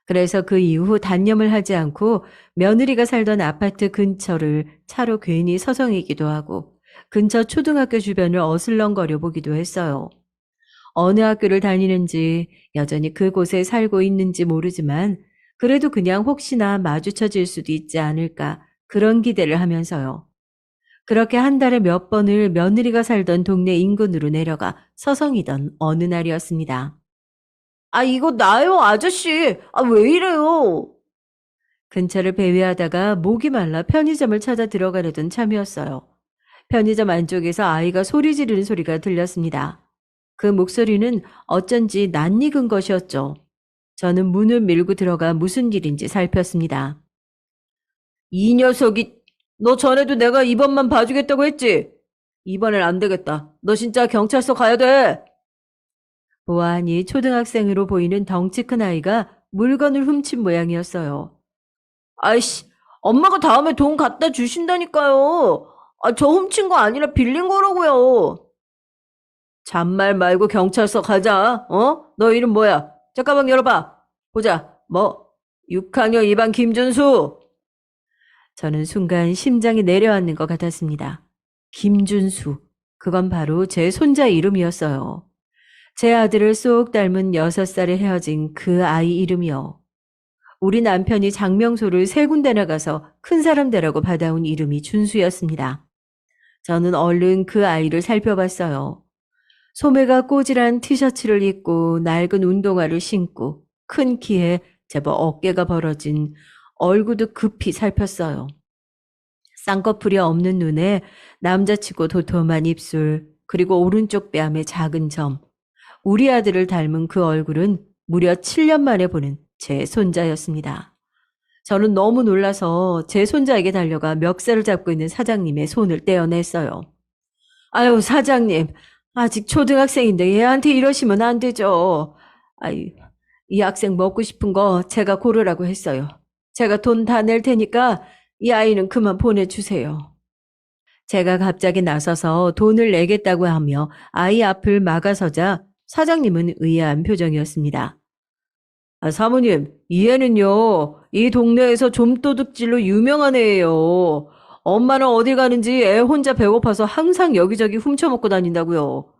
그래서 그 이후 단념을 하지 않고 며느리가 살던 아파트 근처를 차로 괜히 서성이기도 하고 근처 초등학교 주변을 어슬렁거려 보기도 했어요. 어느 학교를 다니는지 여전히 그곳에 살고 있는지 모르지만 그래도 그냥 혹시나 마주쳐질 수도 있지 않을까 그런 기대를 하면서요. 그렇게 한 달에 몇 번을 며느리가 살던 동네 인근으로 내려가 서성이던 어느 날이었습니다. 아, 이거 나요, 아저씨. 아, 왜 이래요? 근처를 배회하다가 목이 말라 편의점을 찾아 들어가려던 참이었어요. 편의점 안쪽에서 아이가 소리 지르는 소리가 들렸습니다. 그 목소리는 어쩐지 낯익은 것이었죠. 저는 문을 밀고 들어가 무슨 일인지 살폈습니다. 이 녀석이, 너 전에도 내가 이번만 봐주겠다고 했지? 이번엔 안 되겠다. 너 진짜 경찰서 가야 돼. 보아하니 초등학생으로 보이는 덩치 큰 아이가 물건을 훔친 모양이었어요. 아이씨, 엄마가 다음에 돈 갖다 주신다니까요. 아, 저 훔친 거 아니라 빌린 거라고요. 잔말 말고 경찰서 가자. 어? 너 이름 뭐야? 잠깐만 열어봐. 보자. 뭐? 6학년 2반 김준수. 저는 순간 심장이 내려앉는 것 같았습니다. 김준수. 그건 바로 제 손자 이름이었어요. 제 아들을 쏙 닮은 6살에 헤어진 그 아이 이름이요. 우리 남편이 장명소를 3군데나 가서 큰 사람 되라고 받아온 이름이 준수였습니다. 저는 얼른 그 아이를 살펴봤어요. 소매가 꼬질한 티셔츠를 입고 낡은 운동화를 신고 큰 키에 제법 어깨가 벌어진 얼굴도 급히 살폈어요. 쌍꺼풀이 없는 눈에 남자치고 도톰한 입술 그리고 오른쪽 뺨에 작은 점. 우리 아들을 닮은 그 얼굴은 무려 7년 만에 보는 제 손자였습니다. 저는 너무 놀라서 제 손자에게 달려가 멱살을 잡고 있는 사장님의 손을 떼어냈어요. 아유, 사장님. 아직 초등학생인데 얘한테 이러시면 안 되죠. 아유, 이 학생 먹고 싶은 거 제가 고르라고 했어요. 제가 돈 다 낼 테니까 이 아이는 그만 보내주세요. 제가 갑자기 나서서 돈을 내겠다고 하며 아이 앞을 막아서자 사장님은 의아한 표정이었습니다. 아, 사모님, 이 애는요, 이 동네에서 좀도둑질로 유명한 애예요. 엄마는 어딜 가는지 애 혼자 배고파서 항상 여기저기 훔쳐먹고 다닌다고요.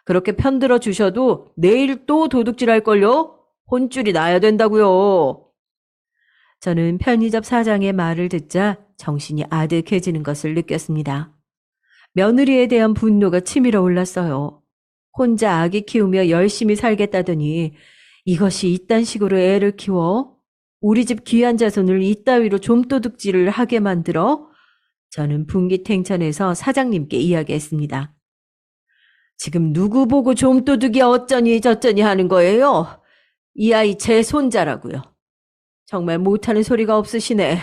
그렇게 편들어 주셔도 내일 또 도둑질 할걸요? 혼쭐이 나야 된다고요. 저는 편의점 사장의 말을 듣자 정신이 아득해지는 것을 느꼈습니다. 며느리에 대한 분노가 치밀어 올랐어요. 혼자 아기 키우며 열심히 살겠다더니 이것이 이딴 식으로 애를 키워? 우리 집 귀한 자손을 이따위로 좀도둑질을 하게 만들어? 저는 분기탱천해서 사장님께 이야기했습니다. 지금 누구 보고 좀도둑이 어쩌니 저쩌니 하는 거예요? 이 아이 제 손자라고요. 정말 못하는 소리가 없으시네.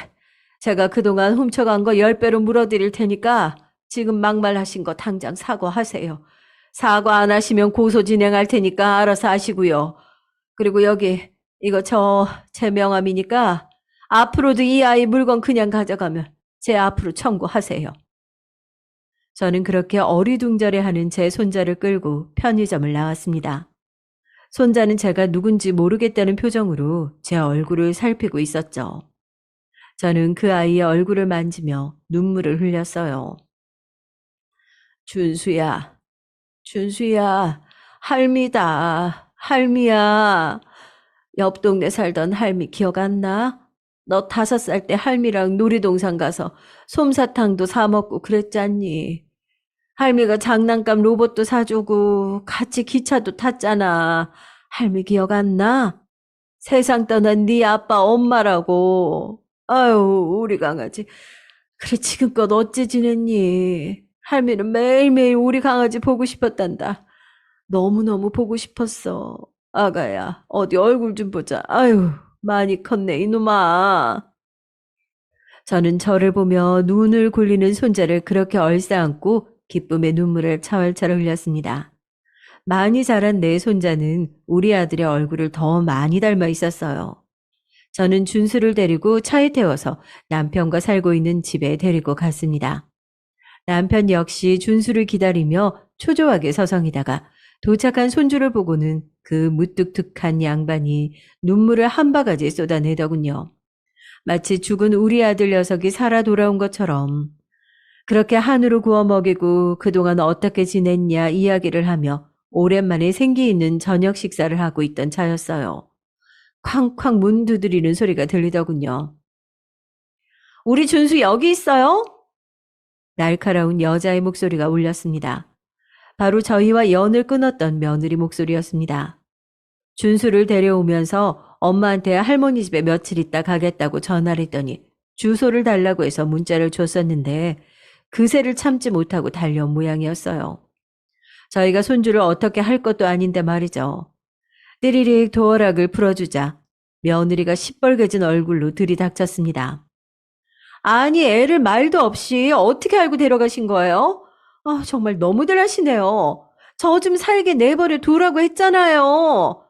제가 그동안 훔쳐간 거 10배로 물어드릴 테니까 지금 막말하신 거 당장 사과하세요. 사과 안 하시면 고소 진행할 테니까 알아서 하시고요. 그리고 여기 이거 제 명함이니까 앞으로도 이 아이 물건 그냥 가져가면 제 앞으로 청구하세요. 저는 그렇게 어리둥절해하는 제 손자를 끌고 편의점을 나왔습니다. 손자는 제가 누군지 모르겠다는 표정으로 제 얼굴을 살피고 있었죠. 저는 그 아이의 얼굴을 만지며 눈물을 흘렸어요. 준수야, 준수야, 할미다, 할미야. 옆 동네 살던 할미 기억 안 나? 너 5살 때 할미랑 놀이동산 가서 솜사탕도 사 먹고 그랬잖니. 할미가 장난감 로봇도 사주고 같이 기차도 탔잖아. 할미 기억 안 나? 세상 떠난 네 아빠 엄마라고. 아유, 우리 강아지. 그래, 지금껏 어찌 지냈니? 할미는 매일매일 우리 강아지 보고 싶었단다. 너무너무 보고 싶었어. 아가야, 어디 얼굴 좀 보자. 아유, 많이 컸네, 이놈아. 저는 저를 보며 눈을 굴리는 손자를 그렇게 얼싸안고 기쁨의 눈물을 철철 흘렸습니다. 많이 자란 내 손자는 우리 아들의 얼굴을 더 많이 닮아 있었어요. 저는 준수를 데리고 차에 태워서 남편과 살고 있는 집에 데리고 갔습니다. 남편 역시 준수를 기다리며 초조하게 서성이다가 도착한 손주를 보고는 그 무뚝뚝한 양반이 눈물을 한 바가지 쏟아내더군요. 마치 죽은 우리 아들 녀석이 살아 돌아온 것처럼. 그렇게 한우를 구워 먹이고 그동안 어떻게 지냈냐 이야기를 하며 오랜만에 생기 있는 저녁 식사를 하고 있던 차였어요. 쾅쾅 문 두드리는 소리가 들리더군요. 우리 준수 여기 있어요? 날카로운 여자의 목소리가 울렸습니다. 바로 저희와 연을 끊었던 며느리 목소리였습니다. 준수를 데려오면서 엄마한테 할머니 집에 며칠 있다 가겠다고 전화를 했더니 주소를 달라고 해서 문자를 줬었는데 그새를 참지 못하고 달려온 모양이었어요. 저희가 손주를 어떻게 할 것도 아닌데 말이죠. 띠리릭 도어락을 풀어주자 며느리가 시뻘개진 얼굴로 들이닥쳤습니다. 아니 애를 말도 없이 어떻게 알고 데려가신 거예요? 아 정말 너무들 하시네요. 저 좀 살게 내버려 두라고 했잖아요.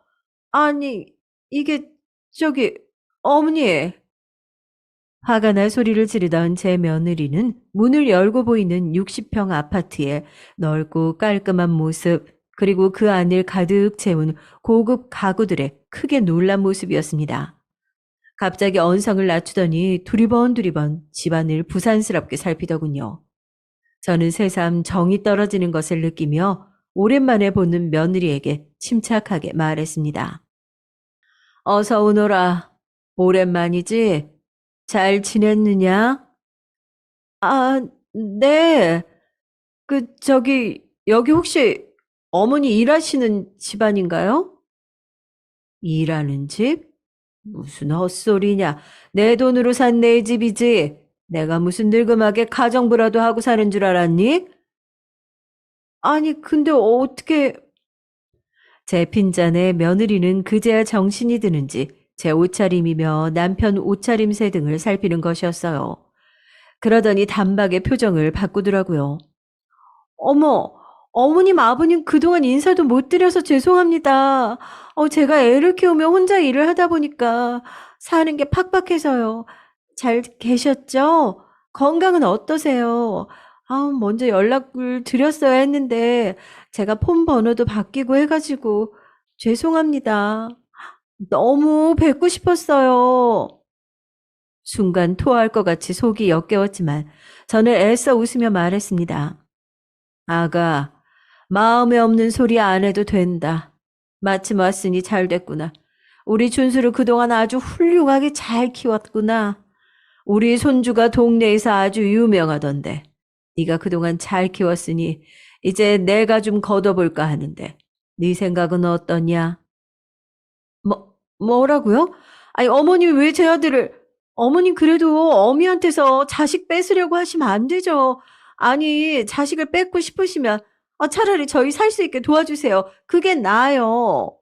아니 이게 저기 어머니. 화가 날 소리를 지르던 제 며느리는 문을 열고 보이는 60평 아파트의 넓고 깔끔한 모습 그리고 그 안을 가득 채운 고급 가구들에 크게 놀란 모습이었습니다. 갑자기 언성을 낮추더니 두리번 집안을 부산스럽게 살피더군요. 저는 새삼 정이 떨어지는 것을 느끼며 오랜만에 보는 며느리에게 침착하게 말했습니다. 어서 오너라. 오랜만이지? 잘 지냈느냐? 아, 네. 여기 혹시 어머니 일하시는 집안인가요? 일하는 집? 무슨 헛소리냐. 내 돈으로 산 내 집이지. 내가 무슨 늙음하게 가정부라도 하고 사는 줄 알았니? 아니, 근데 어떻게... 제 핀잔에 며느리는 그제야 정신이 드는지 제 옷차림이며 남편 옷차림새 등을 살피는 것이었어요. 그러더니 단박에 표정을 바꾸더라고요. 어머, 어머님, 아버님 그동안 인사도 못 드려서 죄송합니다. 제가 애를 키우며 혼자 일을 하다 보니까 사는 게 팍팍해서요. 잘 계셨죠? 건강은 어떠세요? 먼저 연락을 드렸어야 했는데 제가 폰 번호도 바뀌고 해가지고 죄송합니다. 너무 뵙고 싶었어요. 순간 토할 것 같이 속이 역겨웠지만 저는 애써 웃으며 말했습니다. 아가, 마음에 없는 소리 안 해도 된다. 마침 왔으니 잘 됐구나. 우리 준수를 그동안 아주 훌륭하게 잘 키웠구나. 우리 손주가 동네에서 아주 유명하던데. 네가 그동안 잘 키웠으니 이제 내가 좀 걷어볼까 하는데 네 생각은 어떠냐? 뭐라고요? 아니 어머님 왜 제 아들을... 어머님 그래도 어미한테서 자식 뺏으려고 하시면 안 되죠. 아니 자식을 뺏고 싶으시면 차라리 저희 살 수 있게 도와주세요. 그게 나아요.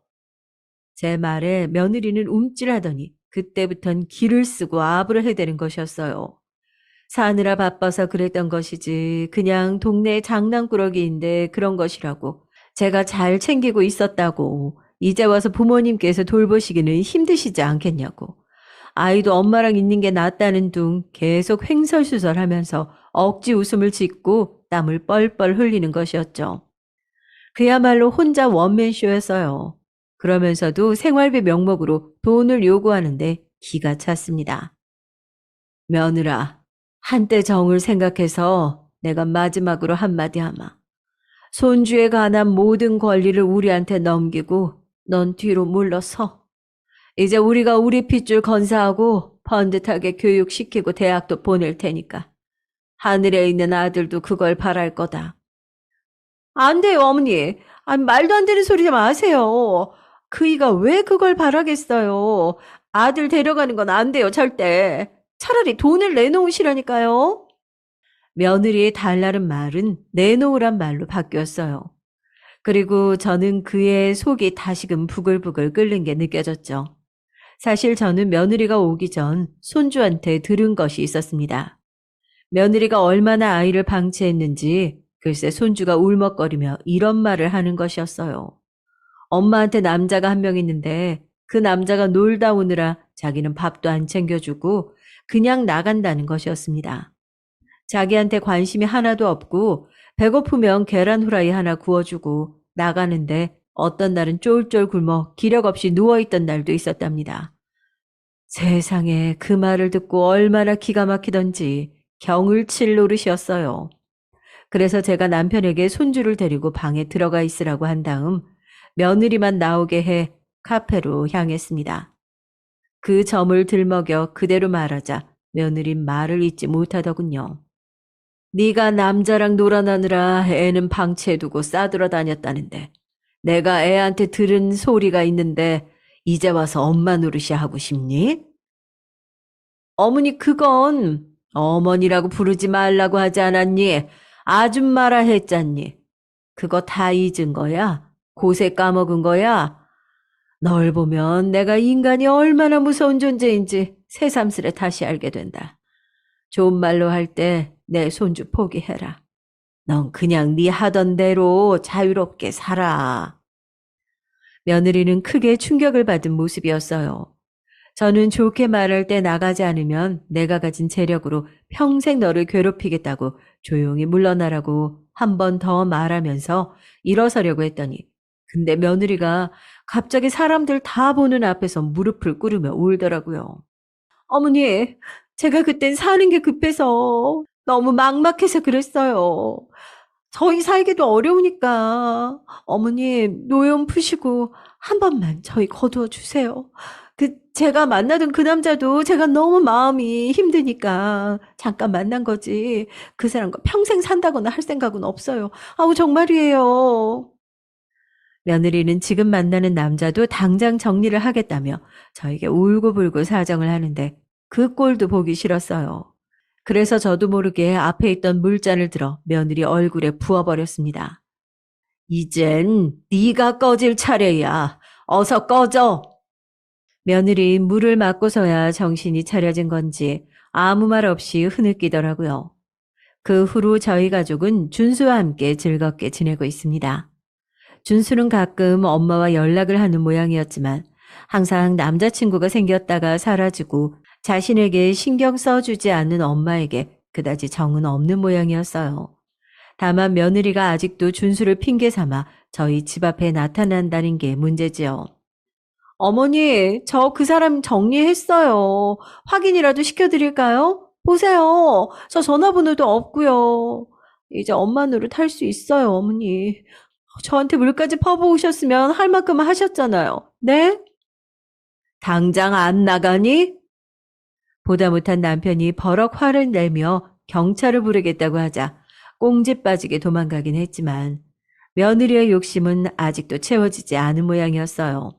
제 말에 며느리는 움찔하더니 그때부턴 기를 쓰고 아부를 해대는 것이었어요. 사느라 바빠서 그랬던 것이지 그냥 동네 장난꾸러기인데 그런 것이라고. 제가 잘 챙기고 있었다고. 이제 와서 부모님께서 돌보시기는 힘드시지 않겠냐고. 아이도 엄마랑 있는 게 낫다는 둥 계속 횡설수설하면서 억지 웃음을 짓고 땀을 뻘뻘 흘리는 것이었죠. 그야말로 혼자 원맨쇼였어요. 그러면서도 생활비 명목으로 돈을 요구하는데 기가 찼습니다. 며느라, 한때 정을 생각해서 내가 마지막으로 한마디 하마. 손주에 관한 모든 권리를 우리한테 넘기고 넌 뒤로 물러서. 이제 우리가 우리 핏줄 건사하고 번듯하게 교육시키고 대학도 보낼 테니까. 하늘에 있는 아들도 그걸 바랄 거다. 안 돼요, 어머니. 말도 안 되는 소리 좀 마세요. 그이가 왜 그걸 바라겠어요. 아들 데려가는 건 안 돼요, 절대. 차라리 돈을 내놓으시라니까요. 며느리의 달라른 말은 내놓으란 말로 바뀌었어요. 그리고 저는 그의 속이 다시금 부글부글 끓는 게 느껴졌죠. 사실 저는 며느리가 오기 전 손주한테 들은 것이 있었습니다. 며느리가 얼마나 아이를 방치했는지 글쎄 손주가 울먹거리며 이런 말을 하는 것이었어요. 엄마한테 남자가 한 명 있는데 그 남자가 놀다 오느라 자기는 밥도 안 챙겨주고 그냥 나간다는 것이었습니다. 자기한테 관심이 하나도 없고 배고프면 계란 후라이 하나 구워주고 나가는데 어떤 날은 쫄쫄 굶어 기력 없이 누워있던 날도 있었답니다. 세상에 그 말을 듣고 얼마나 기가 막히던지 경을 칠 노릇이었어요. 그래서 제가 남편에게 손주를 데리고 방에 들어가 있으라고 한 다음 며느리만 나오게 해 카페로 향했습니다. 그 점을 들먹여 그대로 말하자 며느린 말을 잇지 못하더군요. 네가 남자랑 놀아나느라 애는 방치해두고 싸돌아다녔다는데 내가 애한테 들은 소리가 있는데 이제 와서 엄마 노릇이 하고 싶니? 어머니 그건 어머니라고 부르지 말라고 하지 않았니? 아줌마라 했잖니. 그거 다 잊은 거야? 고세 까먹은 거야? 널 보면 내가 인간이 얼마나 무서운 존재인지 새삼스레 다시 알게 된다. 좋은 말로 할 때 내 손주 포기해라. 넌 그냥 네 하던 대로 자유롭게 살아. 며느리는 크게 충격을 받은 모습이었어요. 저는 좋게 말할 때 나가지 않으면 내가 가진 재력으로 평생 너를 괴롭히겠다고 조용히 물러나라고 한 번 더 말하면서 일어서려고 했더니 근데 며느리가 갑자기 사람들 다 보는 앞에서 무릎을 꿇으며 울더라고요. 어머니, 제가 그땐 사는 게 급해서 너무 막막해서 그랬어요. 저희 살기도 어려우니까 어머니 노염 푸시고 한 번만 저희 거두어 주세요. 제가 만나던 그 남자도 제가 너무 마음이 힘드니까 잠깐 만난 거지. 그 사람과 평생 산다거나 할 생각은 없어요. 아우, 정말이에요. 며느리는 지금 만나는 남자도 당장 정리를 하겠다며 저에게 울고불고 사정을 하는데 그 꼴도 보기 싫었어요. 그래서 저도 모르게 앞에 있던 물잔을 들어 며느리 얼굴에 부어버렸습니다. 이젠 네가 꺼질 차례야. 어서 꺼져. 며느리 물을 맞고서야 정신이 차려진 건지 아무 말 없이 흐느끼더라고요. 그 후로 저희 가족은 준수와 함께 즐겁게 지내고 있습니다. 준수는 가끔 엄마와 연락을 하는 모양이었지만 항상 남자친구가 생겼다가 사라지고 자신에게 신경 써주지 않는 엄마에게 그다지 정은 없는 모양이었어요. 다만 며느리가 아직도 준수를 핑계 삼아 저희 집 앞에 나타난다는 게 문제지요. 어머니, 저 그 사람 정리했어요. 확인이라도 시켜드릴까요? 보세요. 저 전화번호도 없고요. 이제 엄마 노릇 할 수 있어요, 어머니. 저한테 물까지 퍼부으셨으면 할 만큼 하셨잖아요. 네? 당장 안 나가니? 보다 못한 남편이 버럭 화를 내며 경찰을 부르겠다고 하자 꽁지 빠지게 도망가긴 했지만 며느리의 욕심은 아직도 채워지지 않은 모양이었어요.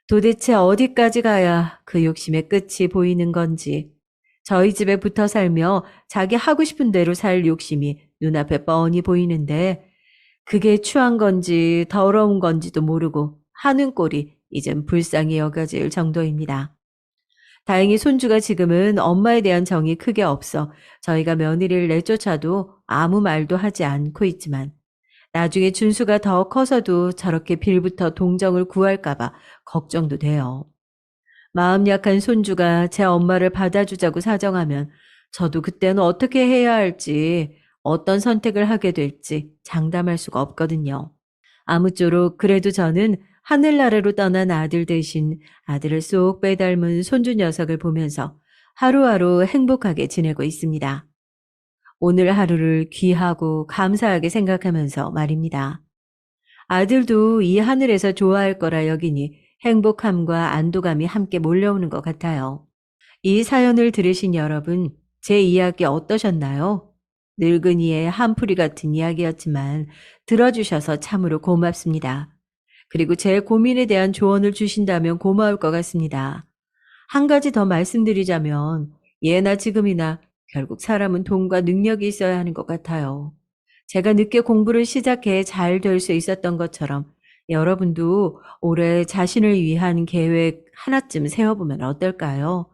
도대체 어디까지 가야 그 욕심의 끝이 보이는 건지 저희 집에 붙어 살며 자기 하고 싶은 대로 살 욕심이 눈앞에 뻔히 보이는데 그게 추한 건지 더러운 건지도 모르고 하는 꼴이 이젠 불쌍히 여겨질 정도입니다. 다행히 손주가 지금은 엄마에 대한 정이 크게 없어 저희가 며느리를 내쫓아도 아무 말도 하지 않고 있지만 나중에 준수가 더 커서도 저렇게 빌부터 동정을 구할까봐 걱정도 돼요. 마음 약한 손주가 제 엄마를 받아주자고 사정하면 저도 그때는 어떻게 해야 할지 어떤 선택을 하게 될지 장담할 수가 없거든요. 아무쪼록 그래도 저는 하늘나라로 떠난 아들 대신 아들을 쏙 빼닮은 손주 녀석을 보면서 하루하루 행복하게 지내고 있습니다. 오늘 하루를 귀하고 감사하게 생각하면서 말입니다. 아들도 이 하늘에서 좋아할 거라 여기니 행복함과 안도감이 함께 몰려오는 것 같아요. 이 사연을 들으신 여러분, 제 이야기 어떠셨나요? 늙은이의 한풀이 같은 이야기였지만 들어주셔서 참으로 고맙습니다. 그리고 제 고민에 대한 조언을 주신다면 고마울 것 같습니다. 한 가지 더 말씀드리자면 예나 지금이나 결국 사람은 돈과 능력이 있어야 하는 것 같아요. 제가 늦게 공부를 시작해 잘 될 수 있었던 것처럼 여러분도 올해 자신을 위한 계획 하나쯤 세워보면 어떨까요?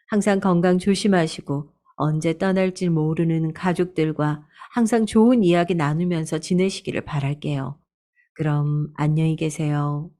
항상 건강 조심하시고 언제 떠날지 모르는 가족들과 항상 좋은 이야기 나누면서 지내시기를 바랄게요. 그럼 안녕히 계세요.